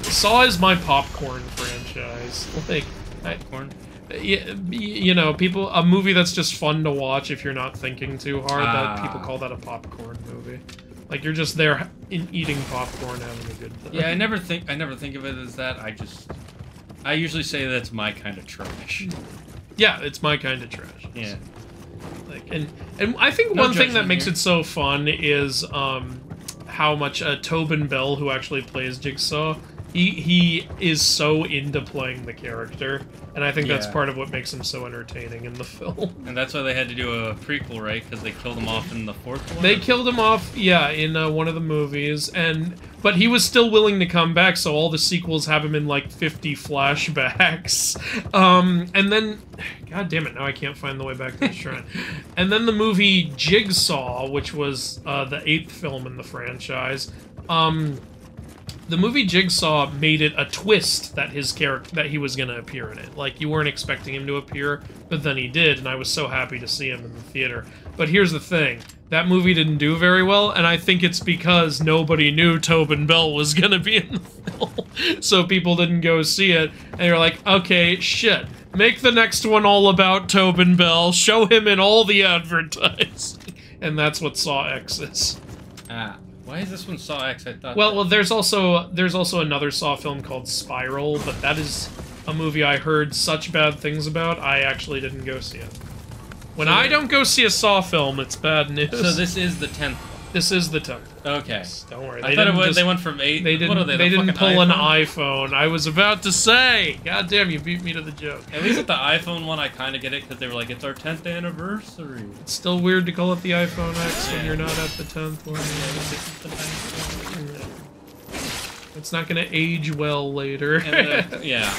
S2: Saw is my popcorn franchise. Like,
S1: Popcorn?
S2: you know, a movie that's just fun to watch if you're not thinking too hard, that people call that a popcorn movie. Like, you're just there eating popcorn, having a good time.
S1: Yeah, I never think of it as that. I usually say that's my kind of trash.
S2: Yeah, it's my kind of trash.
S1: Yeah.
S2: Like, and I think
S1: No
S2: one thing that
S1: judgment
S2: makes
S1: here.
S2: it so fun is how much Tobin Bell, who actually plays Jigsaw, he is so into playing the character, and I think that's
S1: Yeah.
S2: part of what makes him so entertaining in the film.
S1: And that's why they had to do a prequel, right? Because they killed him off in the 4th one?
S2: They killed him off, yeah, in one of the movies, but he was still willing to come back, so all the sequels have him in, like, 50 flashbacks. And then, god damn it, now I can't find the way back to the shrine. And then the movie Jigsaw, which was the 8th film in the franchise, the movie Jigsaw made it a twist that that he was going to appear in it. Like, you weren't expecting him to appear, but then he did, and I was so happy to see him in the theater. But here's the thing. That movie didn't do very well, and I think it's because nobody knew Tobin Bell was going to be in the film. So people didn't go see it, and you're like, okay, shit. Make the next one all about Tobin Bell. Show him in all the advertising. And that's what Saw X is.
S1: Ah. Why is this one Saw X? I thought...
S2: Well, there's also another Saw film called Spiral, but that is a movie I heard such bad things about, I actually didn't go see it. When I don't go see a Saw film, it's bad news.
S1: So this is the 10th one?
S2: This is the 10th.
S1: Okay.
S2: Don't worry.
S1: I thought they went from 8.
S2: They didn't. They didn't pull an iPhone. I was about to say. God damn, you beat me to the joke.
S1: At least with the iPhone one, I kind of get it because they were like, it's our 10th anniversary.
S2: It's still weird to call it the iPhone X when you're not at the 10th one. It's not gonna age well later.
S1: Yeah.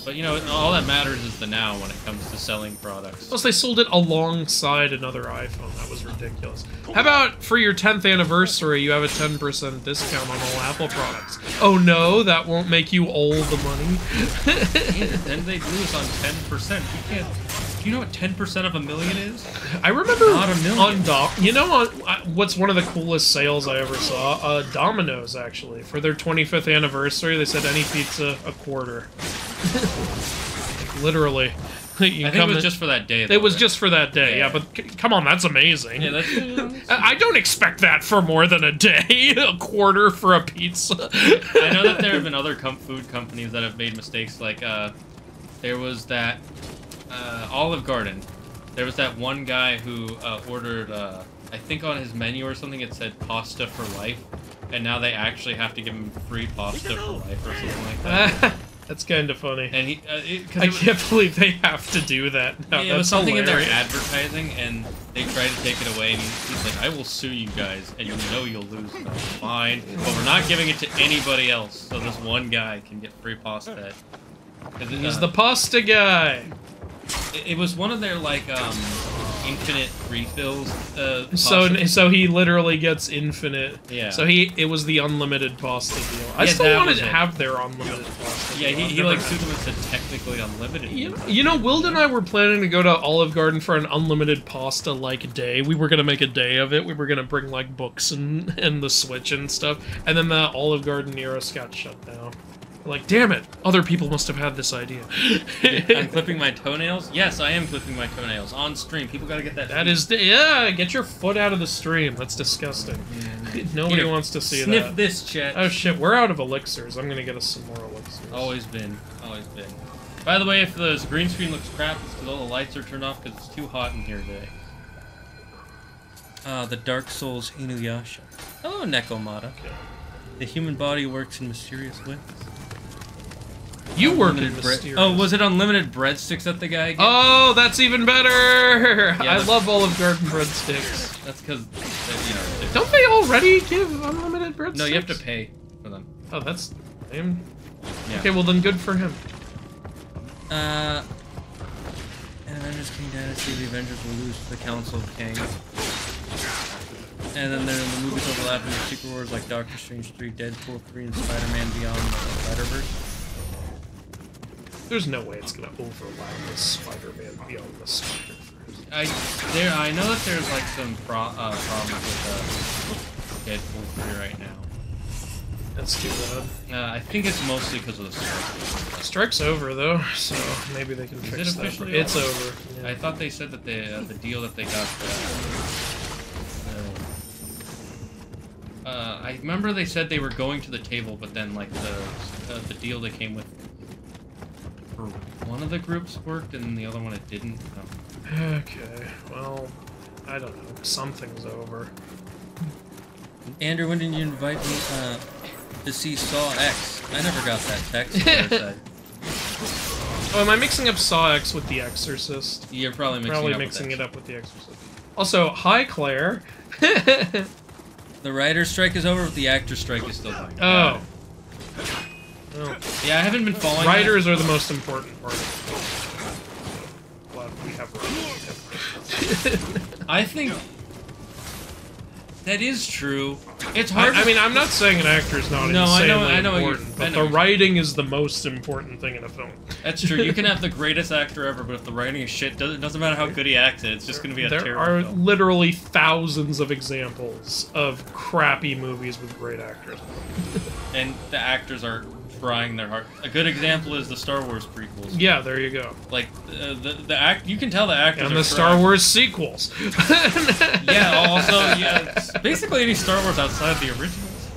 S1: But you know, all that matters is the now when it comes to selling products.
S2: Plus, they sold it alongside another iPhone. That was ridiculous. How about for your 10th anniversary, you have a 10% discount on all Apple products? Oh no, that won't make you all the money.
S1: Then they lose on 10%. You can't. Do you know what 10% of $1 million is?
S2: I remember
S1: not $1 million.
S2: What's one of the coolest sales I ever saw? Domino's, actually. For their 25th anniversary, they said any pizza, a quarter. Literally.
S1: I think it was just for that day.
S2: It was just for that day, yeah, but come on, that's amazing.
S1: Yeah,
S2: I don't expect that for more than a day. A quarter for a pizza.
S1: I know that there have been other food companies that have made mistakes, like, there was that Olive Garden. There was that one guy who ordered, I think on his menu or something it said pasta for life, and now they actually have to give him free pasta for life or something like that.
S2: That's kind of funny.
S1: And
S2: I can't believe they have to do that. No,
S1: it was something hilarious. In their advertising, and they tried to take it away, and he's like, I will sue you guys, and you know you'll lose. Fine, but we're not giving it to anybody else, so this one guy can get free pasta.
S2: He's the pasta guy.
S1: It was one of their, like, infinite refills.
S2: So he literally gets infinite.
S1: Yeah.
S2: So it was the unlimited pasta deal. I still wanted to have their unlimited pasta deal.
S1: Yeah, he like sued them and said technically unlimited.
S2: You know, Wild and I were planning to go to Olive Garden for an unlimited pasta like day. We were gonna make a day of it. We were gonna bring like books and the Switch and stuff. And then the Olive Garden near us got shut down. Like, damn it! Other people must have had this idea.
S1: I'm clipping my toenails? Yes, I am clipping my toenails. On stream. People gotta get that.
S2: Yeah, get your foot out of the stream. That's disgusting. Nobody wants to see that.
S1: Sniff this, Chet.
S2: Oh shit, we're out of elixirs. I'm gonna get us some more elixirs.
S1: Always been. Always been. By the way, if the green screen looks crap, it's because all the lights are turned off because it's too hot in here today. The Dark Souls Inuyasha. Hello, Nekomata. Okay. The human body works in mysterious ways.
S2: You work in mysterious.
S1: Oh, was it unlimited breadsticks that the guy gave?
S2: Oh, that's even better!
S1: Yeah,
S2: I love Olive Garden breadsticks.
S1: That's because, you know...
S2: Don't they already give unlimited breadsticks?
S1: No, you have to pay for them.
S2: Oh, that's lame.
S1: Yeah.
S2: Okay, well then good for him.
S1: And Avengers King Dynasty, the Avengers will lose to the Council of Kings. And then there are the movies overlapping with Secret Wars like Doctor Strange 3, Deadpool 3, and Spider-Man Beyond the Spider-Verse.
S2: There's no way it's gonna overlap with Spider-Man Beyond the Spider-Verse.
S1: I know that there's like some problems with Deadpool 3 right now.
S2: That's too bad.
S1: I think it's mostly because of the strike.
S2: Strike's over though, so maybe they can fix that. It's over. Yeah.
S1: I thought they said that the deal that they got. I remember they said they were going to the table, but then like the deal they came with for one of the groups worked and the other one it didn't. No.
S2: Okay, well, I don't know. Something's over.
S1: Andrew, when did you invite me to see Saw X? I never got that text.
S2: Oh, am I mixing up Saw X with The Exorcist?
S1: You're probably mixing
S2: it up with The Exorcist. Also, hi Claire.
S1: The writer's strike is over, but the actor's strike is still going.
S2: Oh.
S1: Well, yeah, I haven't been following.
S2: Writers are the most important part of it. Glad we have writers.
S1: I think that is true. It's hard.
S2: I mean, I'm not saying an actor is not insanely important, but the writing is the most important thing in a film.
S1: That's true. You can have the greatest actor ever, but if the writing is shit, it doesn't matter how good he acts it. It's just going to be a terrible film.
S2: There are literally thousands of examples of crappy movies with great actors.
S1: And the actors are trying their heart. A good example is the Star Wars prequels.
S2: Yeah, there you go.
S1: Like you can tell the actors.
S2: And the Star Wars sequels.
S1: Yeah, also, yeah, basically any Star Wars outside the originals.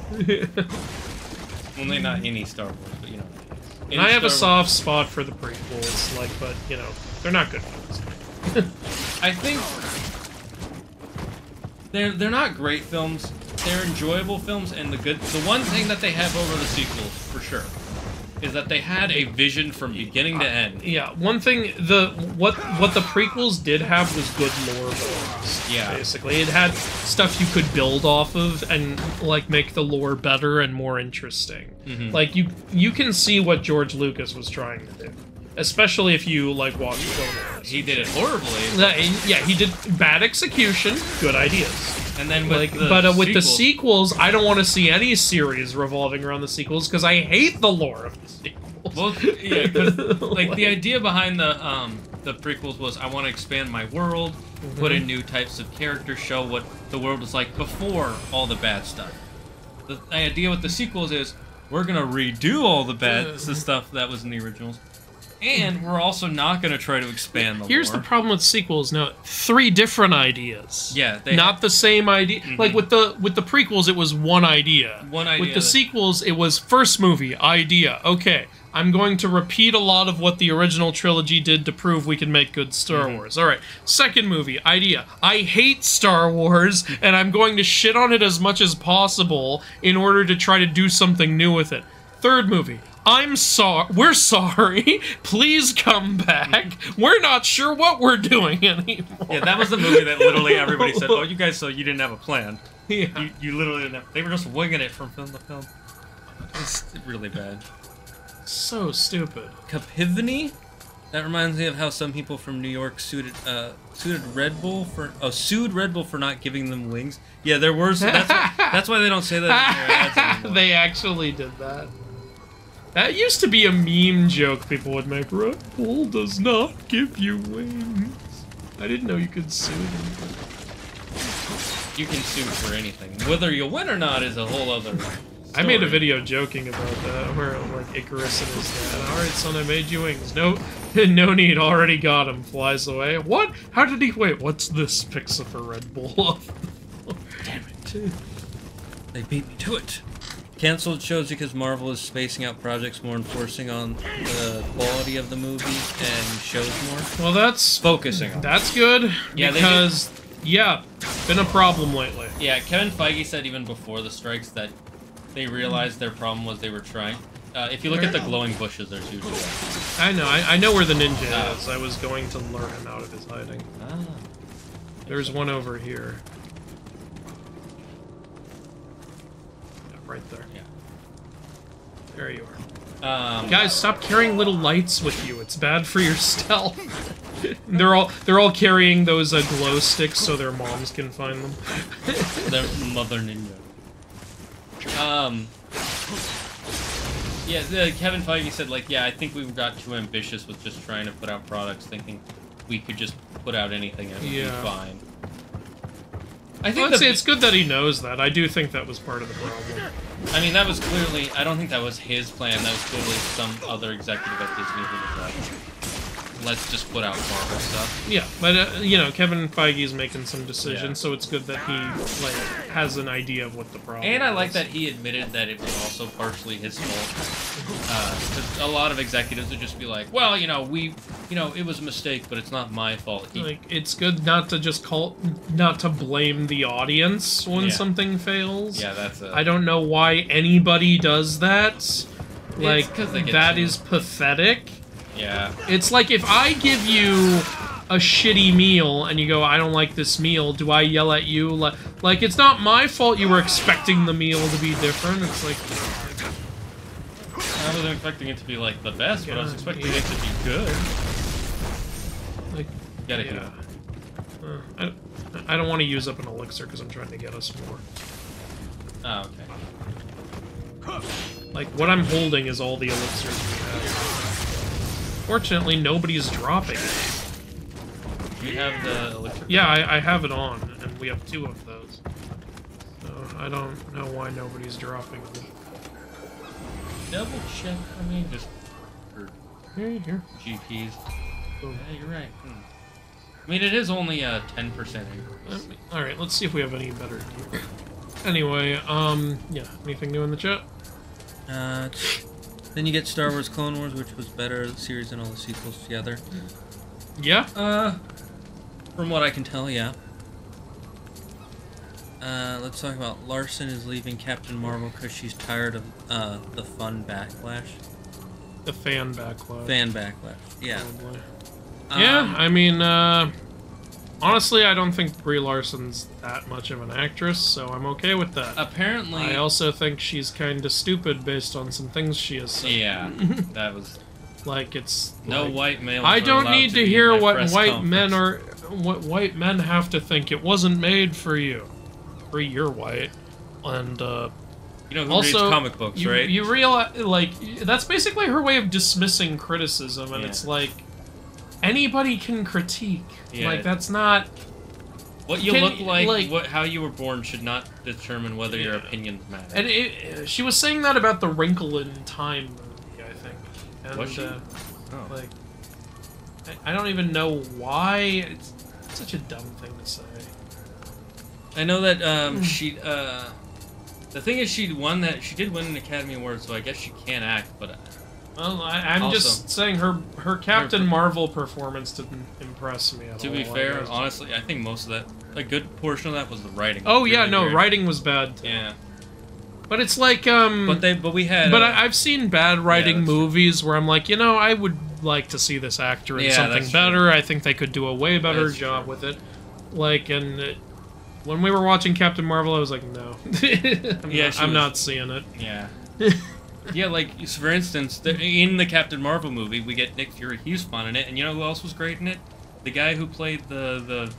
S1: Well, not any Star Wars, but you know.
S2: And I have a soft spot for the prequels, like, but you know, they're not good films.
S1: I think They're not great films. They're enjoyable films, and the one thing that they have over the sequels, for sure, is that they had a vision from beginning to end.
S2: Yeah, one thing, what the prequels did have was good lore builds.
S1: Yeah.
S2: Basically. It had stuff you could build off of and, like, make the lore better and more interesting.
S1: Mm-hmm.
S2: Like, you can see what George Lucas was trying to do. Especially if you, like, watch Clone Wars.
S1: He did it horribly.
S2: Yeah, he did bad execution, good ideas.
S1: And then with
S2: with the sequels, I don't want to see any series revolving around the sequels because I hate the lore of the sequels.
S1: Well, yeah, 'cause, like the idea behind the prequels was I want to expand my world, put in new types of characters, show what the world was like before all the bad stuff. The idea with the sequels is we're gonna redo all the bad stuff that was in the originals. And we're also not going to try to expand the
S2: Here's
S1: lore.
S2: the problem with sequels. No, 3 different ideas.
S1: Yeah,
S2: not the same idea. Like with the prequels, it was one idea.
S1: One idea.
S2: With the sequels, it was first movie idea. Okay, I'm going to repeat a lot of what the original trilogy did to prove we can make good Star Wars. All right, second movie idea. I hate Star Wars, and I'm going to shit on it as much as possible in order to try to do something new with it. Third movie. We're sorry. Please come back. We're not sure what we're doing anymore.
S1: Yeah, that was the movie that literally everybody said, oh, you guys, so you didn't have a plan.
S2: Yeah.
S1: You literally didn't have... They were just winging it from film to film. It's really bad.
S2: So stupid.
S1: Capivany? That reminds me of how some people from New York sued Red Bull for not giving them wings. Yeah, there were... That's why they don't say that in their ads anymore.
S2: They actually did that. That used to be a meme joke people would make. Red Bull does not give you wings. I didn't know you could sue them.
S1: You can sue for anything. Whether you win or not is a whole other story.
S2: I made a video joking about that, where like Icarus and his dad, alright son, I made you wings. No need, already got him, flies away. What? How did he, wait, what's this? Picks up a Red Bull.
S1: Damn it. They beat me to it. Cancelled shows because Marvel is spacing out projects more and forcing on the quality of the movie and shows more.
S2: Well, that's...
S1: Focusing on
S2: That's good,
S1: yeah,
S2: because, yeah, been a problem lately.
S1: Yeah, Kevin Feige said even before the strikes that they realized their problem was they were trying. If you look at the glowing bushes, there's usually one.
S2: I know where the ninja is. I was going to lure him out of his hiding.
S1: Ah.
S2: There's one over here. Right there.
S1: Yeah.
S2: There you are. Guys, stop carrying little lights with you. It's bad for your stealth. they're all carrying those glow sticks so their moms can find them.
S1: Their mother ninja. Yeah, Kevin Feige said, like, yeah, I think we got too ambitious with just trying to put out products, thinking we could just put out anything and it would be fine. I think
S2: it's good that he knows that. I do think that was part of the problem.
S1: I mean, that was clearly... I don't think that was his plan. That was clearly some other executive at Disney who was like, let's just put out Marvel stuff.
S2: Yeah, but, you know, Kevin Feige's making some decisions, so it's good that he, like, has an idea of what the problem is.
S1: And I like that he admitted that it was also partially his fault. 'Cause a lot of executives would just be like, well, it was a mistake, but it's not my fault.
S2: Like, it's good not to just not to blame the audience when something fails.
S1: Yeah, that's it.
S2: I don't know why anybody does that. Like, that is pathetic.
S1: Yeah.
S2: It's like if I give you a shitty meal and you go, I don't like this meal, do I yell at you? Like it's not my fault you were expecting the meal to be different. It's like...
S1: I wasn't expecting it to be, like, the best, but I was expecting it to be good.
S2: Like,
S1: you gotta do it.
S2: I don't want to use up an elixir because I'm trying to get us more.
S1: Oh, okay.
S2: Like, what I'm holding is all the elixirs we have. Fortunately, nobody's dropping it.
S1: Do you have the elixir?
S2: Yeah, I have it on, and we have 2 of those. So, I don't know why nobody's dropping them.
S1: Double check, I mean, just for
S2: Here.
S1: GPs. Oh. Yeah, you're right. I mean, it is only a 10% increase.
S2: Alright, let's see if we have any better gear. Anyway, yeah, anything new in the chat?
S1: Then you get Star Wars Clone Wars, which was better series than all the sequels together.
S2: Yeah?
S1: From what I can tell, yeah. Let's talk about Larson is leaving Captain Marvel because she's tired of the fun backlash.
S2: The fan backlash.
S1: Fan backlash, yeah.
S2: Yeah, I mean, honestly, I don't think Brie Larson's that much of an actress, so I'm okay with that.
S1: Apparently...
S2: I also think she's kind of stupid based on some things she has said.
S1: Yeah, that was...
S2: Like, it's...
S1: No
S2: like,
S1: white males
S2: I don't need to hear what white men
S1: are...
S2: what white men have to think. It wasn't made for you. You're white. And,
S1: You know who
S2: also,
S1: reads comic books, right?
S2: You realize, like, that's basically her way of dismissing criticism, and
S1: Yeah.
S2: it's like, anybody can critique.
S1: Yeah.
S2: Like, that's not...
S1: What you look like, how you were born should not determine whether your opinions matter.
S2: And she was saying that about the Wrinkle in Time movie, I think. And,
S1: Was she?
S2: Like, I don't even know why. It's such a dumb thing to say.
S1: I know that the thing is she did win an Academy Award, so I guess she can act, but
S2: well, I'm
S1: also,
S2: just saying her Captain Marvel performance didn't impress me at all.
S1: To be fair, honestly, I think most of that, a good portion of that was the writing.
S2: Oh yeah,
S1: really
S2: no,
S1: weird.
S2: writing was bad too.
S1: Yeah.
S2: But it's like
S1: But we had
S2: I've seen bad writing movies where I'm like, you know, I would like to see this actor in something better. I think they could do a way better job with it. Like, and when we were watching Captain Marvel, I was like, no. I'm not seeing it.
S1: Yeah. Yeah, like, for instance, in the Captain Marvel movie, we get Nick Fury. He's fun in it, and you know who else was great in it? The guy who played the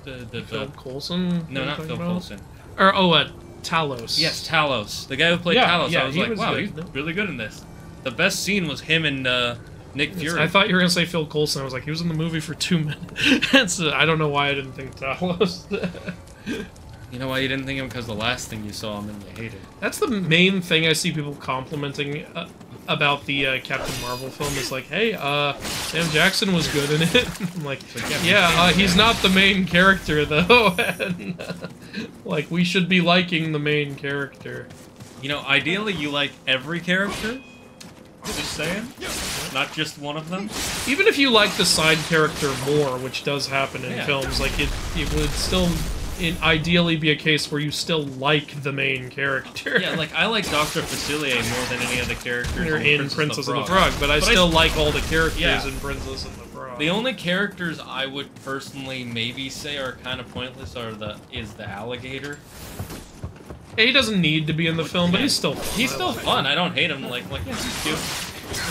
S2: Phil Coulson?
S1: No, not Phil Coulson.
S2: Or, Talos.
S1: Yes, Talos. The guy who played Talos.
S2: Yeah,
S1: I was like, wow, he's really good in this. The best scene was him and Nick Fury.
S2: I thought you were going to say Phil Coulson. I was like, he was in the movie for 2 minutes. I don't know why I didn't think Talos.
S1: You know why you didn't think him? Because the last thing you saw him and you hated.
S2: That's the main thing I see people complimenting about the Captain Marvel film is like, hey, Sam Jackson was good in it. I'm like, yeah, he's not the main character though. And, like, we should be liking the main character.
S1: You know, ideally you like every character. Just saying. Not just one of them.
S2: Even if you like the side character more, which does happen in films, like it would still ideally be a case where you still like the main character.
S1: Yeah, like I like Dr. Facilier more than any other characters
S2: in Princess and the Frog, but I still like all the characters in Princess and the Frog.
S1: The only characters I would personally maybe say are kind of pointless is the alligator.
S2: Yeah, he doesn't need to be in the film, but he's still fun.
S1: He's still fun. I don't hate him. Like yeah, he's cute.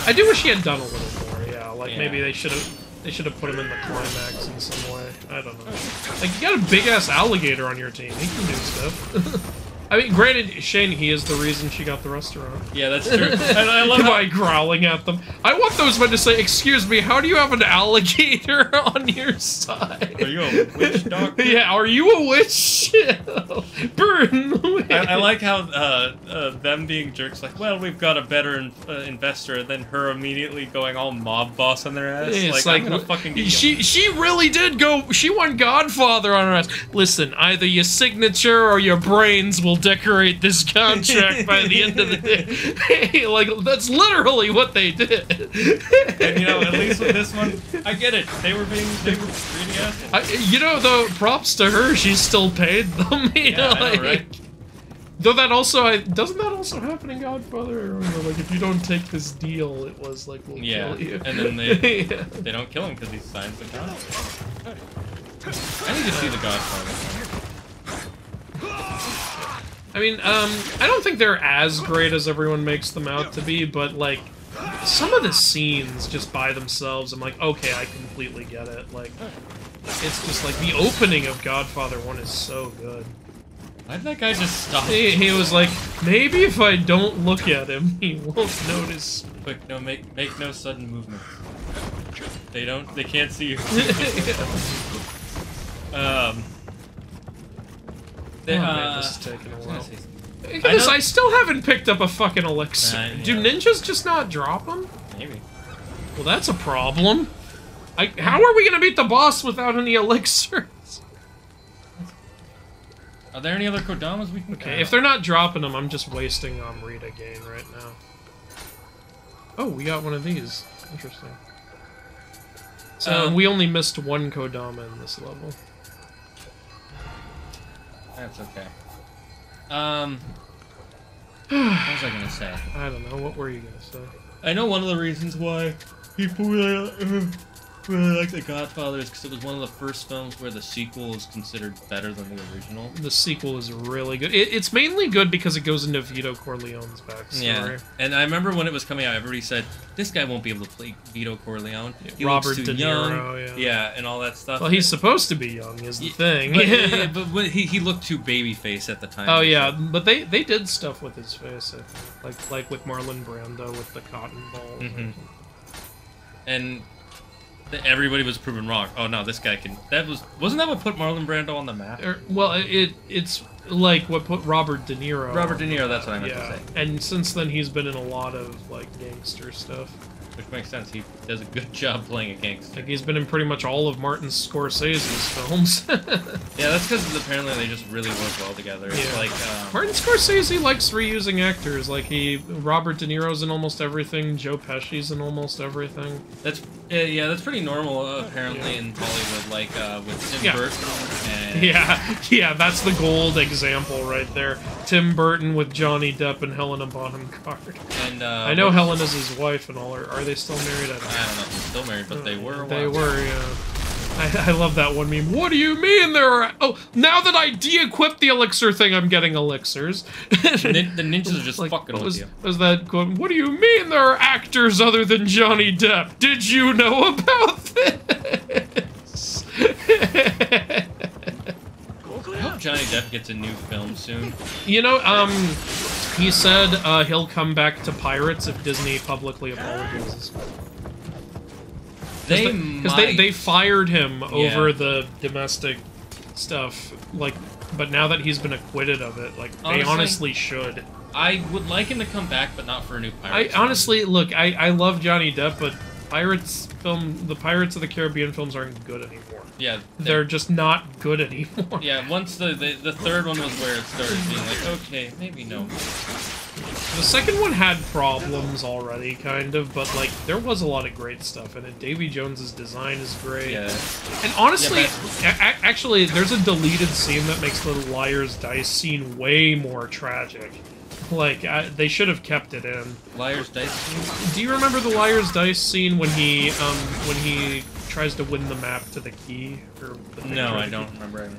S2: I do wish he had done a little more. Yeah, like maybe they should have put him in the climax in some way. I don't know. Like, you got a big-ass alligator on your team. He can do stuff. I mean, granted, Shane, he is the reason she got the restaurant.
S1: Yeah, that's true. And I love
S2: by growling at them. I want those men to say, excuse me, how do you have an alligator on your side?
S1: Are you a witch doctor?
S2: Yeah, are you a witch? Burn!
S1: I like how them being jerks, like, well, we've got a better investor, and then her immediately going all mob boss on their ass.
S2: It's
S1: like, I'm gonna fucking get
S2: she really did go, she went Godfather on her ass. Listen, either your signature or your brains will decorate this contract by the end of the day. Like, that's literally what they did.
S1: And, you know, at least with this one, I get it. They were greedy assholes.
S2: You know, though, props to her, she still paid them.
S1: Yeah, I know, right?
S2: Though that also, doesn't that also happen in Godfather? I remember, like, if you don't take this deal, it was like, we'll kill you.
S1: And then they don't kill him because he signs the contract. I need to see the Godfather.
S2: I mean, I don't think they're as great as everyone makes them out to be, but, like, some of the scenes just by themselves, I'm like, okay, I completely get it. Like, it's just like, the opening of Godfather 1 is so good.
S1: Why did that guy just stop?
S2: He was like, maybe if I don't look at him, he won't notice.
S1: Quick, no, make no sudden movements. They can't see you.
S2: Man, this is taking a while. Look at this, I still haven't picked up a fucking elixir.
S1: Yeah.
S2: Do ninjas just not drop them?
S1: Maybe.
S2: Well, that's a problem. How are we gonna beat the boss without any elixirs?
S1: Are there any other Kodamas we can...
S2: Okay, if they're not dropping them, I'm just wasting Rita gain right now. Oh, we got one of these. Interesting. So, we only missed one Kodama in this level.
S1: That's okay. What was I gonna say?
S2: I don't know. What were you gonna say?
S1: I know one of the reasons why people really like The Godfather is because it was one of the first films where the sequel is considered better than the original.
S2: The sequel is really good. It's mainly good because it goes into Vito Corleone's backstory.
S1: Yeah, and I remember when it was coming out, everybody said, this guy won't be able to play Vito Corleone. He
S2: Robert
S1: looks too
S2: De
S1: young.
S2: Niro,
S1: Yeah, and all that stuff.
S2: Well, he's supposed to be young, is the thing.
S1: But when he looked too babyface at the time.
S2: Oh yeah, but they did stuff with his face, like with Marlon Brando with the cotton balls.
S1: Mm-hmm. And everybody was proven wrong. Oh no, this guy can. Wasn't that what put Marlon Brando on the map?
S2: Well, it's like what put Robert De Niro.
S1: Robert De Niro. That's what I meant to say.
S2: And since then, he's been in a lot of like gangster stuff.
S1: Which makes sense. He does a good job playing a gangster.
S2: Like he's been in pretty much all of Martin Scorsese's films.
S1: Yeah, that's because apparently they just really work well together. It's
S2: Yeah.
S1: like
S2: Martin Scorsese likes reusing actors. Like Robert De Niro's in almost everything. Joe Pesci's in almost everything.
S1: that's pretty normal apparently in Hollywood. Like with Tim Burton and
S2: Yeah, that's the gold example right there. Tim Burton with Johnny Depp and Helena Bonham Carter.
S1: And
S2: I know Helena's his wife and all. Are they still married? I don't know.
S1: I don't know if they're still married, but they were.
S2: They were, yeah. I love that one meme. What do you mean there are... Oh, now that I de-equipped the elixir thing, I'm getting elixirs.
S1: The ninjas are just
S2: like,
S1: fucking with you.
S2: Was that quote? What do you mean there are actors other than Johnny Depp? Did you know about this?
S1: I hope Johnny Depp gets a new film soon.
S2: You know, he said he'll come back to Pirates if Disney publicly apologizes. Because they fired him over the domestic stuff, like, but now that he's been acquitted of it, like, they honestly should.
S1: I would like him to come back, but not for a new Pirates.
S2: Honestly, look, I love Johnny Depp, but the Pirates of the Caribbean films aren't good anymore.
S1: Yeah,
S2: they're just not good anymore.
S1: Yeah, once the third one was where it started being like, okay, maybe no.
S2: The second one had problems already, kind of, but, like, there was a lot of great stuff in it. Davy Jones's design is great.
S1: Yeah.
S2: And honestly, actually, there's a deleted scene that makes the Liar's Dice scene way more tragic. Like, they should have kept it in.
S1: Liar's Dice scene?
S2: Do you remember the Liar's Dice scene when he tries to win the map to the key?
S1: No, I don't remember.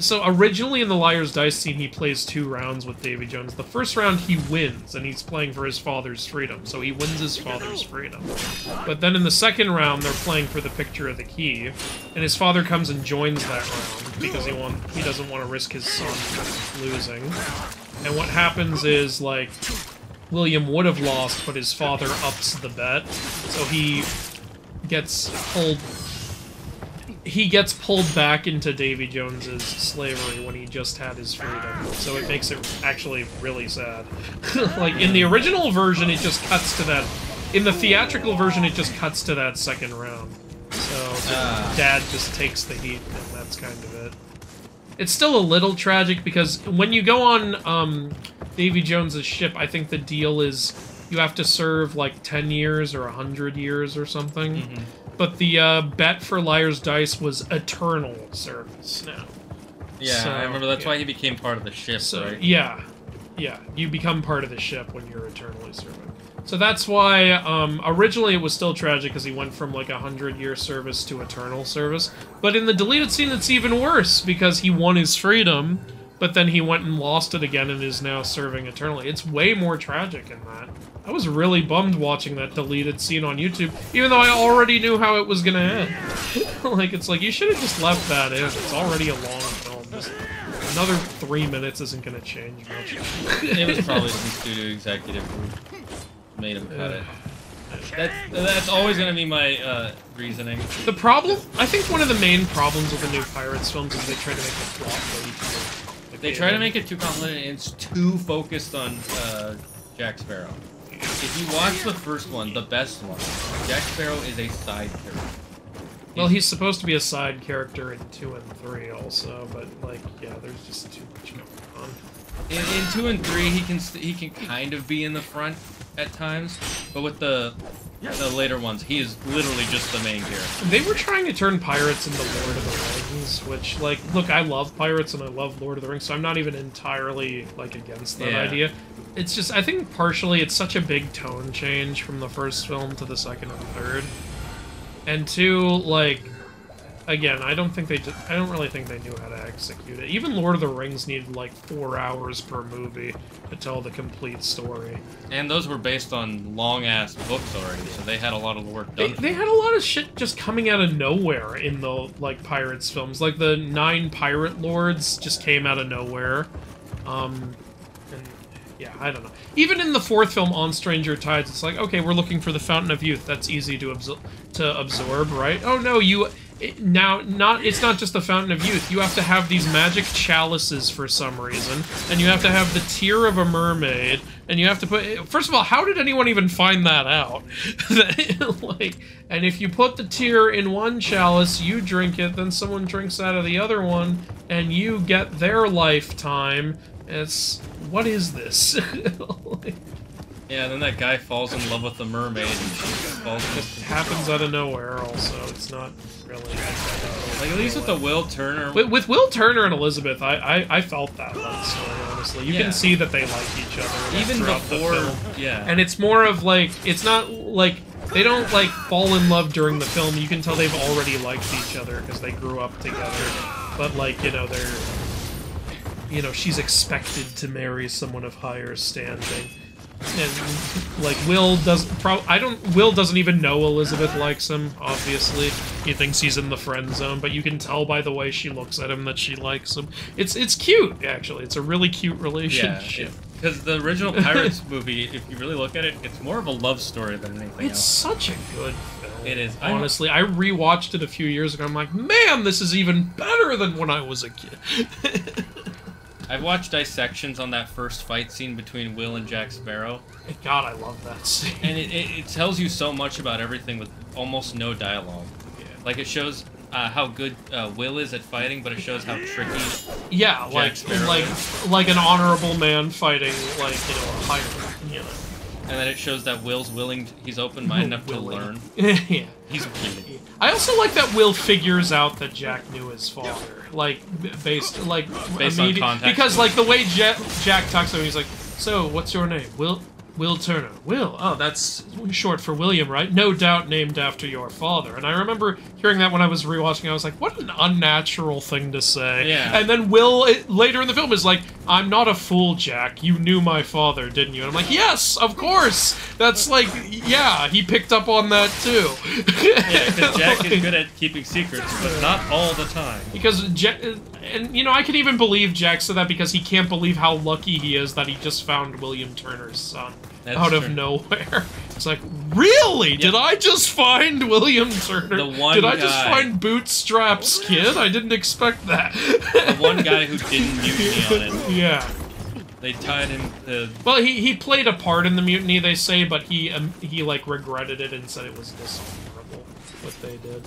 S2: So originally in the Liar's Dice scene, he plays 2 rounds with Davy Jones. The first round he wins, and he's playing for his father's freedom, so he wins his father's freedom. But then in the second round, they're playing for the picture of the key, and his father comes and joins that round because he doesn't want to risk his son losing. And what happens is, like, William would have lost, but his father ups the bet, so he gets pulled back into Davy Jones's slavery when he just had his freedom. So it makes it actually really sad. Like, in the original version, it just cuts to that... In the theatrical version, it just cuts to that second round. So Dad just takes the heat, and that's kind of it. It's still a little tragic, because when you go on Davy Jones's ship, I think the deal is you have to serve, like, 10 years or 100 years or something. Mm-hmm. But the bet for Liar's Dice was eternal service now.
S1: Yeah, so, I remember that's why he became part of the ship, right?
S2: Yeah, you become part of the ship when you're eternally serving. So that's why, originally it was still tragic because he went from, like, 100-year service to eternal service. But in the deleted scene, it's even worse because he won his freedom, but then he went and lost it again and is now serving eternally. It's way more tragic in that. I was really bummed watching that deleted scene on YouTube, even though I already knew how it was gonna end. Like, it's like, you should have just left that in. It's already a long film. Just another 3 minutes isn't gonna change much.
S1: It was probably some studio executive who made him cut it. That's always gonna be my reasoning.
S2: The problem, I think one of the main problems with the new Pirates films is they try to make the plot way too...
S1: They try to make it too complicated, and it's too focused on Jack Sparrow. If you watch the first one, the best one, Jack Sparrow is a side character.
S2: Well, he's supposed to be a side character in 2 and 3 also, but like, yeah, there's just too much going on.
S1: In 2 and 3, he can kind of be in the front at times, but with the later ones, he is literally just the main character.
S2: They were trying to turn pirates into Lord of the Rings, which, like, look, I love pirates and I love Lord of the Rings, so I'm not even entirely, like, against that idea. It's just, I think partially it's such a big tone change from the first film to the second and third. And 2, like, again, I don't really think they knew how to execute it. Even Lord of the Rings needed like 4 hours per movie to tell the complete story.
S1: And those were based on long-ass books already, so they had a lot of the work done.
S2: They had a lot of shit just coming out of nowhere in the, like, Pirates films. Like, the 9 pirate lords just came out of nowhere. And, yeah, I don't know. Even in the 4th film, On Stranger Tides, it's like, okay, we're looking for the Fountain of Youth. That's easy to absorb, right? Oh, no, it's not just the Fountain of Youth. You have to have these magic chalices for some reason, and you have to have the tear of a mermaid, and you have to put... First of all, how did anyone even find that out? Like, and if you put the tear in one chalice, you drink it, then someone drinks out of the other one, and you get their lifetime. It's... What is this? Like,
S1: yeah, then that guy falls in love with the mermaid, and she falls in love.
S2: It happens out of nowhere, also. It's not really...
S1: Like, at least with the Will Turner...
S2: With Will Turner and Elizabeth, I felt that love story, honestly. You can see that they like each other.
S1: Even before...
S2: the film.
S1: Yeah.
S2: And it's more of, like... It's not, like... They don't, like, fall in love during the film. You can tell they've already liked each other, because they grew up together. But, like, you know, they're... You know, she's expected to marry someone of higher standing. And, like, Will doesn't even know Elizabeth likes him, obviously. He thinks he's in the friend zone, but you can tell by the way she looks at him that she likes him. It's cute, actually. It's a really cute relationship.
S1: Because the original Pirates movie, if you really look at it, it's more of a love story than anything else.
S2: It's such a good film.
S1: It is.
S2: Honestly, I rewatched it a few years ago. I'm like, man, this is even better than when I was a kid.
S1: I've watched dissections on that first fight scene between Will and Jack Sparrow.
S2: God, I love that scene.
S1: And it tells you so much about everything with almost no dialogue. Yeah. Like, it shows how good Will is at fighting, but it shows how tricky Jack Sparrow is.
S2: Like an honorable man fighting, like, you know, a higher, you know.
S1: And then it shows that Will's he's open-minded enough to learn.
S2: Yeah.
S1: He's willing.
S2: I also like that Will figures out that Jack knew his father. Like, based on context. Because, like, the way Jack talks to him, he's like, so, what's your name? Will Turner. Will. Oh, that's short for William, right? No doubt named after your father. And I remember hearing that when I was rewatching. I was like, what an unnatural thing to say.
S1: Yeah.
S2: And then Will, later in the film, is like, I'm not a fool, Jack. You knew my father, didn't you? And I'm like, yes, of course. That's like, yeah, he picked up on that too.
S1: Yeah, because Jack is good at keeping secrets, but not all the time.
S2: Because and, you know, I can even believe Jack said that because he can't believe how lucky he is that he just found William Turner's son. Out of nowhere. It's like, really? Yep. Did I just find William Turner? Did I just find Bootstrap's kid? I didn't expect that.
S1: The one guy who didn't mutiny on it.
S2: Yeah.
S1: They tied him to... Well,
S2: he played a part in the mutiny, they say, but he like, regretted it and said it was dishonorable, what they did.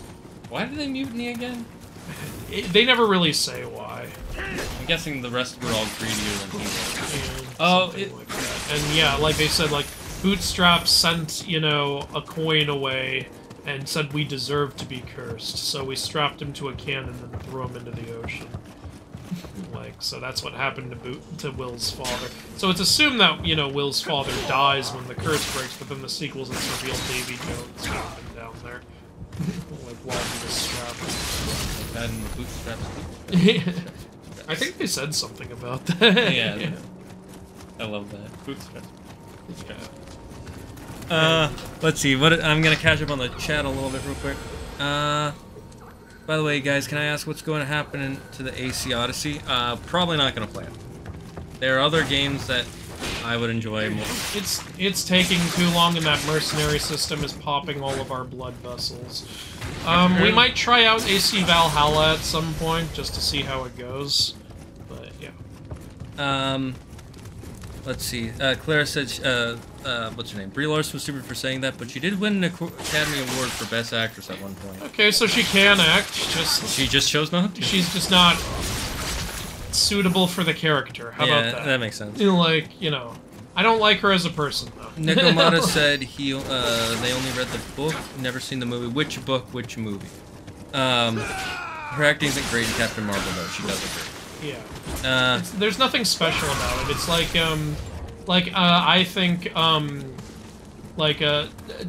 S1: Why did they mutiny again?
S2: They never really say why.
S1: I'm guessing the rest were all greedier than he was.
S2: Like that. And yeah, like they said, like, Bootstrap sent, you know, a coin away and said we deserve to be cursed, so we strapped him to a cannon and threw him into the ocean. Like, so that's what happened to Will's father. So it's assumed that, you know, Will's father dies when the curse breaks, but then the sequels it's revealed Davy Jones found him down there. Like, while he was strapped.
S1: And Bootstrap.
S2: I think they said something about that.
S1: Yeah. I love that. Bootstrap. Let's see. I'm gonna catch up on the chat a little bit real quick. By the way, guys, can I ask what's going to happen to the AC Odyssey? Probably not gonna play it. There are other games that I would enjoy more.
S2: It's taking too long, and that mercenary system is popping all of our blood vessels. We might try out AC Valhalla at some point just to see how it goes. But yeah.
S1: Let's see. Claire said what's her name? Brie Larson was stupid for saying that, but she did win an Academy Award for Best Actress at one point.
S2: Okay, so she can act,
S1: She just chose not to?
S2: She's just not suitable for the character. How about that?
S1: Yeah, that makes sense.
S2: Like, you know, I don't like her as a person, though.
S1: Nikomata said they only read the book, never seen the movie. Which book, which movie? Her acting isn't great in Captain Marvel, though. She does it great.
S2: Yeah. There's nothing special about it. It's like, I think,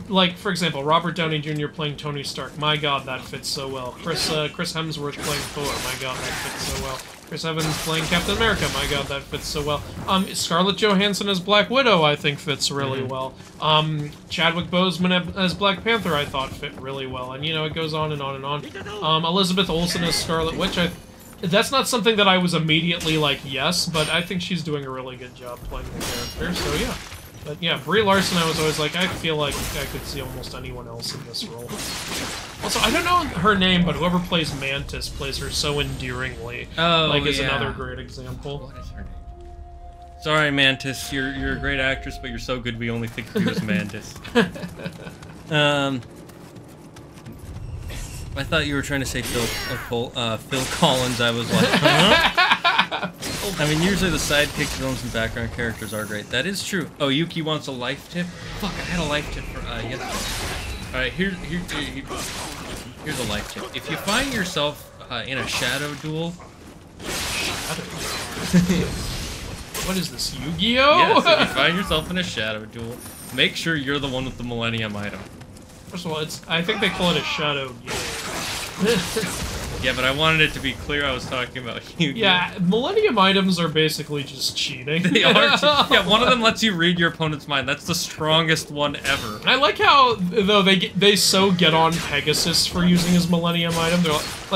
S2: like, for example, Robert Downey Jr. playing Tony Stark. My God, that fits so well. Chris Hemsworth playing Thor. My God, that fits so well. Chris Evans playing Captain America. My God, that fits so well. Scarlett Johansson as Black Widow, I think, fits really well. Chadwick Boseman as Black Panther, I thought fit really well. And, you know, it goes on and on and on. Elizabeth Olsen as Scarlet Witch, that's not something that I was immediately like, yes, but I think she's doing a really good job playing the character, so yeah. But yeah, Brie Larson, I was always like, I feel like I could see almost anyone else in this role. Also, I don't know her name, but whoever plays Mantis plays her so endearingly. Is another great example.
S1: What is her name? Sorry, Mantis, you're a great actress, but you're so good we only think of you as Mantis. I thought you were trying to say Phil Collins. I was like, huh? I mean, usually the sidekick villains and background characters are great. That is true. Oh, Yuki wants a life tip? Fuck, I had a life tip for, yesterday. Alright, here's a life tip. If you find yourself in a shadow duel...
S2: What is this, Yu-Gi-Oh?
S1: Yes, if you find yourself in a shadow duel, make sure you're the one with the Millennium item.
S2: First of all, I think they call it a shadow game.
S1: Yeah, but I wanted it to be clear I was talking about Yu-Gi-Oh!
S2: Yeah, Millennium items are basically just cheating.
S1: They are. Yeah, one of them lets you read your opponent's mind. That's the strongest one ever.
S2: I like how though they so get on Pegasus for using his Millennium item.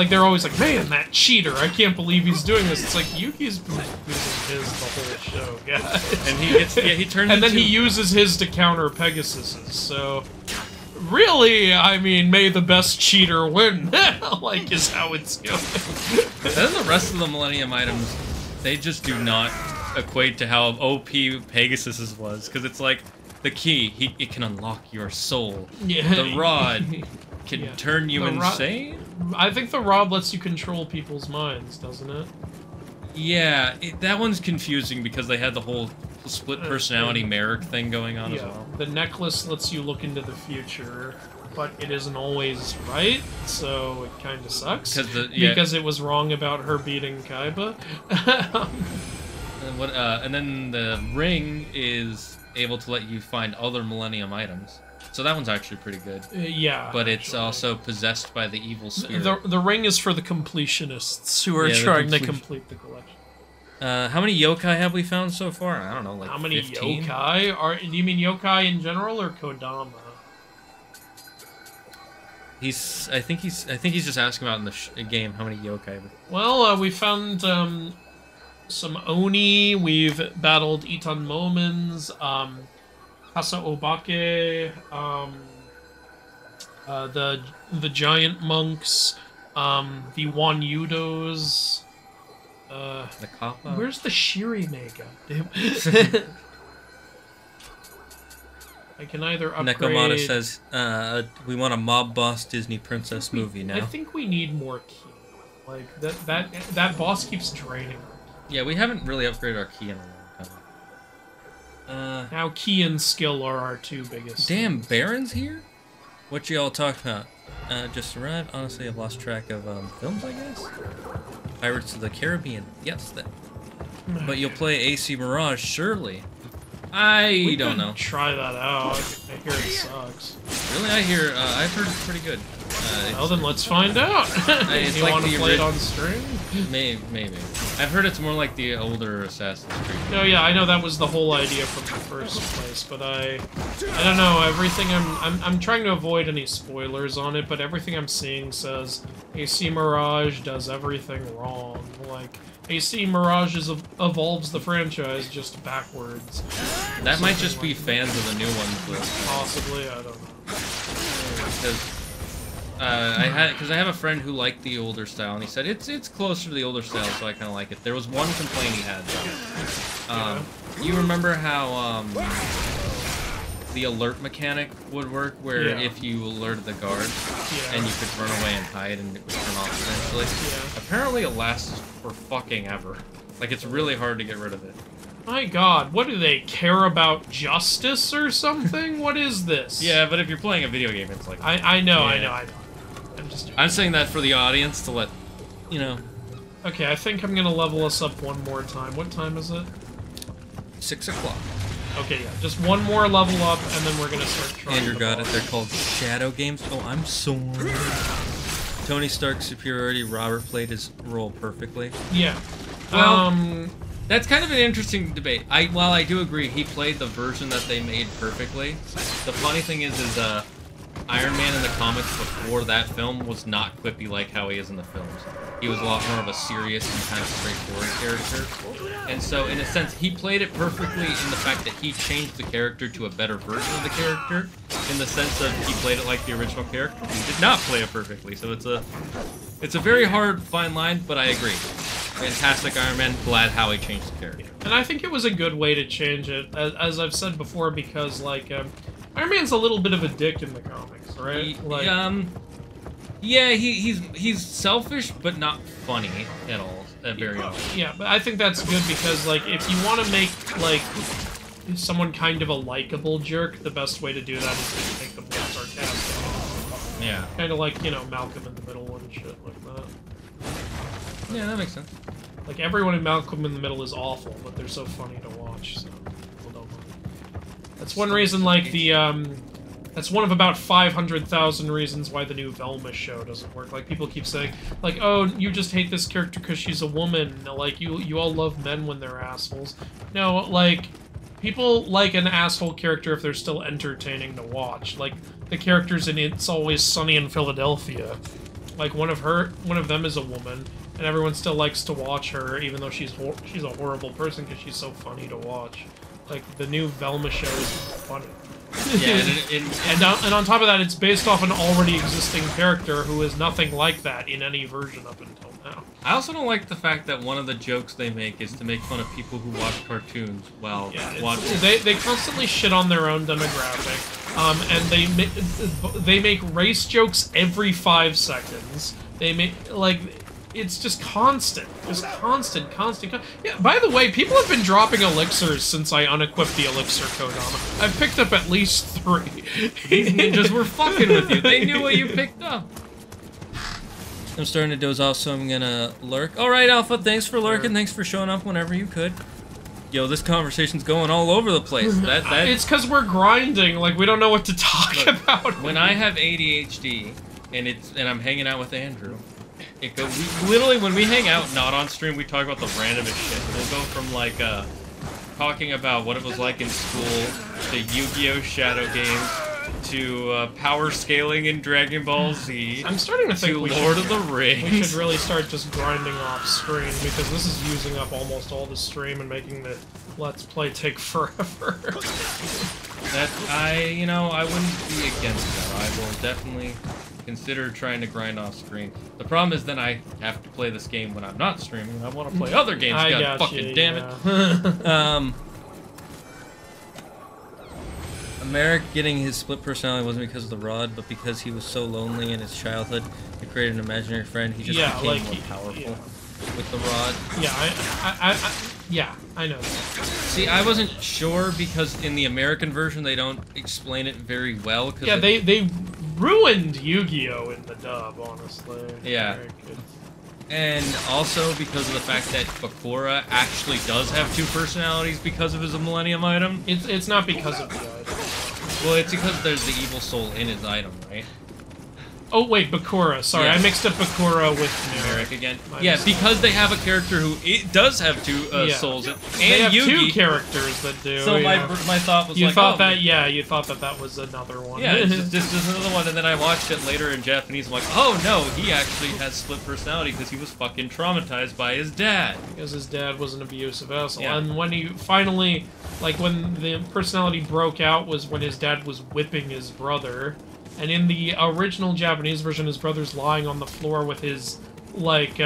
S2: They're always like, man, that cheater! I can't believe he's doing this. It's like Yuki's been using his the whole show, guys.
S1: And he turns.
S2: And then he uses his to counter Pegasus's. So. Really, I mean, may the best cheater win, like, is how it's going.
S1: Then the rest of the Millennium items, they just do not equate to how OP Pegasus's was, because it's like, the key, it can unlock your soul. Yeah. The rod can turn you insane?
S2: I think the rod lets you control people's minds, doesn't it?
S1: Yeah, that one's confusing because they had the whole split personality Merrick thing going on as well.
S2: The necklace lets you look into the future, but it isn't always right, so it kind of sucks. Because it was wrong about her beating Kaiba.
S1: And then the ring is able to let you find other Millennium items. So that one's actually pretty good.
S2: Yeah.
S1: But it's also possessed by the evil spirit.
S2: The ring is for the completionists who are trying to complete the collection.
S1: How many yokai have we found so far? I don't know, like
S2: how many
S1: 15?
S2: Yokai? Do you mean yokai in general or Kodama?
S1: I think he's just asking about in the game how many yokai.
S2: Well, we found some Oni. We've battled Itan Momens, Hasa Obake, the giant monks, the Wanyudos.
S1: The Kappa?
S2: Where's the Shirimega? I can either upgrade...
S1: Nekomata says, we want a mob boss Disney princess movie now.
S2: I think we need more ki. Like, that boss keeps draining.
S1: Yeah, we haven't really upgraded our ki in a long time.
S2: Now ki and skill are our two biggest
S1: Damn,
S2: things.
S1: Baron's here? What y'all talking about? Just arrived. Honestly, I've lost track of films, I guess. Pirates of the Caribbean. Yes, that. But you'll play AC Mirage, surely. I don't know.
S2: Try that out. I hear it sucks.
S1: Really? I've heard it's pretty good.
S2: Well, then let's find out.
S1: It's
S2: you
S1: like
S2: want to play it on stream?
S1: Maybe. I've heard it's more like the older Assassin's Creed.
S2: Oh yeah, I know that was the whole idea from the first place, but I don't know. Everything I'm trying to avoid any spoilers on it, but everything I'm seeing says AC Mirage does everything wrong. Like AC Mirage evolves the franchise just backwards.
S1: That might just be fans of the new ones, but
S2: possibly, I don't know.
S1: Because I have a friend who liked the older style, and he said it's closer to the older style, so I kind of like it. There was one complaint he had, though. You remember how the alert mechanic would work, where if you alerted the guards and you could run away and hide and it would turn off eventually. Yeah. Apparently it lasts for fucking ever. Like, it's really hard to get rid of it.
S2: My god, what do they care about? Justice or something? What is this?
S1: Yeah, but if you're playing a video game, it's like...
S2: I know.
S1: I'm saying that for the audience to let, you know...
S2: Okay, I think I'm gonna level us up one more time. What time is it?
S1: 6 o'clock.
S2: Okay, yeah, just one more level up, and then we're gonna start trying.
S1: Andrew got it. They're called shadow games. Oh, I'm sorry. Tony Stark's superiority. Robert played his role perfectly.
S2: Yeah.
S1: Well, that's kind of an interesting debate. While I do agree he played the version that they made perfectly, the funny thing is Iron Man in the comics before that film was not quippy like how he is in the films. He was a lot more of a serious and kind of straightforward character. And so, in a sense, he played it perfectly in the fact that he changed the character to a better version of the character, in the sense of he played it like the original character. He did not play it perfectly, so it's a very hard, fine line, but I agree. Fantastic Iron Man, glad how he changed the character.
S2: And I think it was a good way to change it, as I've said before, because, like, Iron Man's a little bit of a dick in the comics, right?
S1: Yeah, he's selfish, but not funny at all, very often.
S2: Yeah, but I think that's good because, like, if you want to make, like, someone kind of a likable jerk, the best way to do that is to make them more sarcastic.
S1: Yeah.
S2: Kind of like, you know, Malcolm in the Middle and shit like that.
S1: Yeah, that makes sense.
S2: Like, everyone in Malcolm in the Middle is awful, but they're so funny to watch, so people don't mind. That's one reason, like, that's one of about 500,000 reasons why the new Velma show doesn't work. Like, people keep saying, like, oh, you just hate this character because she's a woman. Like, you all love men when they're assholes. No, like, people like an asshole character if they're still entertaining to watch. Like, the characters in It's Always Sunny in Philadelphia. Like, one of them is a woman, and everyone still likes to watch her, even though she's a horrible person because she's so funny to watch. Like, the new Velma show is funny.
S1: Yeah,
S2: and on top of that, it's based off an already existing character who is nothing like that in any version up until now.
S1: I also don't like the fact that one of the jokes they make is to make fun of people who watch cartoons while watching.
S2: They constantly shit on their own demographic, and they make race jokes every 5 seconds. They make, like, it's just constant. Just constant. Yeah, by the way, people have been dropping elixirs since I unequipped the elixir kodama. I've picked up at least 3.
S1: These ninjas were fucking with you. They knew what you picked up. I'm starting to doze off, so I'm gonna lurk. Alright, Alpha, thanks for lurking. Thanks for showing up whenever you could. Yo, this conversation's going all over the place.
S2: It's because we're grinding. Like, we don't know what to talk about.
S1: When I have ADHD, and I'm hanging out with Andrew, it goes, literally, when we hang out, not on stream, we talk about the randomest shit. We'll go from, like, talking about what it was like in school, to Yu-Gi-Oh! Shadow games, to power scaling in Dragon Ball Z.
S2: I'm starting to think
S1: Lord of the Rings.
S2: We should really start just grinding off screen, because this is using up almost all the stream and making the Let's Play take forever.
S1: I wouldn't be against that. I will definitely consider trying to grind off screen. The problem is then I have to play this game when I'm not streaming. I want to play other games. God fucking damn it. Merrick getting his split personality wasn't because of the rod, but because he was so lonely in his childhood, he created an imaginary friend. He just became more powerful with the rod.
S2: Yeah, I know that.
S1: See, I wasn't sure because in the American version they don't explain it very well.
S2: Yeah, they ruined Yu-Gi-Oh! In the dub, honestly.
S1: Yeah. And also because of the fact that Bakura actually does have 2 personalities because of his Millennium item.
S2: It's not because of the item.
S1: Well, it's because there's the evil soul in his item, right?
S2: Oh, wait, Bakura. Sorry, I mixed up Bakura with
S1: Merrick again. Yeah, because they have a character who does have 2 souls. And
S2: they have
S1: Yugi.
S2: 2 characters that do.
S1: So my thought was
S2: you thought that was another one.
S1: Yeah, it's just another one. And then I watched it later in Japanese. I'm like, oh no, he actually has split personality because he was fucking traumatized by his dad.
S2: Because his dad was an abusive asshole.
S1: Yeah.
S2: And when he finally, like, when the personality broke out was when his dad was whipping his brother. And in the original Japanese version, his brother's lying on the floor with his like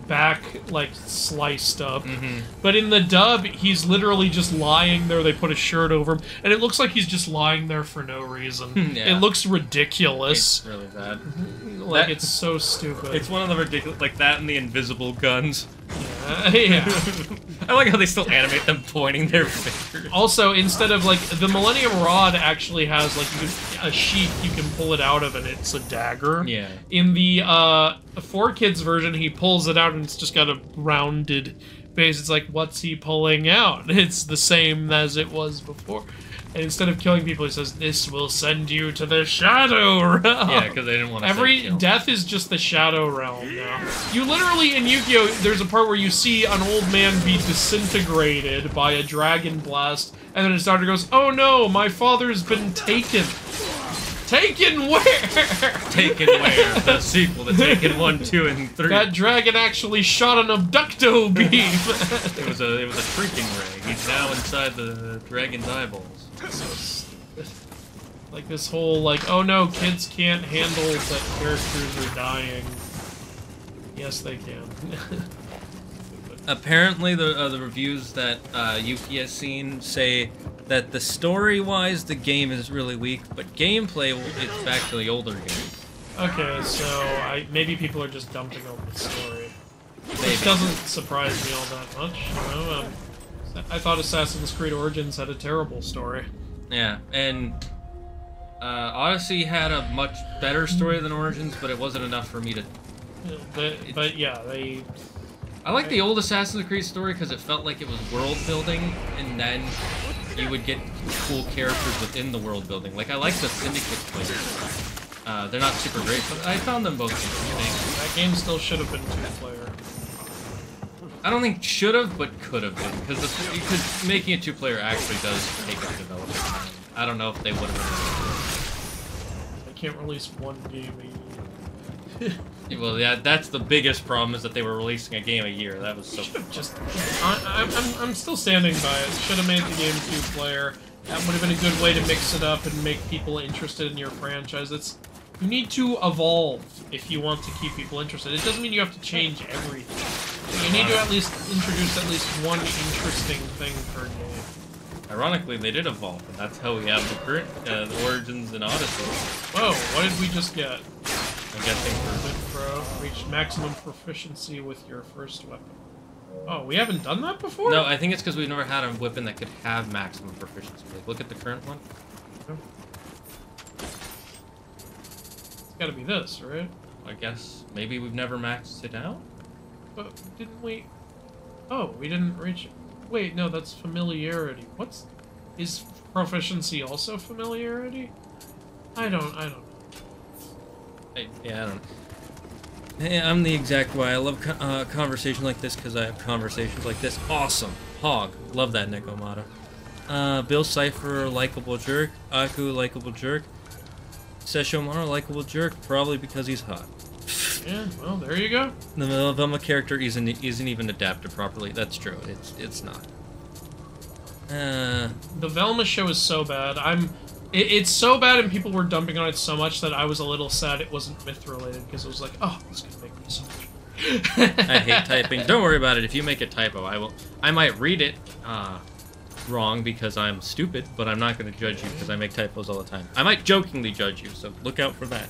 S2: back like sliced up, but in the dub he's literally just lying there. They put a shirt over him, and it looks like he's just lying there for no reason.
S1: Yeah.
S2: It looks ridiculous.
S1: It's really bad.
S2: Like it's so stupid.
S1: It's one of the ridiculous, like that and the invisible guns.
S2: Yeah.
S1: I like how they still animate them pointing their fingers.
S2: Also, instead of like the Millennium Rod actually has like a sheath you can pull it out of, and it's a dagger.
S1: Yeah.
S2: In the 4Kids version, he pulls it out and it's just got a rounded base. It's like, what's he pulling out? It's the same as it was before. And instead of killing people, he says, "This will send you to the Shadow Realm."
S1: Yeah, because they didn't want to.
S2: Every death is just the Shadow Realm now. You literally, in Yu-Gi-Oh!, there's a part where you see an old man be disintegrated by a dragon blast, and then his daughter goes, "Oh no, my father's been taken." Taken where?
S1: Taken where? The sequel to Taken 1, 2, and 3.
S2: That dragon actually shot an abducto beam.
S1: It was a freaking ray. He's now inside the dragon's eyeballs.
S2: So stupid. Like this whole like, oh no, kids can't handle that characters are dying. Yes, they can.
S1: Apparently, the reviews that Yuki has seen say that the story-wise, the game is really weak, but gameplay, it's back to the older game.
S2: Okay, so maybe people are just dumping on the story.
S1: Maybe.
S2: Which doesn't surprise me all that much, you know? I thought Assassin's Creed Origins had a terrible story.
S1: Yeah, and Odyssey had a much better story than Origins, but it wasn't enough for me to...
S2: But yeah, they...
S1: I like the old Assassin's Creed story because it felt like it was world building, and then you would get cool characters within the world building. Like, I like the Syndicate players. They're not super great, but I found them both interesting.
S2: That game still should have been 2-player.
S1: I don't think should have, but could have been, because making it 2-player actually does take up development time. I don't know if they would have
S2: They can't release one game a year.
S1: Well, yeah, that's the biggest problem, is that they were releasing a game a year. That was so...
S2: I'm still standing by it. Should have made the game 2-player. That would have been a good way to mix it up and make people interested in your franchise. You need to evolve if you want to keep people interested. It doesn't mean you have to change everything. You need to at least introduce at least one interesting thing per game.
S1: Ironically, they did evolve, and that's how we have the current the Origins and Odyssey.
S2: Whoa, what did we just get?
S1: I'm guessing
S2: Pro reached maximum proficiency with your first weapon. Oh, we haven't done that before?
S1: No, I think it's because we've never had a weapon that could have maximum proficiency. Like, look at the current one.
S2: It's gotta be this, right?
S1: I guess maybe we've never maxed it out?
S2: But didn't we... Oh, we didn't reach it. Wait, no, that's familiarity. Is proficiency also familiarity? I don't know.
S1: Yeah, I don't know. Hey, I'm the exact way. I love conversation like this because I have conversations like this. Awesome. Hog. Love that Nekomata. Bill Cipher, likable jerk. Aku, likable jerk. Seshomaro, likable jerk. Probably because he's hot.
S2: Yeah, well, there you go.
S1: The Velma character isn't even adapted properly. That's true. It's not.
S2: The Velma show is so bad. It's so bad, and people were dumping on it so much that I was a little sad it wasn't myth related, because it was like, oh, this could make me so much.
S1: I hate typing. Don't worry about it. If you make a typo, I might read it wrong because I'm stupid, but I'm not going to judge you because I make typos all the time. I might jokingly judge you, so look out for that.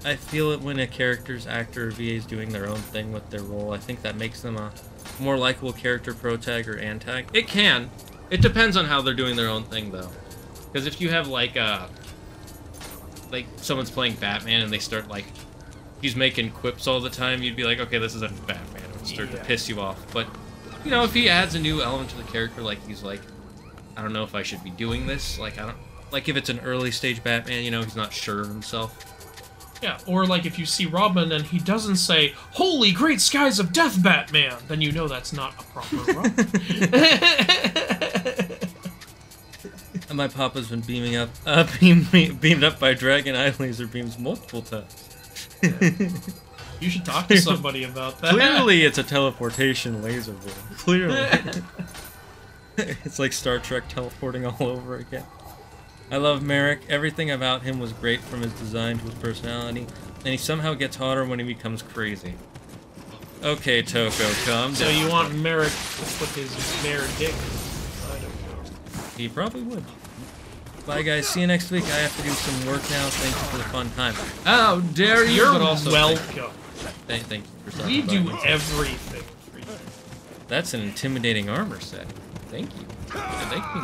S1: I feel it when a character's actor or VA is doing their own thing with their role. I think that makes them a more likable character, protag or antag. It can. It depends on how they're doing their own thing, though. Because if you have, like someone's playing Batman and they start, like, he's making quips all the time, you'd be like, okay, this isn't Batman. It would start to piss you off. But, you know, if he adds a new element to the character, like, he's like, I don't know if I should be doing this. Like, like, if it's an early stage Batman, you know, he's not sure of himself.
S2: Yeah, or like if you see Robin and he doesn't say, "Holy great skies of death, Batman," then you know that's not a proper Robin.
S1: And my papa's been beamed up by Dragon Eye laser beams multiple times.
S2: You should talk to somebody about that.
S1: Clearly, it's a teleportation laser beam. Clearly. It's like Star Trek teleporting all over again. I love Merrick. Everything about him was great, from his design to his personality. And he somehow gets hotter when he becomes crazy. Okay, Toko, come
S2: So
S1: down.
S2: you want Merrick to put his mare dick? I don't know.
S1: He probably would. Bye, guys. See you next week. I have to do some work now. Thank you for the fun time. How dare you?
S2: You're
S1: but also
S2: welcome.
S1: Thank you for stopping
S2: We
S1: by.
S2: do everything for you.
S1: That's an intimidating armor set. Thank you. Thank you.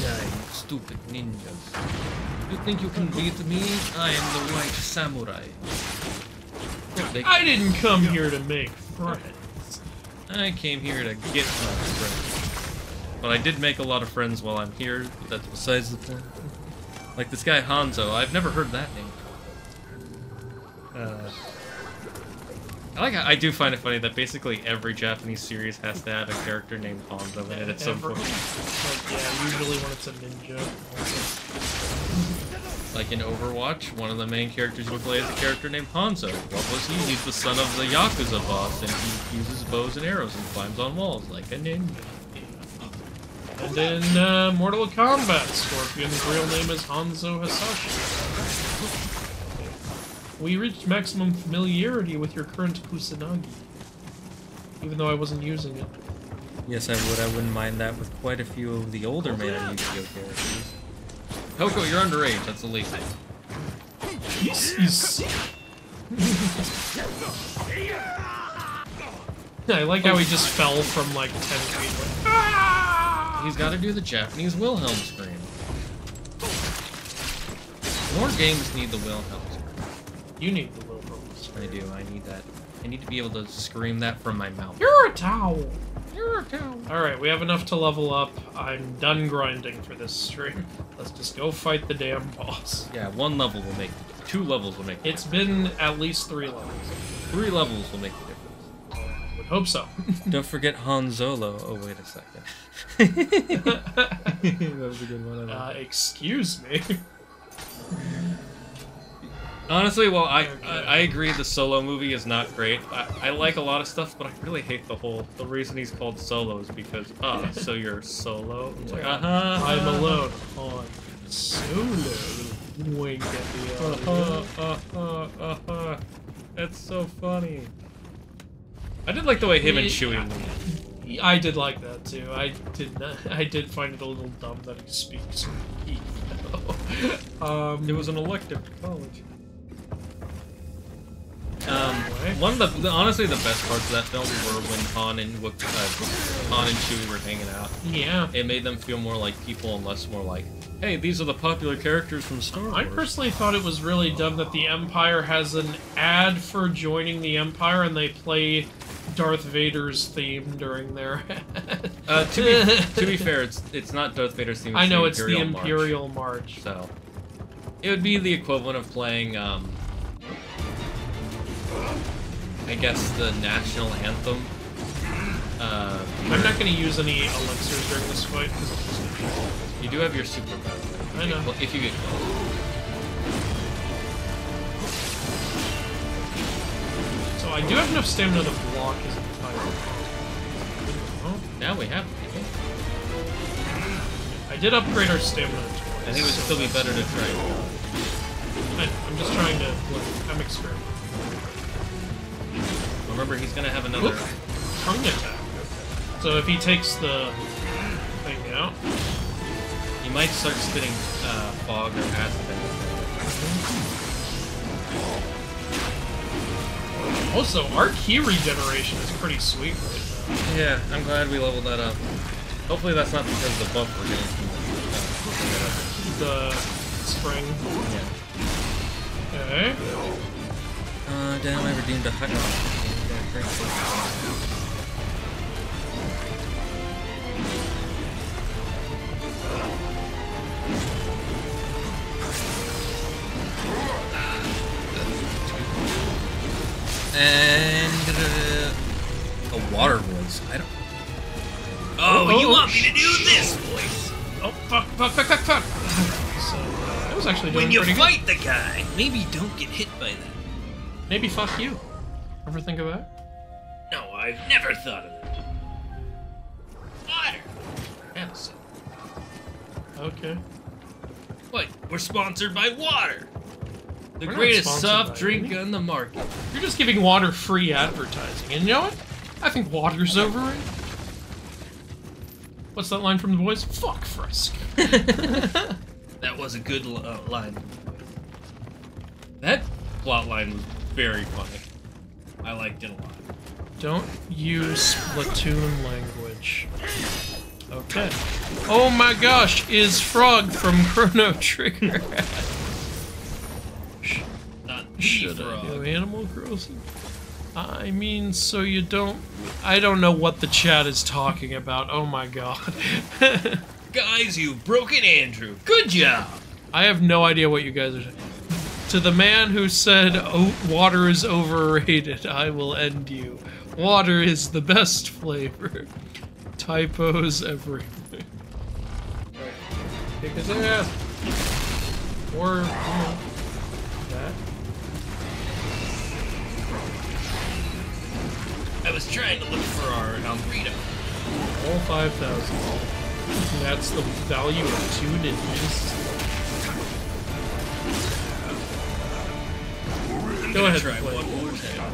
S1: Yeah, you stupid ninjas. You think you can beat me? I am the white samurai.
S2: I didn't come here to make friends.
S1: I came here to get my friends. But I did make a lot of friends while I'm here, but that's besides the point. Like this guy Hanzo, I've never heard that name. I do find it funny that basically every Japanese series has to have a character named Hanzo in it at some point.
S2: Like, yeah, usually when it's a ninja.
S1: Like in Overwatch, one of the main characters you play is a character named Hanzo. What was he? He's the son of the Yakuza boss, and he uses bows and arrows and climbs on walls like a ninja.
S2: And in Mortal Kombat, Scorpion's real name is Hanzo Hasashi. We reached maximum familiarity with your current Kusanagi, even though I wasn't using it.
S1: Yes, I would. I wouldn't mind that with quite a few of the older man Yu-Gi-Oh characters. Hoko, you're underage. That's illegal.
S2: I like how he just fell from like 10 feet. Like,
S1: He's got to do the Japanese Wilhelm scream. More games need the Wilhelm scream.
S2: you need the little
S1: I do. I need that. I need to be able to scream that from my mouth.
S2: You're a towel.
S1: You're a cow.
S2: Alright, we have enough to level up. I'm done grinding for this stream. Let's just go fight the damn boss.
S1: Yeah, 1 level will make. 2 levels will make.
S2: It's been at least 3 levels.
S1: 3 levels will make the difference.
S2: Would hope so.
S1: Don't forget Han Solo. Oh, wait a second. That was a good one.
S2: Excuse me.
S1: Honestly, well, I agree the Solo movie is not great. I like a lot of stuff, but I really hate the reason he's called Solo is because, so you're Solo? It's like,
S2: I'm alone on Solo. Wink at the
S1: That's so funny. I did like the way him and Chewie moved.
S2: I did like that too. I did find it a little dumb that he speaks.
S1: It was an elective college. One of the honestly the best parts of that film were when Han and Chewie were hanging out.
S2: Yeah.
S1: It made them feel more like people and less more like, hey, these are the popular characters from Star Wars.
S2: I personally thought it was really dumb that the Empire has an ad for joining the Empire and they play Darth Vader's theme during their ad.
S1: To be fair, it's not Darth Vader's theme.
S2: I know, it's the Imperial March.
S1: So it would be the equivalent of playing I guess the national anthem.
S2: I'm not going to use any elixirs during this fight because I'm just going to
S1: you do have your super battle.
S2: I know.
S1: Well, if you get close.
S2: So I do have enough stamina to block his entire. Oh,
S1: Now we have.
S2: I did upgrade our stamina twice.
S1: I think it would still be better to try.
S2: I'm just trying to. I'm experimenting.
S1: Remember, he's gonna have another
S2: tongue attack. So if he takes the thing out,
S1: he might start spitting fog or acid.
S2: Also, our key regeneration is pretty sweet right now.
S1: Yeah, I'm glad we leveled that up. Hopefully that's not because of the buff we're getting from
S2: the spring.
S1: Yeah.
S2: Okay.
S1: Damn, I redeemed a high. And a water voice. I don't. Oh, you want me to do this voice?
S2: Oh, fuck. So, that was actually doing
S4: When you
S2: pretty
S4: fight the guy, maybe don't get hit by that.
S2: good. Maybe fuck you. Ever think of that?
S4: No, I've never thought of that. Water.
S1: Yes.
S2: Okay.
S1: What? We're sponsored by water. The
S2: We're not
S1: greatest
S2: sponsored
S1: soft
S2: by
S1: drink
S2: any.
S1: on the market.
S2: You're just giving water free advertising. And you know what? I think water's overrated. What's that line from The Boys? Fuck Fresco.
S1: That was a good line. That plot line was very funny. I liked it a lot.
S2: Don't use Splatoon language. Okay. Oh my gosh, is Frog from Chrono Trigger.
S1: Not
S2: Should I
S1: Frog.
S2: do Animal Crossing? I mean, so you don't... I don't know what the chat is talking about. Oh my god.
S1: Guys, you've broken Andrew. Good job.
S2: I have no idea what you guys are saying. To the man who said, oh, water is overrated, I will end you. Water is the best flavor. Typos everywhere. Kick his ass. Or, you know, that.
S1: I was trying to look for our Alfredo.
S2: All 5,000. That's the value of 2 ninjas. Go ahead.
S1: Try
S2: Play.
S1: one more time.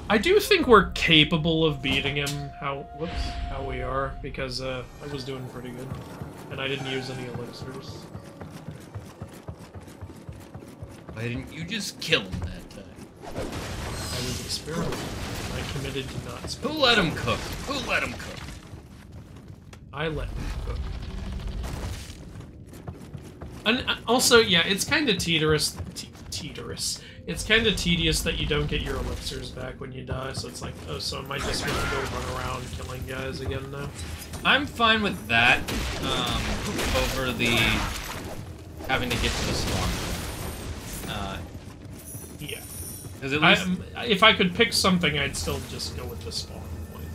S2: I do think we're capable of beating him. How we are, because I was doing pretty good, and I didn't use any elixirs.
S1: Why didn't you just kill him that time?
S2: I was experimenting. I committed to not
S1: Who
S2: spend.
S1: let him cook? Who let him cook?
S2: I let him cook. And also, yeah, it's kind of teeterous. It's kind of tedious that you don't get your elixirs back when you die, so it's like, oh, so am I just gonna go run around killing guys again now?
S1: I'm fine with that, over the having to get to the spawn.
S2: Yeah.
S1: Because at least...
S2: If I could pick something, I'd still just go with the spawn point.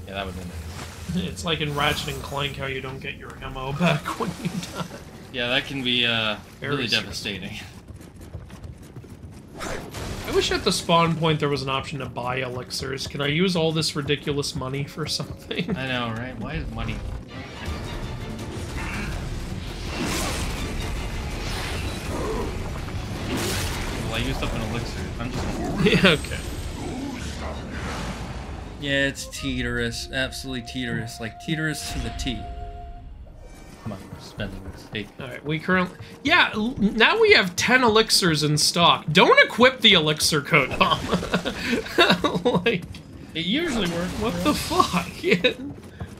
S1: Yeah, that would be nice.
S2: It's like in Ratchet and Clank how you don't get your ammo back when you die.
S1: Yeah, that can be, really
S2: stressful.
S1: devastating.
S2: I wish at the spawn point there was an option to buy elixirs. Can I use all this ridiculous money for something?
S1: I know, right? Why is money... Well, I used up an elixir. I'm just...
S2: Yeah, okay.
S1: Yeah, it's teeterous. Absolutely teeterous. Like, teeterous to the T. Come on, we're spending this steak.
S2: Alright, we currently... Yeah, now we have 10 elixirs in stock. Don't equip the elixir code, like...
S1: It usually works.
S2: What the fuck?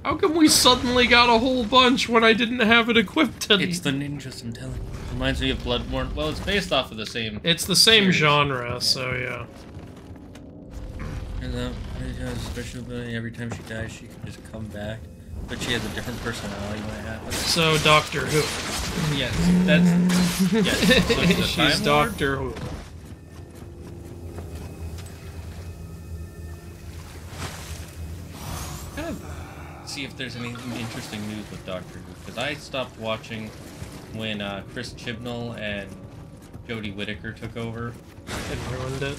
S2: How come we suddenly got a whole bunch when I didn't have it equipped?
S1: It's the ninjas, I'm telling you. Reminds me of Bloodborne. Well, it's based off of the same...
S2: It's the same
S1: series.
S2: genre, so yeah.
S1: And she has a special ability. Every time she dies, she can just come back. But she has a different personality when it happens.
S2: So, Doctor Who.
S1: Yes, that's... Yes. So it's the
S2: She's
S1: Time Lord?
S2: Doctor Who.
S1: Kind of see if there's anything interesting news with Doctor Who. Because I stopped watching when Chris Chibnall and Jodie Whittaker took over.
S2: It ruined it.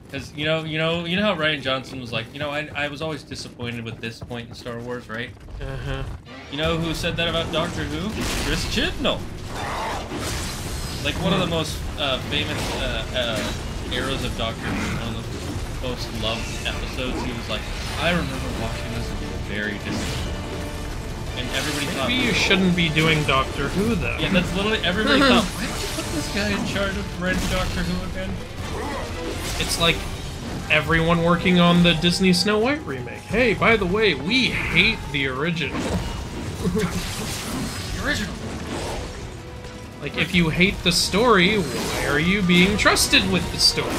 S1: Because, you know how Rian Johnson was like, I was always disappointed with this point in Star Wars, right?
S2: Uh-huh.
S1: You know who said that about Doctor Who? Chris Chibnall! Like, one of the most famous eras of Doctor Who, one of the most loved episodes, he was like, I remember watching this and being very disappointed. And everybody thought...
S2: Maybe you shouldn't be doing Doctor Who, then.
S1: Yeah, that's literally... Everybody thought, why did you put this guy in charge of Red Doctor Who again?
S2: It's like everyone working on the Disney Snow White remake. Hey, by the way, we hate the original.
S1: The original.
S2: Like, if you hate the story, why are you being trusted with the story?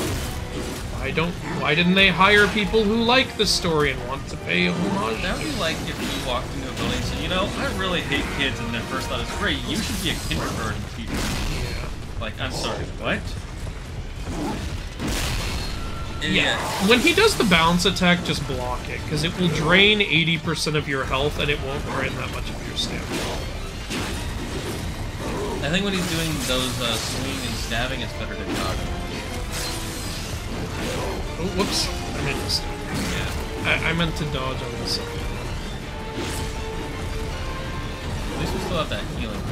S2: Why didn't they hire people who like the story and want to pay homage?
S1: That would be like if you walked into a building and said, I really hate kids, and their first thought is, great, you should be a kindergarten teacher.
S2: Yeah.
S1: Like, I'm sorry, what?
S2: Yeah. When he does the bounce attack, just block it, because it will drain 80% of your health, and it won't drain that much of your stamina.
S1: I think when he's doing those swing and stabbing, it's better to dodge.
S2: Oh, whoops. I meant to stab. Yeah. I meant to dodge on this side.
S1: You still have that healing.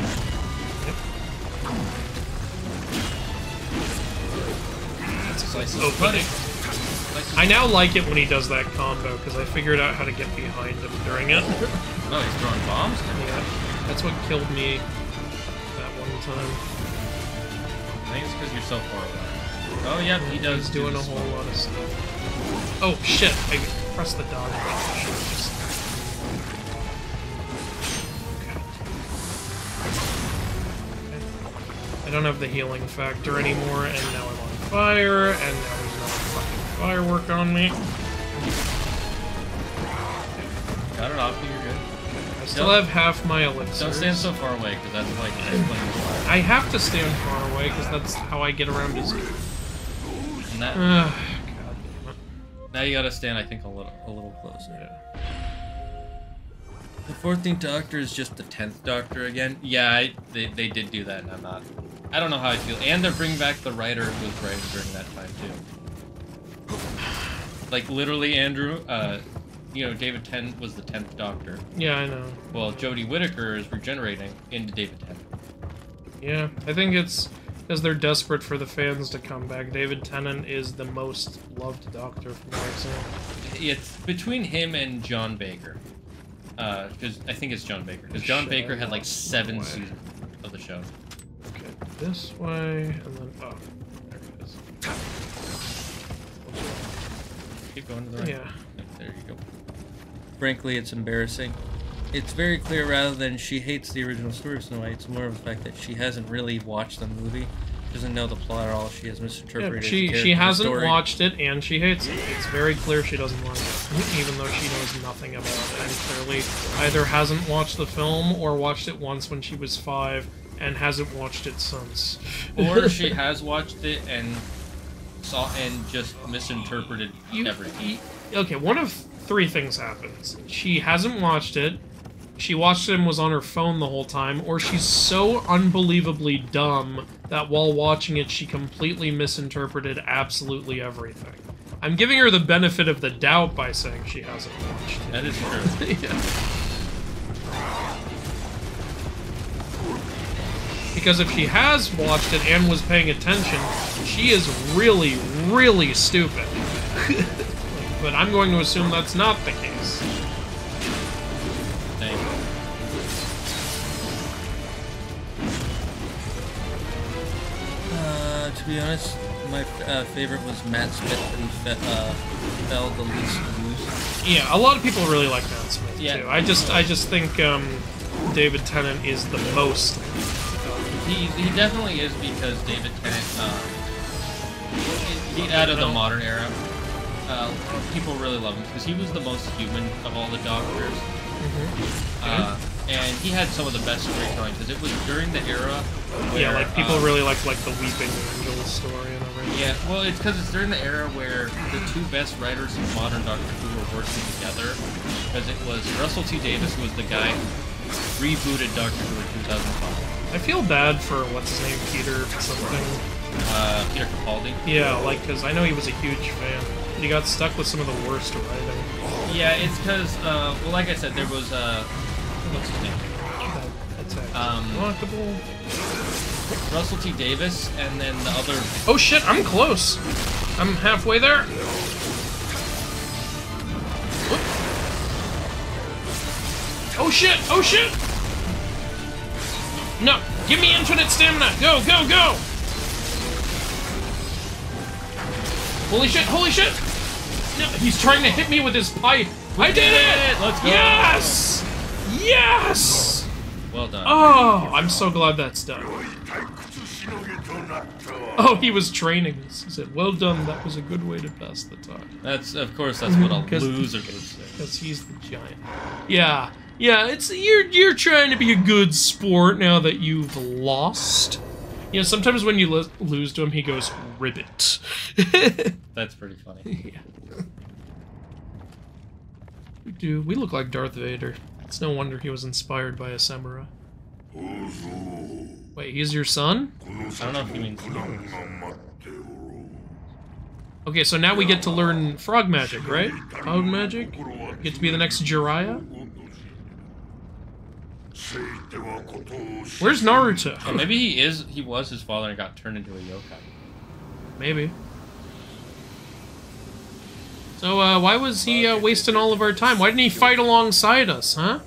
S1: That's a slice of pudding.
S2: I now like it when he does that combo, because I figured out how to get behind him during it.
S1: Oh, he's throwing bombs?
S2: Yeah, that's what killed me that one time.
S1: I think it's because you're so far away. Oh, yeah, he does.
S2: He's doing a whole lot of stuff. Oh, shit, I pressed the dodge button. I don't have the healing factor anymore, and now I'm on fire, and now there's another fucking firework on me.
S1: Got it off, you're good.
S2: I still have half my elixirs.
S1: Don't stand so far away, because that's like fire.
S2: I have to stand far away, because that's how I get around his...
S1: And that...
S2: God damn it.
S1: Now you gotta stand, I think, a little closer.
S2: Yeah.
S1: The 14th Doctor is just the 10th Doctor again. Yeah, they did do that, and I'm not... I don't know how I feel. And they're bringing back the writer who was writing during that time, too. Like, literally, Andrew, you know, David Tennant was the 10th Doctor.
S2: Yeah, I know.
S1: Well, Jodie Whittaker is regenerating into David Tennant.
S2: Yeah, I think it's because they're desperate for the fans to come back. David Tennant is the most loved Doctor from what I've seen.
S1: It's between him and John Baker. Because I think it's John Baker. Because John Baker had like 7 seasons of the show.
S2: Okay, this way, and then... Oh, there it is.
S1: Keep going to the right.
S2: Yeah.
S1: There you go. Frankly, it's embarrassing. It's very clear rather than she hates the original story of Snow White, it's more of the fact that she hasn't really watched the movie. She doesn't know the plot at all. She has misinterpreted
S2: she hasn't watched it, and she hates it. It's very clear she doesn't like it, even though she knows nothing about it, and clearly either hasn't watched the film or watched it once when she was 5 and hasn't watched it since.
S1: Or she has watched it and saw and just misinterpreted everything.
S2: Okay, one of 3 things happens. She hasn't watched it, she watched it and was on her phone the whole time, or she's so unbelievably dumb that while watching it she completely misinterpreted absolutely everything. I'm giving her the benefit of the doubt by saying she hasn't watched it.
S1: That is true.
S2: Yeah. Because if she has watched it and was paying attention, she is really, really stupid. But I'm going to assume that's not the case.
S1: Thank you. To be honest, my favorite was Matt Smith, but he fell the least loose.
S2: Yeah, a lot of people really like Matt Smith,
S1: yeah.
S2: too. I just think David Tennant is the most.
S1: He definitely is, because David Tennant, he out of the modern era. People really love him because he was the most human of all the Doctors. And he had some of the best storytelling because it was during the era where...
S2: Yeah, like, people really like the Weeping Angel story and everything.
S1: Yeah, well, it's because it's during the era where the 2 best writers of modern Doctor Who were working together. Because it was Russell T. Davies, who was the guy who rebooted Doctor Who in 2005.
S2: I feel bad for, what's his name, Peter something?
S1: Peter Capaldi.
S2: Yeah, like, because I know he was a huge fan. He got stuck with some of the worst writing.
S1: Yeah, it's because, well, like I said, there was, what's his name?
S2: Remarkable.
S1: Russell T. Davies, and then the other...
S2: Oh shit, I'm close! I'm halfway there! Whoop. Oh shit! Oh shit! No! Give me infinite stamina! Go, go, go! Holy shit, holy shit! No, he's trying to hit me with his pipe! I did it!
S1: Let's go!
S2: Yes! Yes!
S1: Well done.
S2: Oh, I'm so glad that's done. Oh, he was training us. He said, well done, that was a good way to pass the time.
S1: That's, of course, that's what a loser would say.
S2: Because he's the giant. Yeah, yeah, it's, you're trying to be a good sport now that you've lost. You know, sometimes when you lose to him, he goes, ribbit.
S1: That's pretty funny.
S2: Yeah. We look like Darth Vader. It's no wonder he was inspired by a samurai. Wait, he's your son?
S1: I don't know if he means...
S2: Okay, so now we get to learn frog magic, right? Frog magic? Get to be the next Jiraiya? Where's Naruto?
S1: Oh, maybe he was his father and got turned into a yokai.
S2: Maybe. So, why was he wasting all of our time? Why didn't he fight alongside us, huh?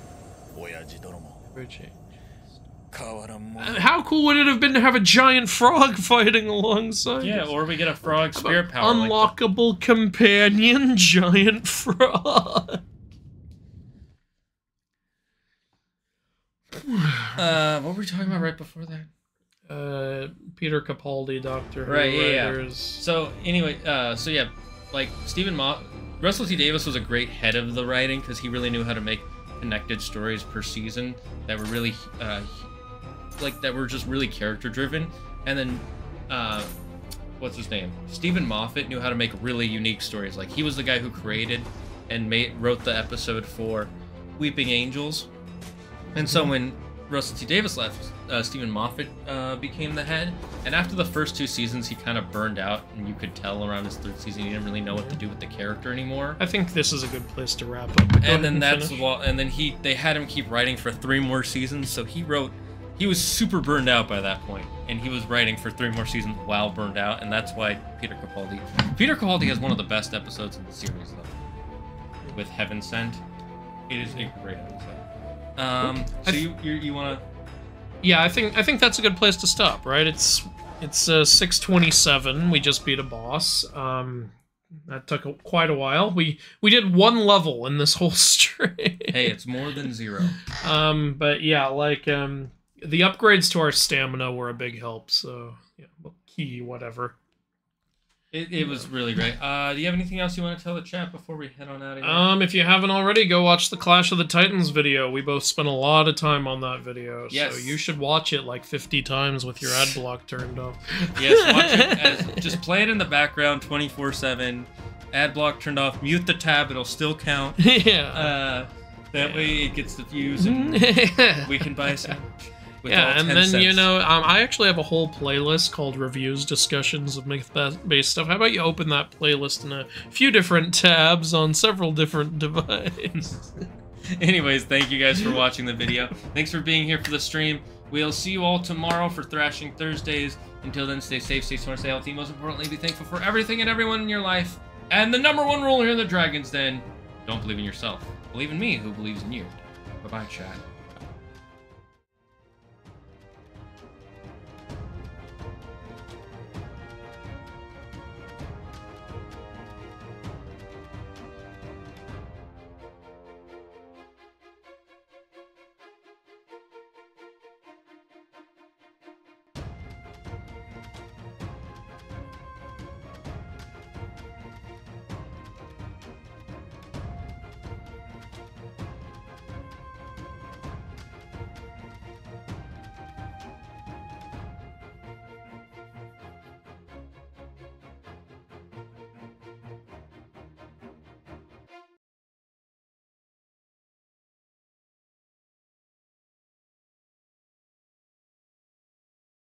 S2: How cool would it have been to have a giant frog fighting alongside
S1: Yeah,
S2: us?
S1: or we get a frog spirit power.
S2: Unlockable companion giant frog.
S1: What were we talking about right before that?
S2: Peter Capaldi, Doctor Who
S1: Right, yeah.
S2: writers.
S1: So anyway, so yeah, like Russell T Davies was a great head of the writing because he really knew how to make connected stories per season that were really, that were just really character driven. And then, what's his name? Stephen Moffat knew how to make really unique stories. Like he was the guy who created and wrote the episode for Weeping Angels. And so when Russell T Davies left, Stephen Moffat became the head. And after the first 2 seasons, he kind of burned out, and you could tell around his 3rd season he didn't really know what to do with the character anymore.
S2: I think this is a good place to wrap up.
S1: And then they had him keep writing for 3 more seasons. So he was super burned out by that point, and he was writing for 3 more seasons while burned out, and that's why Peter Capaldi has one of the best episodes in the series, though, with Heaven Sent. It is a great episode. So you want to?
S2: Yeah, I think that's a good place to stop, right? It's 6:27. We just beat a boss. That took quite a while. We did 1 level in this whole stream.
S1: Hey, it's more than 0.
S2: But yeah, like the upgrades to our stamina were a big help. So yeah, key whatever.
S1: It was really great. Do you have anything else you want to tell the chat before we head on out of here?
S2: If you haven't already, go watch the Clash of the Titans video. We both spent a lot of time on that video.
S1: Yes.
S2: So you should watch it like 50 times with your ad block turned off.
S1: Yes, watch it. Just play it in the background 24/7. Ad block turned off. Mute the tab. It'll still count.
S2: Yeah.
S1: That way it gets the views and we can buy a sandwich.
S2: Yeah, and then, cents. I actually have a whole playlist called Reviews, Discussions of Myth-Based Stuff. How about you open that playlist in a few different tabs on several different devices?
S1: Anyways, thank you guys for watching the video. Thanks for being here for the stream. We'll see you all tomorrow for Thrashing Thursdays. Until then, stay safe, stay smart, stay healthy. Most importantly, be thankful for everything and everyone in your life. And the #1 rule here in the Dragon's Den, don't believe in yourself. Believe in me, who believes in you. Bye-bye, chat.